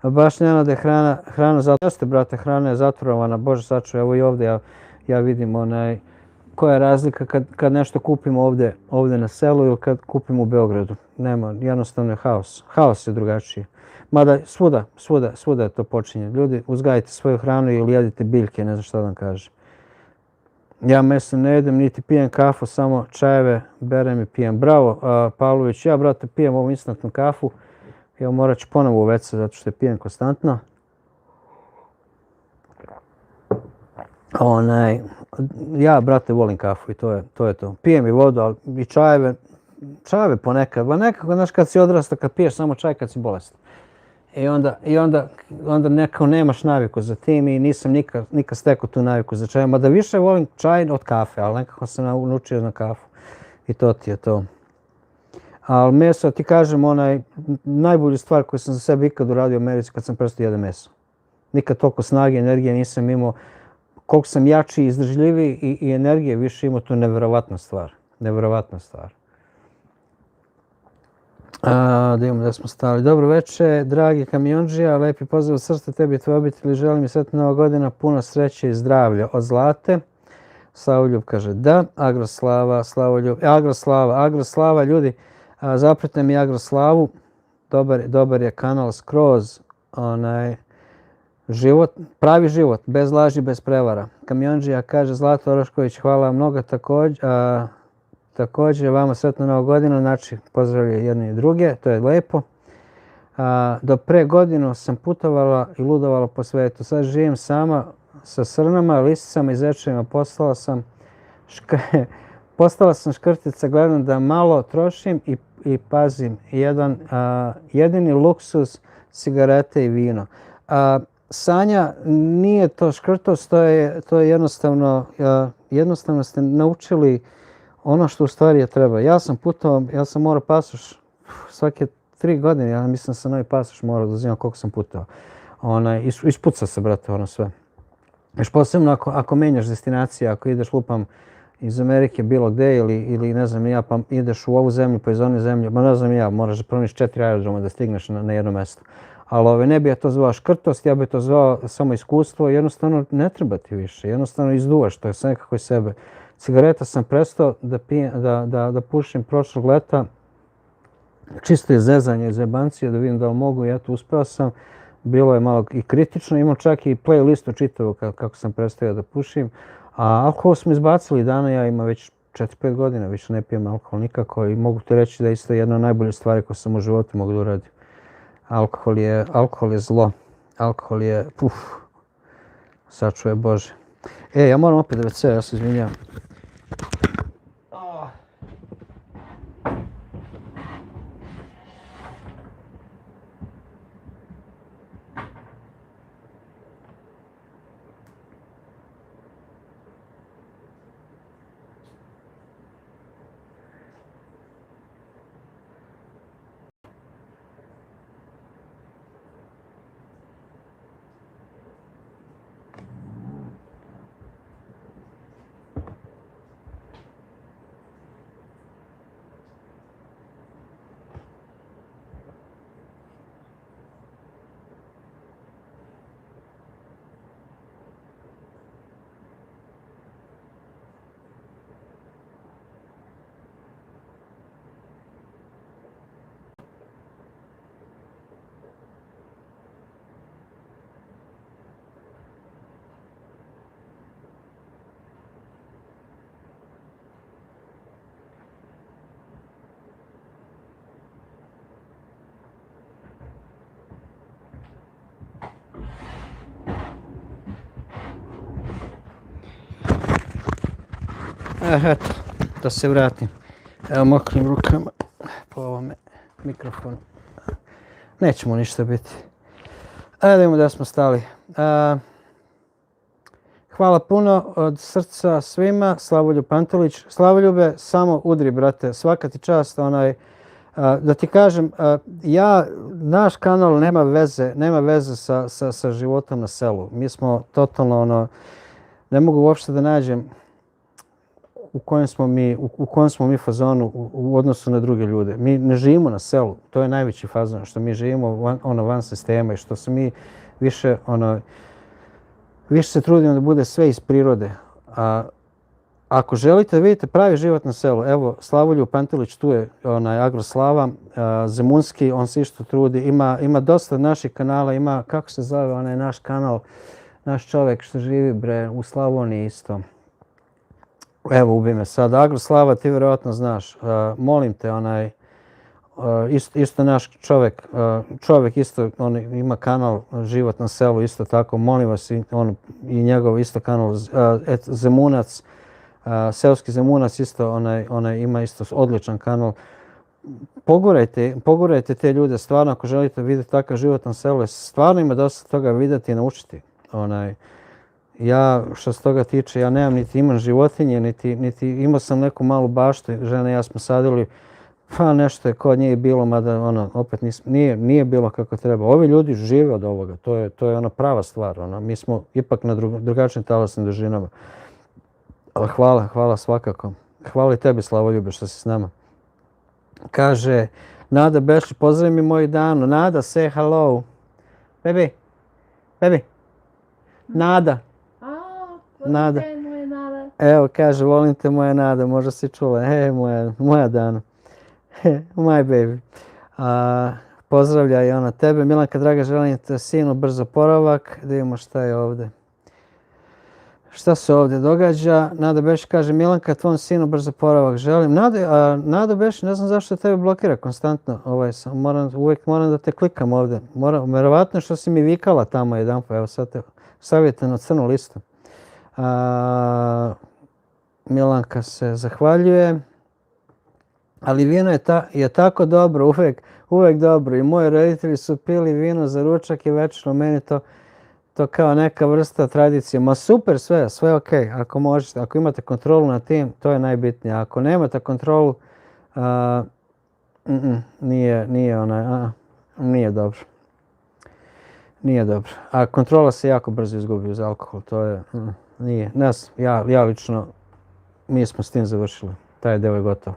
Baš Nenade, je hrana jeste, brate, hrana je zatrovana, Bože sačuvaj, evo i ovdje ja vidim koja je razlika kad nešto kupimo ovdje na selu ili kad kupimo u Beogradu. Nema, jednostavno je haos. Haos je drugačiji. Mada svuda je to počinje. Ljudi, uzgajite svoju hranu ili jedite biljke, ne znam šta da vam kažem. Ja meso ne jedem, niti pijem kafu, samo čajeve berem i pijem. Bravo, Pavlović, ja, brate, pijem ovu instantnu kafu. Evo, morat ću ponovo u WC zato što je pijem konstantno. Ja, brate, volim kafu i to je to. Pijem i vodu, ali i čajeve ponekad. Nekako, znaš, kad si odrastao, kad piješ samo čaj kad si bolestan. I onda nekako nemaš naviku za tim i nisam nikad stekao tu naviku za čaj. Mada više volim čaj od kafe, ali nekako sam naučio na kafu. I to ti je to. Ali meso, ti kažem, najbolju stvar koju sam za sebe ikad uradio u Americi kad sam prestao jedem meso. Nikad toliko snage, energije nisam imao. Koliko sam jači, izdržljiviji i energije više imao, to je nevjerovatna stvar. Nevjerovatna stvar. Da imamo da smo stali. Dobro večer, dragi Kamionđija, lepi pozdrav srca tebi i tvoje obitelji. Želim mi sretna nova godina, puno sreće i zdravlja od Zlate. Slavoljub kaže da. Agroslava, Slavoljub. Agroslava, ljudi, zapratite mi Agroslavu. Dobar je kanal skroz. Pravi život, bez laži, bez prevara. Kamionđija kaže Zlato Orošković, hvala vam mnogo također vama sretna nova godina, znači pozdravljaju jedne i druge, to je lepo. Do pre godinu sam putovala i ludovala po svetu. Sad živim sama sa srnama, lisicama i zečevima. Postala sam škrtica, gledam da malo trošim i pazim. Jedini luksuz, cigarete i vino. Sanja, nije to škrtost, to je jednostavno ste naučili ono što u stvari je treba. Ja sam putovao, ja sam morao pasoš svake 3 godine, ja mislim da sam novi pasoš morao da uzimam koliko sam putovao. Ispuca se, brate, sve. Još posebno ako menjaš destinacije, ako ideš lupam iz Amerike bilo gde ili ne znam ja, pa ideš u ovu zemlju pa iz one zemlje, ma ne znam ja, moraš da promeniš 4 aerodroma da stigneš na jedno mesto. Ali ne bi ja to zvao škrtost, ja bi to zvao samo iskustvo, jednostavno ne treba ti više, jednostavno izduvaš, to je sve nekako iz sebe. Cigareta sam prestao da pušim prošlog leta, čisto je zezanje, zebancije, da vidim da li mogu, ja to uspeo sam. Bilo je malo i kritično, imam čak i playlistu čitavu kako sam prestao da pušim. A alkohol smo izbacili dana, ja imam već 4-5 godina, više ne pijem alkohol nikako i mogu ti reći da je isto jedna od najboljih stvari koje sam u životu mogu da uradim. Alkohol je zlo, alkohol je, sačuje Bože. Ja moram opet da WC, ja se izvinjavam. Eto, da se vratim. Evo mokrim rukama po ovome mikrofonu. Neće mu ništa biti. Ajde vidimo da smo stali. Hvala puno od srca svima. Slavoljub Pantelić. Slavoljube, samo udri, brate. Svaka ti čast. Da ti kažem, naš kanal nema veze sa životom na selu. Mi smo totalno, ne mogu uopšte da nađem u kojem smo mi fazonu u odnosu na druge ljude. Mi ne živimo na selu. To je najveći fazon, što mi živimo van sistema i što se mi više se trudimo da bude sve iz prirode. Ako želite da vidite pravi život na selu, evo Slavoljub Pantelić, tu je Agroslava, Zemunski, on se isto trudi, ima dosta naših kanala, ima, kako se zove onaj naš kanal, naš čovjek što živi u Slavoniji isto. Evo, ubi me sad. Agroslava, ti vjerojatno znaš. Molim te, isto naš čovjek isto, on ima kanal Život na selu, isto tako. Molim vas, i njegov isto kanal Zemunac, Seoski Zemunac isto, onaj ima isto odličan kanal. Pogurajte te ljude, stvarno, ako želite vidjeti takav život na selu, stvarno ima dosta toga vidjeti i naučiti. Ja, što se toga tiče, ja imam životinje, niti imao sam neku malu baštu, žena i ja smo sadili, pa nešto je kod nje bilo, mada opet nije bilo kako treba. Ovi ljudi žive od ovoga, to je prava stvar, mi smo ipak na drugačijim talasnim dužinama. Ali hvala svakako. Hvala i tebi, Slavoljube, što si s nama. Kaže, Nada Bešić, pozdravi mi moju Danu. Nada, say hello. Baby. Nada. Nada. Evo, kaže, volim te moja Nada, možda si čula. Moja Dana. My baby. Pozdravlja i ona tebe. Milanka, draga, želim te sinu brzo oporavak. Da vidimo šta je ovdje. Šta se ovdje događa? Nada Bešić kaže, Milanka, tvom sinu brzo oporavak želim. Nada Bešić, ne znam zašto tebe blokira konstantno. Uvijek moram da te klikam ovdje. Vjerovatno što si mi vikala tamo jedanput. Evo sad te stavite na crnu listu. Milanka se zahvaljuje. Ali vino je tako dobro, uvijek dobro. I moji roditelji su pili vino za ručak i večerno. Meni to kao neka vrsta tradicije. Ma super sve ok. Ako možete, ako imate kontrolu nad tim, to je najbitnije. Ako nemate kontrolu, nije dobro. Nije dobro. A kontrola se jako brzo izgubi uz alkohol. To je, nije. Ja lično, mi smo s tim završili. Taj deo je gotov.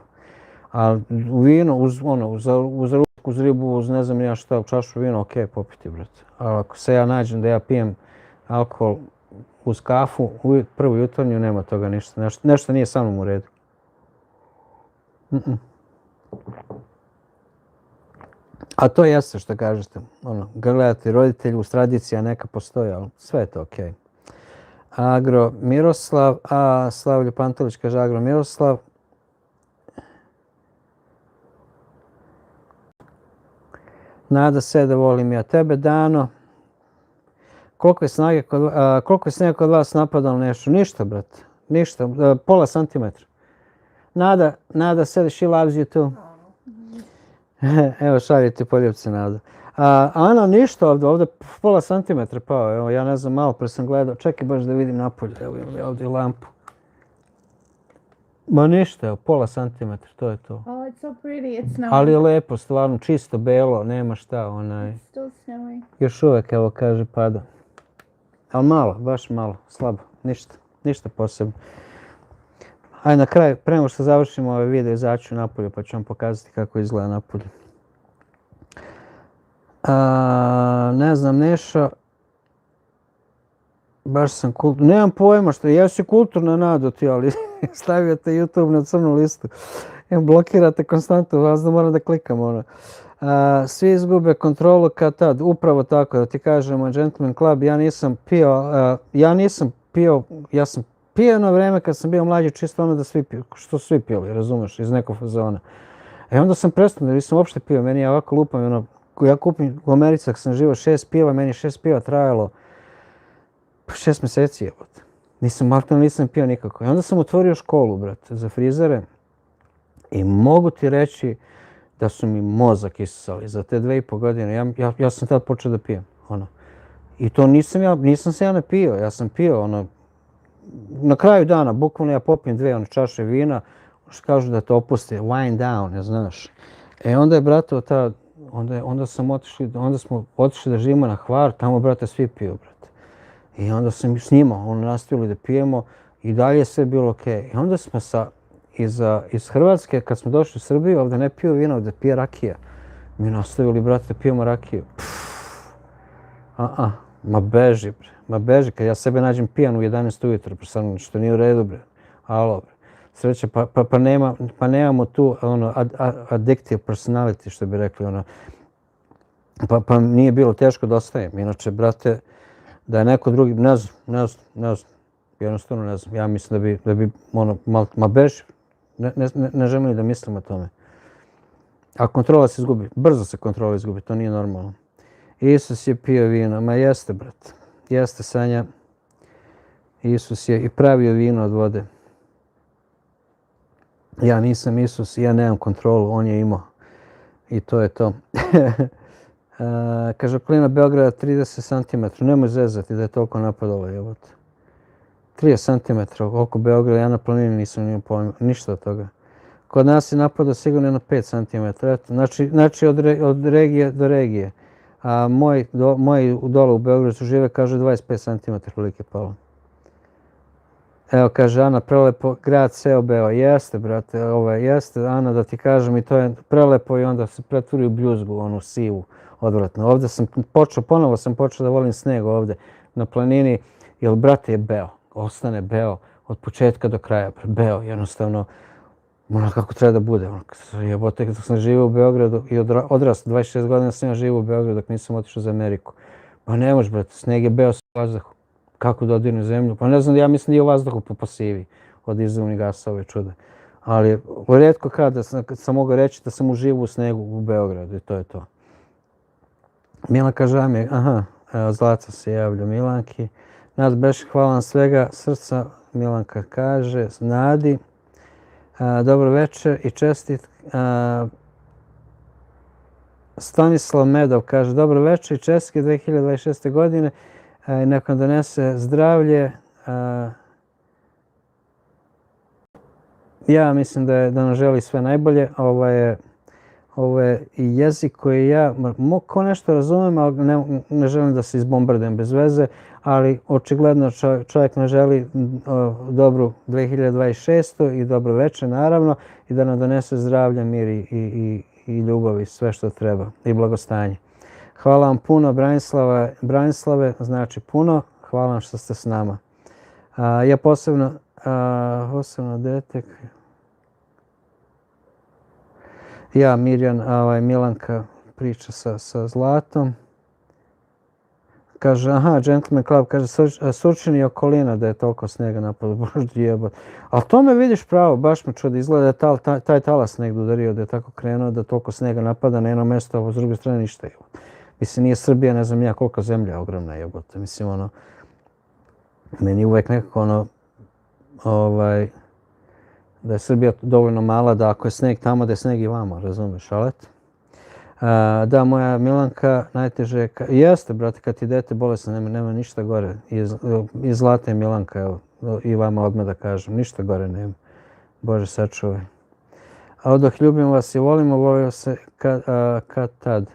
Ali u vino, uz ručak, uz ribu, uz ne znam ja šta, u čašu vina, ok, popiti, brate. Ali ako se ja nađem da ja pijem alkohol uz kafu, prvu jutarnju, nema toga ništa. Nešto nije sa mnom u redu. A to jeste što kažete. Gledate, roditelji uz tradicija neka postoji, ali sve je to ok. Agro Miroslav, Slavoljub Pantelić kaže Agro Miroslav. Nada se da volim ja tebe, Dano. Koliko je snega kod vas napadalo nešto? Ništa, brate. Ništa. Pola santimetra. Nada se, she loves you too. Evo, šalje ti poljubce, Nada. Ana, ništa ovdje pola santimetra pao. Evo, ja ne znam, malo pre sam gledao. Čekaj baš da vidim napolje. Evo, imam ovdje lampu. Ma ništa, evo, pola santimetra, to je to. Oh, it's so pretty, it's snowing. Ali je lepo, stvarno, čisto, belo, nema šta, It's still snowing. Još uvijek, evo, kaže, pada. Ali malo, baš malo, slabo, ništa posebno. Ajde, na kraju, pre nego što završimo ovaj video, izaću napolje pa ću vam pokazati kako izgleda napolje. Ne znam, Nešo, baš sam kulturno, nemam pojma što, ja si kulturno Nado ti, ali stavljate YouTube na crnu listu. Blokirate konstantno, vas da moram da klikam. Svi izgube kontrolu kad tad, upravo tako, da ti kažemo, Gentleman Club, ja sam pio jedno vreme kad sam bio mlađi, čisto ono da svi piju, što svi pili, razumeš, iz nekog fazona. Onda sam prestao, nisam uopšte pio, meni je ovako lupam, ja kupim u Americi, ako sam živo 6 piva, meni 6 piva trajalo 6 mjeseci, Nisam pio nikako. I onda sam otvorio školu, brate, za frizere. I mogu ti reći da su mi mozak isisali za te 2,5 godine. Ja sam tad počeo da pijem. I to nisam se ja napio. Ja sam pio, na kraju dana, bukvalno ja popijem 2 čaše vina, što kažu da te opusti, wind down, ne znaš. Onda je, brate, onda smo otišli da živimo na Hvar, tamo, brate, svi piju, brate. I onda sam s njima, nastavili da pijemo i dalje je sve bilo okej. I onda smo iz Hrvatske, kad smo došli u Srbiju, ovdje ne piju vino, ovdje pije rakija. Mi nastavili, brate, da pijemo rakiju. Ma beži, bre. Ma beži, kad ja sebe nađem pijan u 11 ujutro, što nije u redu, bre. Alo, bre. Sreće, pa nemamo tu addictive personality, što bi rekli, pa nije bilo teško da ostajem. Inače, brate, da je neko drugi, ne znam, jednostavno ne znam. Ja mislim da bi ma beži, ne želim da mislim o tome. A kontrola se izgubi, brzo se kontrola izgubi, to nije normalno. Isus je pio vino, ma jeste, brate, jeste, Sanja. Isus je i pravio vino od vode. Ja nisam Isus, ja nemam kontrolu, on je imao. I to je to. Kaže, okolina Beograda 30 cm, nemoj zezati da je toliko napadalo, jebote. 30 cm oko Beograda, ja na planini nisam imao pojma, ništa od toga. Kod nas je napadao sigurno jedno 5 cm, znači od regije do regije. A moji dole u Beogradu žive, kaže 25 cm prilike palo. Evo, kaže Ana, prelepo, grad seo Beo. Jeste, brate, jeste, Ana, da ti kažem, i to je prelepo i onda se pretvori u bljuzgu, onu sivu, odvratno. Ovdje ponovo sam počeo da volim sneg ovdje na planini, jer, brate, je Beo. Ostane Beo od početka do kraja. Beo, jednostavno, kako treba da bude. Jebote, dok sam živio u Beogradu i odrastao, 26 godina sam ja živio u Beogradu dok nisam otišao za Ameriku. Pa ne može, brate, sneg je Beo sa vazduhu. Kako da odirne zemlju? Pa ne znam, ja mislim da je u vazduhu po pasivi od izduvnih gasa ove čude. Ali rijetko kada sam mogao reći da sam uživao u snegu u Beogradu i to je to. Milanka Žamije, Zlaca se javlja Milanki. Nad Beš, hvala vam svega srca, Milanka kaže, Nadi. Dobro večer i čestit. Stanislav Medov kaže, dobro večer i čestitke 2026. godine. Neka donese zdravlje. Ja mislim da nam želi sve najbolje. Ovo je i jezik koji ja ko nešto razumem, ali ne želim da se izbombardujem bez veze, ali očigledno čovjek ne želi dobru 2026. i dobro večer naravno i da nam donese zdravlje, mir i ljubav i sve što treba i blagostanje. Hvala vam puno, Branislave, znači puno. Hvala vam što ste s nama. Ja posebno dete. Ja, Mirjan, Milanka priča sa Zlatom. Kaže, Gentleman Club, kaže, Surčin i okolina da je toliko snega napalo, boždi jebot. Ali to me vidiš pravo, baš me čudi, izgleda da je taj talas negdje udario, da je tako krenuo, da toliko snega napada na jedno mjesto, a s druge strane ništa je. Mislim, nije Srbija, ne znam ja koliko zemlja je ogromna jebote. Mislim, meni uvijek nekako da je Srbija dovoljno mala da ako je sneg tamo, da je sneg i vamo, razumiješ, ali eto. Da, moja Milanka, najteže jeste, brate, kad ti dete bolesno, nema ništa gore. I Zlata je Milanka, evo, i vama odmah da kažem, ništa gore nema. Bože, sačuvaj. Odoh, ljubim vas i volimo se kad tad.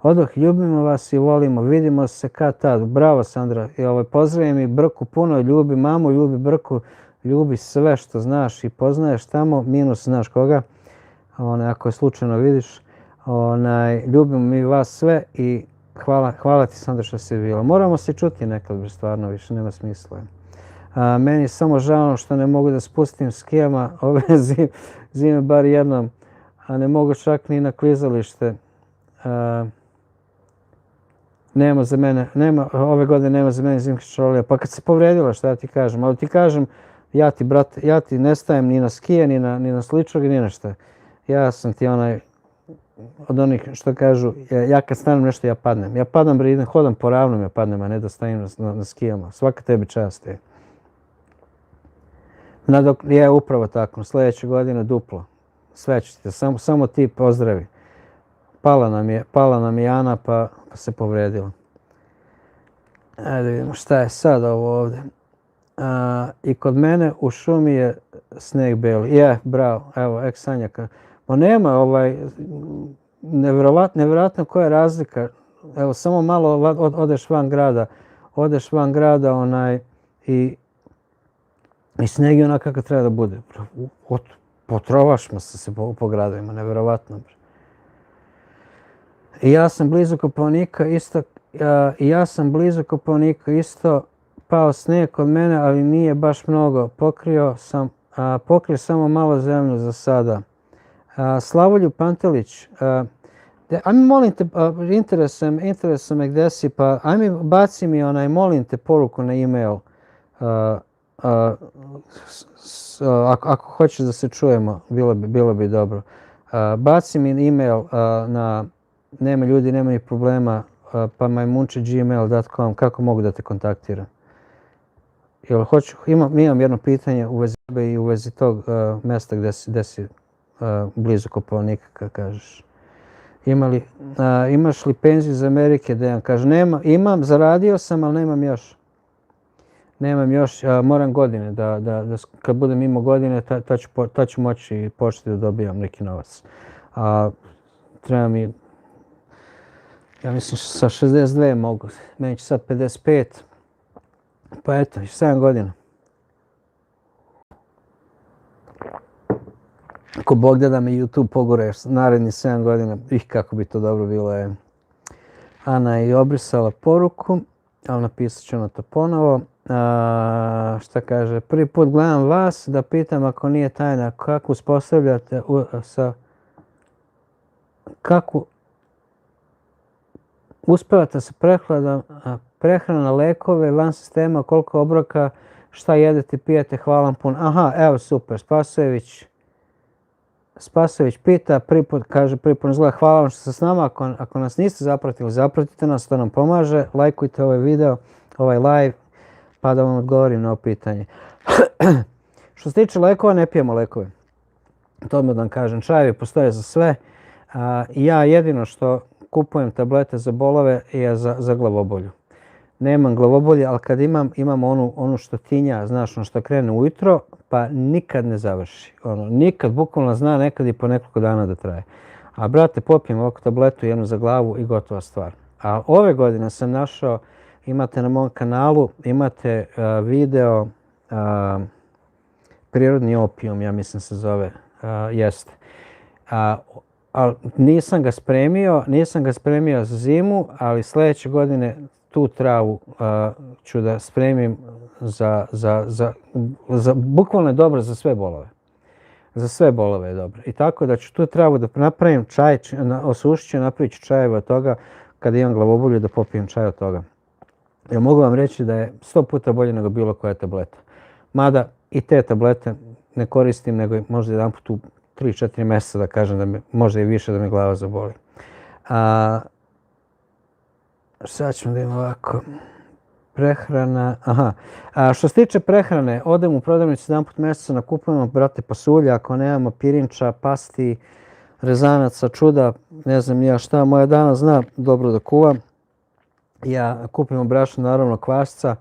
Odoh, ljubimo vas i volimo, vidimo se kad tad. Bravo, Sandra. I pozdravim i Brku puno, ljubi mamu, ljubi Brku, ljubi sve što znaš i poznaješ tamo, minus znaš koga. Ako je slučajno vidiš, ljubimo mi vas sve i hvala ti, Sandra, što si bila. Moramo se čuti nekad, stvarno više nema smisla. Meni je samo žao što ne mogu da spustim skijama ove zime bar jednom, a ne mogu čak ni na klizalište. Ove godine nema za mene zimskih čarolija. Pa kad se povredila, šta ja ti kažem? Ali ti kažem, ja ti ne stajem ni na skije, ni na sličnog, ni na šta. Ja sam ti od onih što kažu, ja kad stanem nešto ja padnem. Ja padnem, bre, idem, hodam po ravnom, ja padnem, a ne da stanem na skijama. Svaka tebi čast je. Je upravo tako, sljedeće godine duplo. Sve ću ti, samo ti pozdravi. Pala nam je Ana pa se povredila. Ajde vidimo šta je sad ovo ovdje. I kod mene u šumi je sneg beli. Bravo, evo, Sanjaka. Ma nema nevjerojatno koja je razlika. Evo, samo malo odeš van grada i sneg je onako kako treba da bude. Potrovašmo se po gradovima, nevjerojatno. I ja sam blizu Kopaonika isto, pao snijeg kod mene, ali nije baš mnogo. Pokrio samo malo zemlju za sada. Slavolju Pantelić, ajme molim te, interesuje me gdje si, pa ajme baci mi molim te poruku na e-mail. Ako hoćeš da se čujemo, bilo bi dobro. Baci mi e-mail na nema ljudi, nema ni problema, pa majmunče@gmail.com, kako mogu da te kontaktiram? Imam jedno pitanje u vezi tebe i u vezi tog mjesta gdje si blizu Kopaonika, kad kažeš. Imaš li penziju iz Amerike? Dejan kaže, imam, zaradio sam, ali nemam još, moram godine, kad budem imao godine, ta ću moći početi da dobijam neki novac. Treba mi, ja mislim sa 62 mogu, meni će sad 55, pa eto, 7 godina. Ako Bog da me YouTube pogure naredni 7 godina, kako bi to dobro bilo. Ana je obrisala poruku, ali napisat ću na to ponovo. Šta kaže, prvi put gledam vas, da pitam ako nije tajna, kako uspostavljate kako uspevate sa prehrana, lekove, van sistema, koliko obroka, šta jedete, pijete, hvala vam puno. Aha, evo super, Spasojević pita, prvi put izgleda, hvala vam što ste s nama, ako nas niste zapratili, zapratite nas, to nam pomaže, lajkujte ovaj video, ovaj live, pa da vam odgovorim na ovo pitanje. Što se tiče lekova, ne pijemo lekove. To odmah da vam kažem, čajevi postoje za sve. Ja jedino što kupujem tablete za bolove je za glavobolju. Nemam glavobolje, ali kad imam onu što tinja, znaš, ono što krene ujutro, pa nikad ne završi. Nikad, bukvalno zna nekad i po nekoliko dana da traje. A brate, popijem ovakvu tabletu, jednu za glavu i gotova stvar. A ove godine sam našao, imate na mom kanalu, imate video Prirodni opijum, ja mislim se zove, jeste. Ali nisam ga spremio za zimu, ali sljedeće godine tu travu ću da spremim bukvalno je dobro za sve bolove. Za sve bolove je dobro. I tako da ću tu travu da napravim čaj, osušit ću, napravit ću čajeve od toga, kada imam glavobolju da popijem čaj od toga. Ja mogu vam reći da je 100 puta bolje nego bilo koja tableta. Mada i te tablete ne koristim, nego možda jedan put u 3-4 mjeseca da kažem da možda i više da me glava zaboli. Sad ćemo da imamo ovako. Prehrana, što se tiče prehrane, odem u prodavnicu jedan put mjeseca, nakupujemo, brate, pasulja, ako nemamo pirinča, pasti, rezanaca, čuda, ne znam nija šta, moja dana zna dobro da kuva. Ja kupimo brašno, naravno kvasca,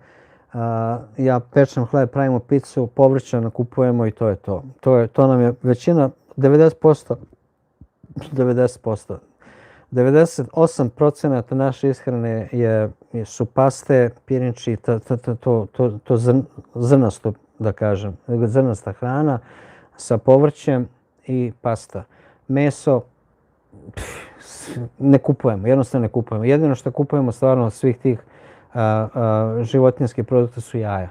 ja pečem hleb, pravimo picu, povrća nakupujemo i to je to. To nam je većina, 98% naše ishrane su paste, pirinči, to zrnasto, da kažem, zrnasta hrana sa povrćem i pasta. Meso ne kupujemo, jednostavno ne kupujemo. Jedino što kupujemo stvarno od svih tih životinjskih produkta su jaja.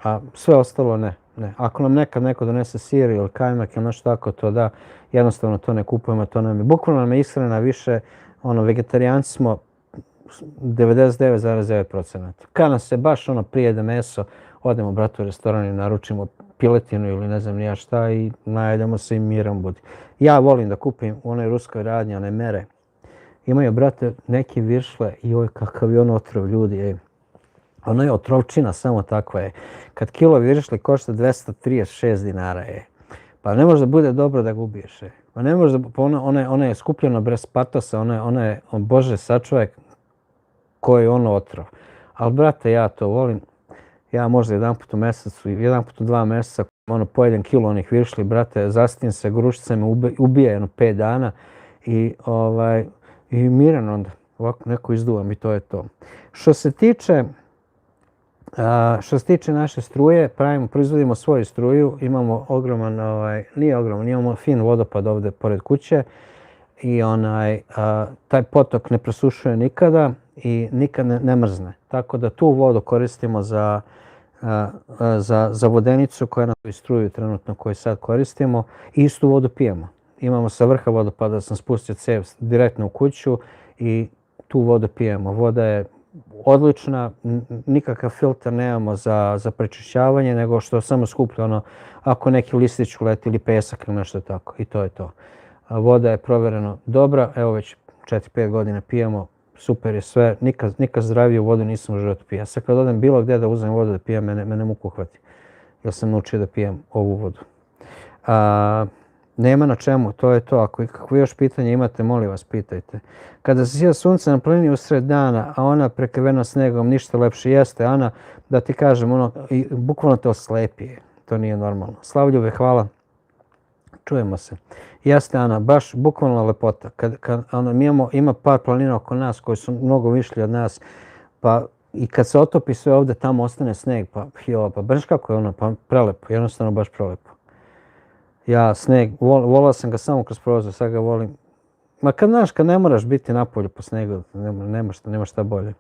A sve ostalo ne. Ako nam nekad neko donese sir ili kajmak ili nešto tako, to da, jednostavno to ne kupujemo, to nam je. Bukvalno nam je ishrana više, vegetarijanci smo 99,9%. Kad nas se baš prijede meso, odemo, brate, u restoran i naručimo piletinu ili ne znam ni ja šta i najedemo se i miran budi. Ja volim da kupim u onoj ruskoj radnji, one mere. Imaju, brate, neki viršle, joj, kakav je on otrov, ljudi, Ono je otrovčina, samo takva je. Kad kilo viršli košta 236 dinara, Pa ne može da bude dobro da ga ubiješ, Pa ne može da, pa ona je skupljena bez patosa, ona je, Bože, sačuvaj koji je ono otrov. Ali, brate, ja to volim. Ja možda jedan put u mjesecu, jedan put u 2 mjeseca, pojedem kilo onih viršli, brate, zastim se, grušica me ubije 5 dana i miran onda. Ovako neko izduvam i to je to. Što se tiče naše struje, proizvodimo svoju struju, imamo ogroman, nije ogroman, imamo fin vodopad ovdje pored kuće i taj potok ne presušuje nikada i nikad ne mrzne. Tako da tu vodu koristimo za vodenicu koja nam struju trenutno koju sad koristimo i istu vodu pijemo. Imamo sa vrha vodopada, sam spustio cev direktno u kuću i tu vodu pijemo. Voda je odlična, nikakav filter nemamo za prečišćavanje, nego što samo skuplja ako neki listić uleti ili pesak ili nešto tako. I to je to. Voda je provjereno dobra, evo već 4-5 godina pijemo, super je sve, nikad zdraviju vodu nisam u životu pija. Sad kad odem bilo gdje da uzmem vodu da pijem, mene muku uhvati. Jer sam naučio da pijem ovu vodu. Nema na čemu, to je to. Ako još pitanje imate, molim vas, pitajte. Kada se sija sunce na planini usred dana, a ona prekrivena snegom, ništa lepše jeste, Ana, da ti kažem, bukvalno te oslepi. To nije normalno. Slavljube, hvala. Čujemo se. Jeste, Ana, baš bukvalno lepota. Ima par planina oko nas koji su mnogo višli od nas, pa i kad se otopi sve ovdje, tamo ostane sneg, pa baš kako je pa prelepo, jednostavno baš prelepo. Ja sneg, volao sam ga samo kroz prozor, sad ga volim. Ma kad ne moraš biti napolju po snegu, nema šta bolje.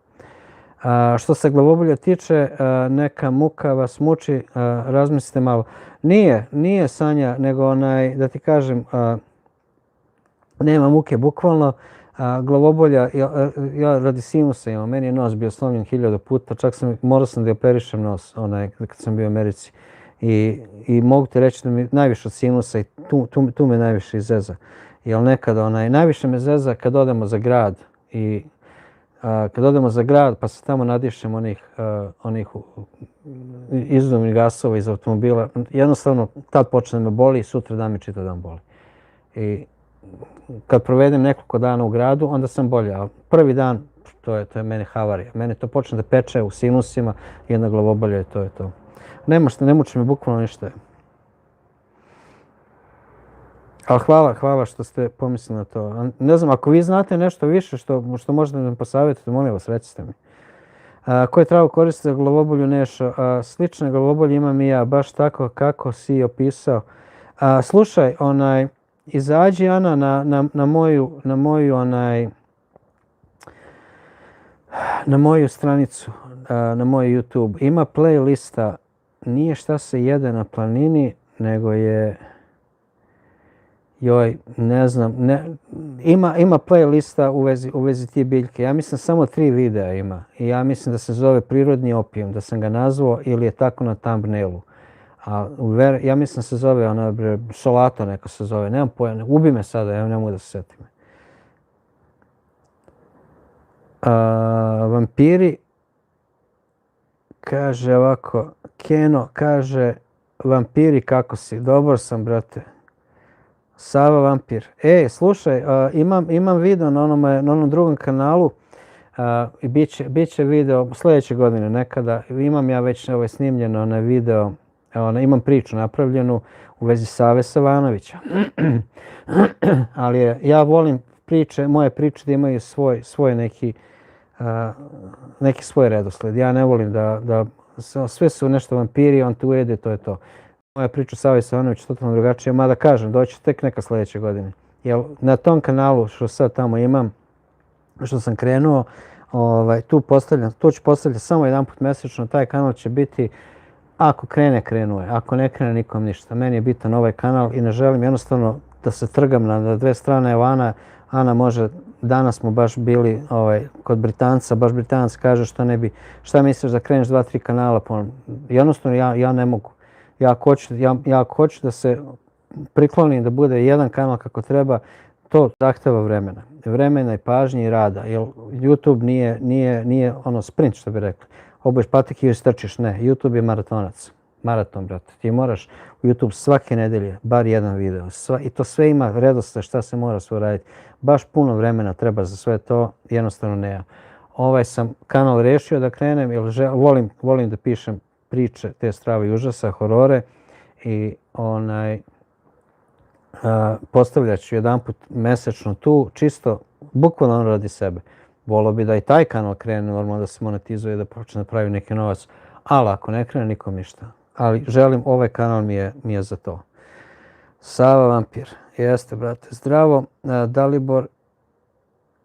Što se glavobolja tiče, neka muka vas muči, razmislite malo. Nije Sanja, nego da ti kažem, nema muke bukvalno. Glavobolja, ja radi sinusa imam, meni je nos bio slomljen 1000 puta, čak morao sam da operišem nos kad sam bio u Americi. I mogu ti reći da mi najviše od sinusa i tu me najviše izeza. Jer nekada najviše me zeza kad odemo za grad i kad odemo za grad pa se tamo nadišem onih izduvnih gasova iz automobila, jednostavno tad počne da me boli i sutra dan mi čitav dan boli. I kad provedem nekoliko dana u gradu, onda sam bolje, ali prvi dan to je meni havarija. Mene to počne da peče u sinusima, jedna glavobolja i to je to. Ne muči me bukvalno ništa. Ali hvala što ste pomislili na to. Ne znam, ako vi znate nešto više što možete da mi posavjetujete, molim vas, recite mi. Koje travu koriste za glavobolju, Nešo? Slične glavobolje imam i ja, baš tako kako si opisao. Slušaj, izađi, Ana, na moju stranicu, na moj YouTube. Ima playlista, nije šta se jede na planini, nego je, ne znam, ima playlista u vezi ti biljke. Ja mislim samo 3 videa ima i ja mislim da se zove Prirodni opijum, da sam ga nazvao ili je tako na thumbnailu. Ja mislim da se zove, Solato neko se zove, nemam pojma, ubi me sada, ja ne mogu da se setim. Vampiri, kaže ovako, Keno kaže, vampiri kako si, dobro sam, brate. Sava vampir. Slušaj, imam video na onom drugom kanalu i bit će video sljedeće godine nekada. Imam ja već snimljeno na video, imam priču napravljenu u vezi Save Savanovića. Ali ja volim moje priče da imaju svoj neki svoj redosled. Ja ne volim da sve su nešto vampiri, on te ujede, to je to. Moja priča Save Savanović je totalno drugačija, mada kažem, doći tek neka sljedeće godine. Jer na tom kanalu što sad tamo imam, što sam krenuo, tu ću postavljati samo jedan put mjesečno, taj kanal će biti, ako krene, krenuje, ako ne krene, nikom ništa. Meni je bitan ovaj kanal i ne želim jednostavno da se trgam na dve strane. Evo Ana može, danas smo baš bili kod Britanca, baš Britanac kaže šta misliš da kreneš 2-3 kanala, jednostavno ja ne mogu. ja ako hoću da se priklonim da bude jedan kanal kako treba, to zahteva vremena. Vremena i pažnje i rada. Jer YouTube nije ono sprint što bi rekli. Obuješ patike i strčiš. Ne, YouTube je maratonac. Maraton, brate. Ti moraš u YouTube svake nedelje, bar jedan video. I to sve ima redosled šta se mora sve raditi. Baš puno vremena treba za sve to, jednostavno nema. Ovaj sam kanal rešio da krenem, jer volim da pišem priče, te strave i užasa, horore. I postavljat ću jedanput mesečno tu, čisto, bukvalno radi sebe. Volio bi da i taj kanal krene normalno da se monetizuje, da počne da pravi neki novac. Ali ako ne krene, nikom ništa. Ali želim, ovaj kanal mi je za to. Sava Vampir. Jeste, brate. Zdravo.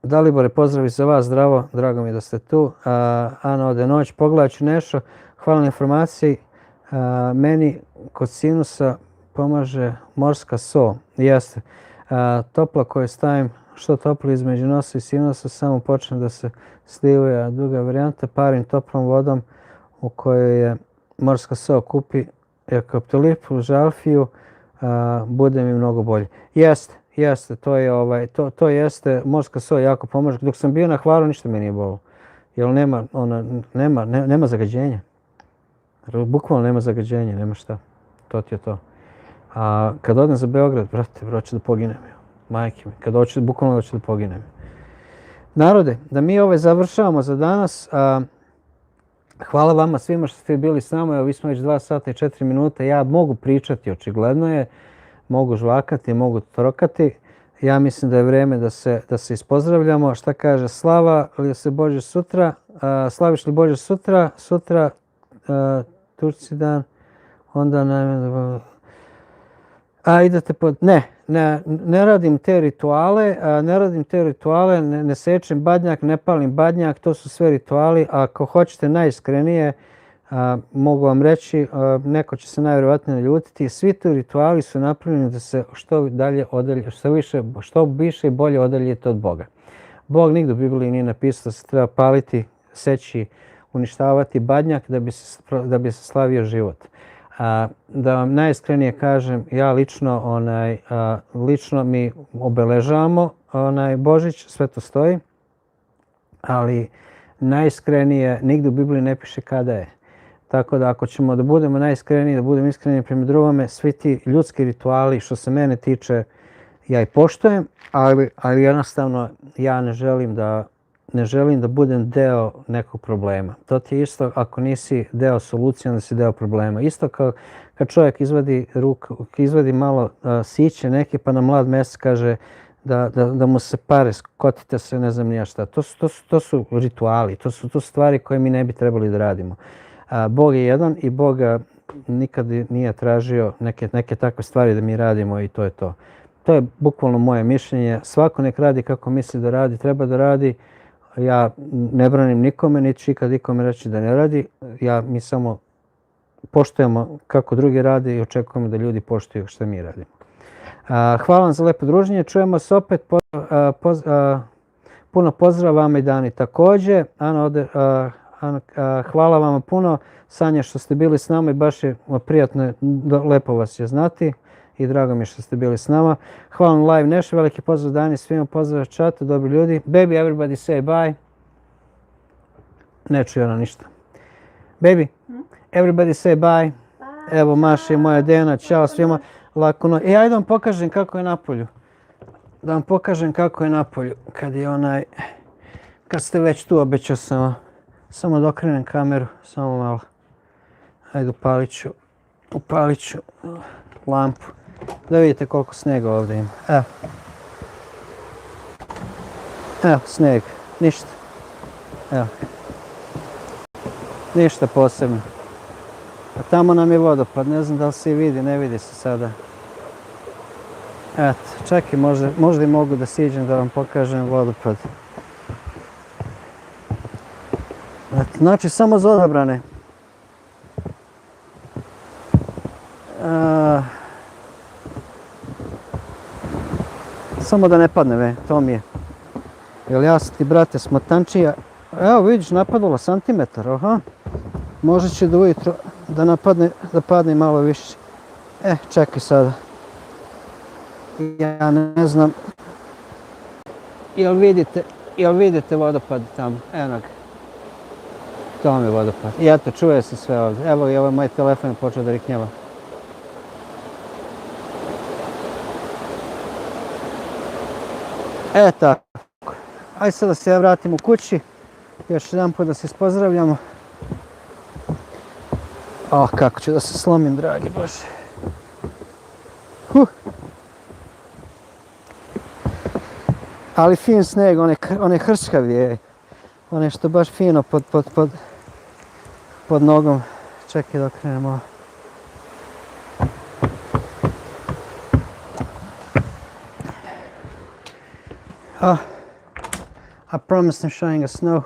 Dalibore, pozdrav i za vas. Zdravo. Drago mi je da ste tu. Ana ode noć. Pogledat ću nešto. Hvala na informaciji. Meni kod sinusa pomaže morska so. Jeste. Topla koju stavim što toplo između nosa i sinusa samo počne da se slivuje. A druga varijanta, parim toplom vodom u kojoj je morska so, kupi eukaliptu, žalfiju, bude mi mnogo bolje. Jeste, to jeste, morska so jako pomaže. Dok sam bio na Hvaru ništa mi nije bolo. Jer nema zagađenja. Bukvalno nema zagađenja, nema šta. To ti je to. A kad odem za Beograd, brate, hoću da poginem. Majke mi, bukvalno hoću da poginem. Narode, da mi završavamo za danas. Hvala vama svima što ste bili s nama. Evo, vi smo već 2 sata i 4 minuta. Ja mogu pričati, očigledno je. Mogu žvakati, mogu trokati. Ja mislim da je vreme da se ispozdravljamo. Šta kaže Slava? Se Bože sutra? Slaviš li Bože sutra? Sutra Turci dan. Onda najme... idete pod... Ne radim te rituale, ne sečem badnjak, ne palim badnjak, to su sve rituali. Ako hoćete najiskrenije, mogu vam reći, neko će se najvjerovatnije naljutiti, svi ti rituali su napravljeni da se što više i bolje odaljite od Boga. Bog nigdje u Bibliji nije napisao da se treba paliti, seći, uništavati badnjak da bi se slavio život. Da vam najiskrenije kažem, ja lično mi obeležavamo Božić, sve to stoji, ali najiskrenije nigdje u Bibliji ne piše kada je. Tako da ako ćemo da budemo najiskreniji, da budemo iskreni prema drugome, svi ti ljudski rituali što se mene tiče ja i poštujem, ali jednostavno ja ne želim da budem deo nekog problema. To ti je isto ako nisi deo solucije, onda si deo problema. Isto kao kad čovjek izvadi malo siće neke pa na mlad mesec kaže da mu se pare, skotite se, ne znam nija šta. To su rituali, to su stvari koje mi ne bi trebali da radimo. Bog je jedan i Bog nikad nije tražio neke takve stvari da mi radimo i to je to. To je bukvalno moje mišljenje. Svako nek radi kako misli da radi, treba da radi. Ja ne branim nikome, niti ću ikad nikome reći da ne radi. Mi samo poštujemo kako drugi rade i očekujemo da ljudi poštuju što mi radimo. Hvala vam za lepo druženje. Čujemo se opet. Puno pozdrava vama i Dani također. Hvala vam puno. Sanja što ste bili s nama i baš je prijatno, lepo vas je znati. I drago mi je što ste bili s nama. Hvala vam live Neša, veliki pozdrav Dani, svima pozdrav čatu, dobri ljudi. Baby, everybody say bye. Ne čuje ona ništa. Baby, everybody say bye. Evo Maša i moja Dena, čao svima. Lako noć. Ajde da vam pokažem kako je napolju. Da vam pokažem kako je napolju. Kad ste već tu, obećao sam samo da okrenem kameru, samo malo. Ajde upalit ću lampu. Da vidite koliko snega ovdje ima. Evo sneg, ništa. Evo. Ništa posebno. A tamo nam je vodopad, ne znam da li se i vidi, ne vidi se sada. Eto, čekaj, možda i mogu da siđem da vam pokažem vodopad. Eto, znači samo za odabrane. Samo da ne padne, to mi je. Jel ja sam ti, brate, smotančija. Evo vidiš, napadalo santimetar, aha. Možda će do ujutro da padne malo više. Čekaj sada. Ja ne znam. Jel vidite vodopad tamo? Evo ga. To vam je vodopad. I eto, čuje se sve ovdje. Evo i ovaj moj telefon je počeo da riknjava. Tako. Ajde sad da se ja vratim u kući. Još jedan put da se ispozdravljamo. Kako ću da se slomim, dragi Bože. Ali fin sneg, onaj hrskavi je. Onaj što baš fino pod nogom. Čekaj da okrenemo. I promised them showing us snow.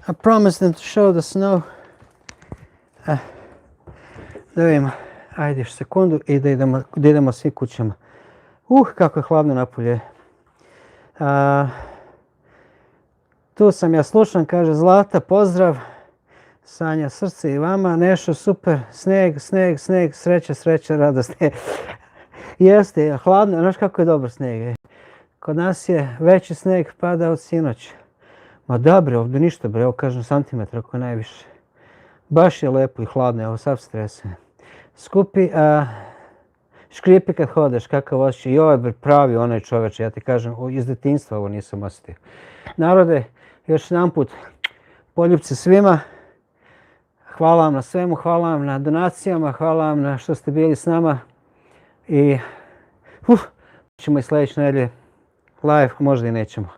I promised them to show the snow. Da vidimo. Ajde još sekundu i da idemo svi kućama. Kako je hladno napolje. Tu sam ja slušam, kaže Zlata, pozdrav. Sanja, srce i vama. Nešo, super. Sneg, sreća, radost. Jeste, hladno. Znaš kako je dobar sneg. Kod nas je veći sneg pada od sinoć. Ma da bre, ovdje ništa bre, evo kažem santimetra ako najviše. Baš je lepo i hladno, evo sav stres. Skupi, škripi kad hodeš, kakav osjećaj. I ovo je pravi onaj čoveče, ja ti kažem, iz detinjstva ovo nisam osjetio. Narode, još jedan put, poljubci svima. Hvala vam na svemu, hvala vam na donacijama, hvala vam na što ste bili s nama. I ćemo i sljedeće nedelje live, možda i nećemo.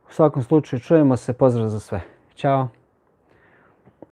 U svakom slučaju čujemo se, pozdrav za sve. Ćao.